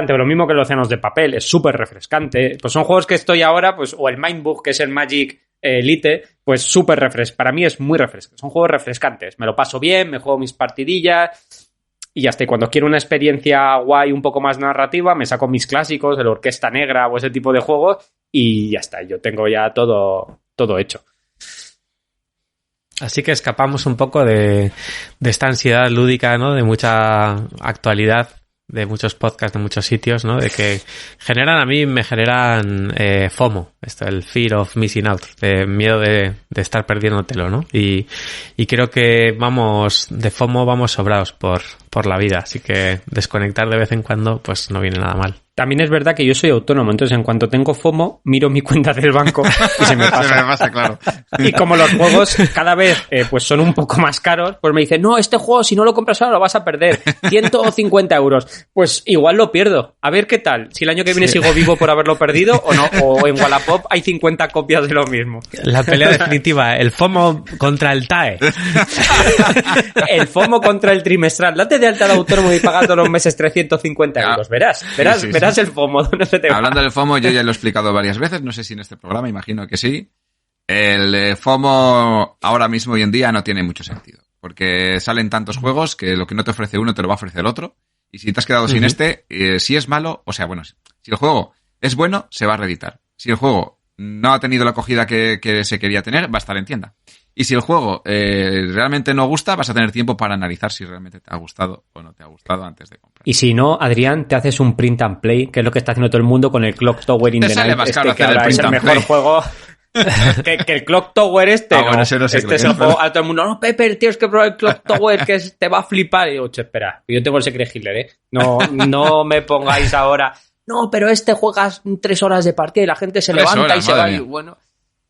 pero lo mismo que los océanos de papel, es súper refrescante. Pues son juegos que estoy ahora, pues, o el Mindbook, que es el Magic Elite, pues súper refrescante. Para mí es muy refrescante. Son juegos refrescantes. Me lo paso bien, me juego mis partidillas y ya está. Y cuando quiero una experiencia guay, un poco más narrativa, me saco mis clásicos, el Orquesta Negra o ese tipo de juegos y ya está. Yo tengo ya todo hecho. Así que escapamos un poco de esta ansiedad lúdica, ¿no? De mucha actualidad, de muchos podcasts, de muchos sitios, ¿no? De que me generan FOMO, el Fear of Missing Out, de miedo de estar perdiéndotelo, ¿no? Y creo que de FOMO vamos sobrados por la vida, así que desconectar de vez en cuando, pues no viene nada mal. También es verdad que yo soy autónomo, entonces en cuanto tengo FOMO, miro mi cuenta del banco y se me pasa. Se me pasa, claro. Y como los juegos cada vez pues son un poco más caros, pues me dicen, no, este juego si no lo compras ahora lo vas a perder, 150 euros. Pues igual lo pierdo. A ver qué tal. Si el año que viene sigo vivo por haberlo perdido o no. O en Wallapop hay 50 copias de lo mismo. La pelea definitiva, el FOMO contra el TAE. El FOMO contra el trimestral. Date de alta de autónomo y paga todos los meses 350 euros. Verás el FOMO. ¿Dónde se te va? Hablando del FOMO, yo ya lo he explicado varias veces, no sé si en este programa, imagino que sí. El FOMO ahora mismo, hoy en día, no tiene mucho sentido. Porque salen tantos juegos que lo que no te ofrece uno te lo va a ofrecer el otro. Y si te has quedado sin este, si es malo, o sea, bueno, si el juego es bueno, se va a reeditar. Si el juego no ha tenido la acogida que se quería tener, va a estar en tienda. Y si el juego realmente no gusta, vas a tener tiempo para analizar si realmente te ha gustado o no te ha gustado antes de comprar. Y si no, Adrián, te haces un print and play, que es lo que está haciendo todo el mundo con el Clock Tower in Te the sale Night, más caro que hacer el ahora es print el and mejor play. juego. que el Clock Tower bueno, ese no sé este qué es el es, juego. pero- A todo el mundo, no, Pepper, tienes que probar el Clock Tower, que te va a flipar. Y digo, che, espera, yo tengo el Secret Hitler, ¿eh? No me pongáis ahora, no, pero juegas 3 horas de partida y la gente se 3 levanta horas, y se va. madre Y mía.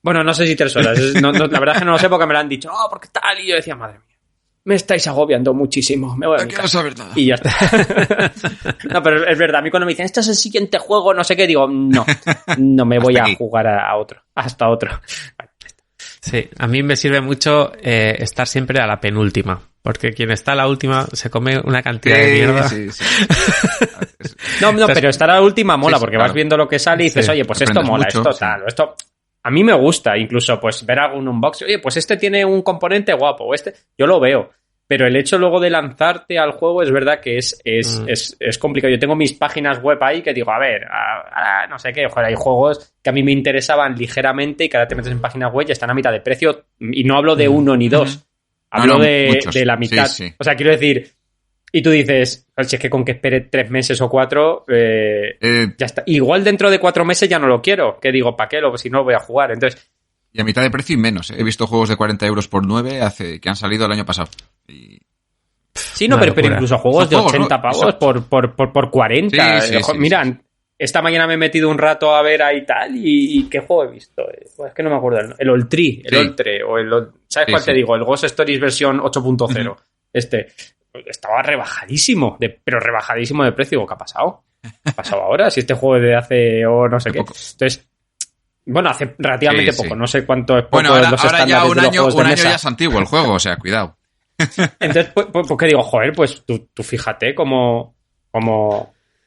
bueno, no sé si 3 horas. La verdad es que no lo sé porque me lo han dicho, no, porque tal. Y yo decía, madre mía, me estáis agobiando muchísimo. Me voy a No mi quiero casa. saber nada. Y ya está. No, pero es verdad, a mí cuando me dicen, este es el siguiente juego, no sé qué, digo, no me voy Hasta a aquí. jugar a otro, hasta otro. Sí, a mí me sirve mucho estar siempre a la penúltima, porque quien está a la última se come una cantidad de mierda. Sí. No, Entonces- pero estar a la última mola, Sí, porque claro. vas viendo lo que sale y dices, Sí, oye, pues esto aprendes mola, mucho, esto sí. tal, esto... A mí me gusta, incluso, pues, ver algún unboxing. Oye, pues este tiene un componente guapo, o yo lo veo. Pero el hecho luego de lanzarte al juego es verdad que es complicado. Yo tengo mis páginas web ahí que digo, a ver, no sé qué, joder, hay juegos que a mí me interesaban ligeramente y que ahora te metes en páginas web y están a mitad de precio. Y no hablo de 1 ni 2. Hablo No, de, muchos. de la mitad. Sí, sí. O sea, quiero decir, y tú dices, si es que con que espere 3 meses o 4, ya está. Igual dentro de 4 meses ya no lo quiero. Que digo, ¿para qué? Si no lo voy a jugar. Entonces, Y a mitad de precio y menos. He visto juegos de 40 euros por 9 que han salido el año pasado. Y... sí, no, Una pero locura. incluso juegos Son de juegos, 80 ¿no? pavos por 40. Sí, sí, Mira, sí. esta mañana me he metido un rato a ver ahí tal y ¿qué juego he visto? Pues es que no me acuerdo. El Oltree, Sí. o ¿sabes Sí, cuál te sí. digo? El Ghost Stories versión 8.0. Estaba rebajadísimo, pero rebajadísimo de precio. Digo, ¿qué ha pasado? ¿Qué ha pasado ahora? Si este juego es de hace o no sé Hace qué. poco. Entonces, Bueno, hace relativamente Sí, poco, sí. no sé cuánto es poco. Bueno, ahora los ya estándares un de los año juegos de mesa. ya es antiguo el juego, o sea, cuidado. Entonces, pues ¿qué digo? Joder, pues tú fíjate cómo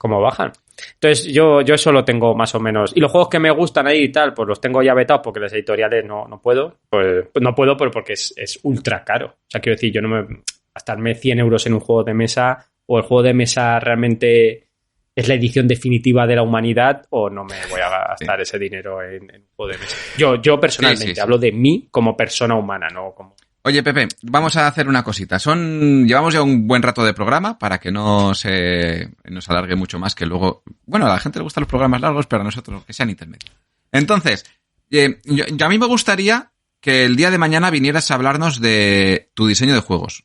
bajan. Entonces, yo eso lo tengo más o menos. Y los juegos que me gustan ahí y tal, pues los tengo ya vetados porque las editoriales no puedo. Pues no puedo, pero porque es ultra caro. O sea, quiero decir, yo no me... gastarme 100 euros en un juego de mesa, o el juego de mesa realmente es la edición definitiva de la humanidad, o no me voy a gastar ese dinero en un juego de mesa. Yo personalmente Sí. hablo de mí como persona humana, no como... Oye, Pepe, vamos a hacer una cosita. Llevamos ya un buen rato de programa para que no se nos alargue mucho más, que luego... Bueno, a la gente le gustan los programas largos, pero a nosotros que sean intermedios. Entonces, a mí me gustaría que el día de mañana vinieras a hablarnos de tu diseño de juegos.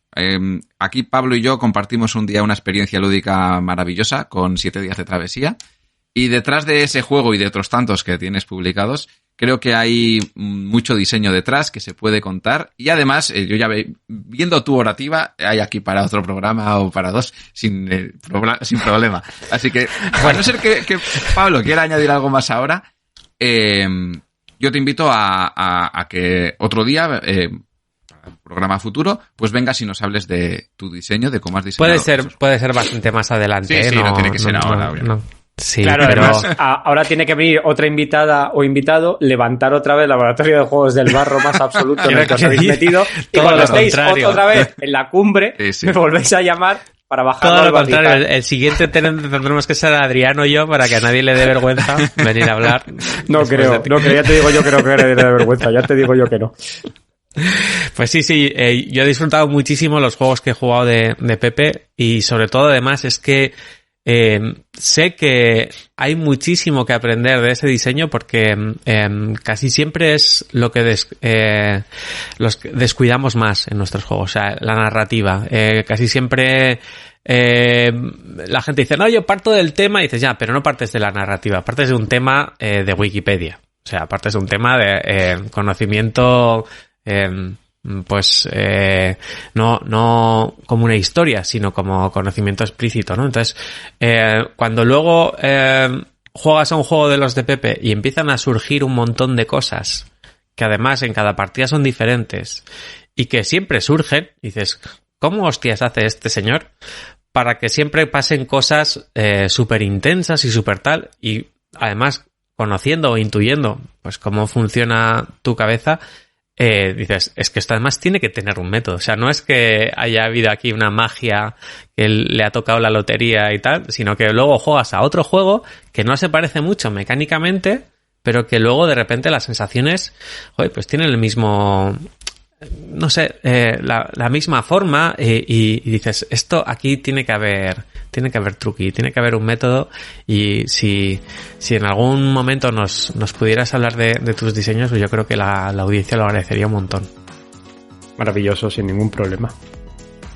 Aquí Pablo y yo compartimos un día una experiencia lúdica maravillosa con 7 días de travesía. Y detrás de ese juego y de otros tantos que tienes publicados, creo que hay mucho diseño detrás que se puede contar. Y además, yo ya viendo tu orativa, hay aquí para otro programa o para dos sin problema. Así que, a no ser que Pablo quiera añadir algo más ahora, yo te invito a que otro día, programa futuro, pues vengas y nos hables de tu diseño, de cómo has diseñado. Puede ser bastante más adelante. Sí, no tiene que ser ahora, obviamente. Sí, claro, pero... además, ahora tiene que venir otra invitada o invitado, levantar otra vez el laboratorio de juegos del barro más absoluto en el que os habéis metido, y cuando estéis otra vez en la cumbre, me volvéis a llamar para bajar. Todo lo contrario, el siguiente tendremos que ser Adriano y yo para que a nadie le dé vergüenza venir a hablar. No creo, ya te digo yo que no le dé vergüenza, ya te digo yo que no. Pues sí, yo he disfrutado muchísimo los juegos que he jugado de Pepe, y sobre todo además es que sé que hay muchísimo que aprender de ese diseño, porque casi siempre es lo que descuidamos más en nuestros juegos, o sea, la narrativa. Casi siempre la gente dice, no, yo parto del tema, y dices, ya, pero no partes de la narrativa, partes de un tema de Wikipedia, o sea, partes de un tema de conocimiento, no como una historia, sino como conocimiento explícito, ¿no? Entonces, cuando luego juegas a un juego de los de Pepe y empiezan a surgir un montón de cosas que además en cada partida son diferentes y que siempre surgen, dices, ¿cómo hostias hace este señor para que siempre pasen cosas súper intensas y súper tal? Y además, conociendo o intuyendo pues cómo funciona tu cabeza, dices, es que esto además tiene que tener un método. O sea, no es que haya habido aquí una magia que le ha tocado la lotería y tal, sino que luego juegas a otro juego que no se parece mucho mecánicamente, pero que luego de repente las sensaciones, joder, pues tienen el mismo... no sé, la misma forma, y dices, esto aquí tiene que haber truqui, tiene que haber un método. Y si en algún momento nos pudieras hablar de tus diseños, pues yo creo que la audiencia lo agradecería un montón. Maravilloso, sin ningún problema.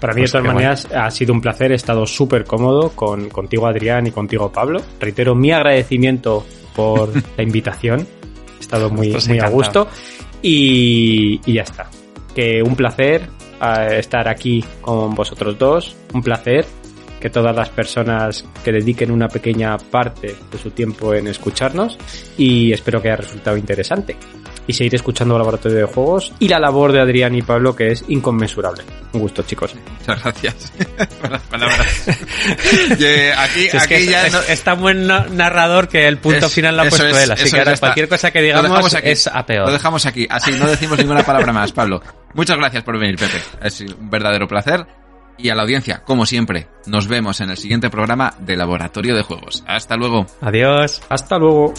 Para mí, Pues de todas maneras, ha sido un placer. He estado súper cómodo contigo, Adrián, y contigo, Pablo. Reitero mi agradecimiento por la invitación. He estado muy a gusto. Y ya está. Que un placer estar aquí con vosotros dos. Un placer que todas las personas que dediquen una pequeña parte de su tiempo en escucharnos, y espero que haya resultado interesante. Y seguir escuchando Laboratorio de Juegos y la labor de Adrián y Pablo, que es inconmensurable. Un gusto, chicos. Muchas gracias por las palabras. Aquí Es tan buen narrador que el punto final lo ha puesto él, así que ahora cualquier cosa que digamos es a peor. Lo dejamos aquí, así no decimos ninguna palabra más, Pablo. Muchas gracias por venir, Pepe. Es un verdadero placer. Y a la audiencia, como siempre, nos vemos en el siguiente programa de Laboratorio de Juegos. Hasta luego. Adiós. Hasta luego.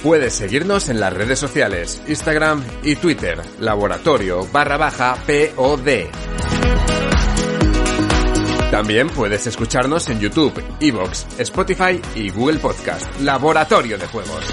Puedes seguirnos en las redes sociales, Instagram y Twitter, laboratorio_POD. También puedes escucharnos en YouTube, iVoox, Spotify y Google Podcast, Laboratorio de Juegos.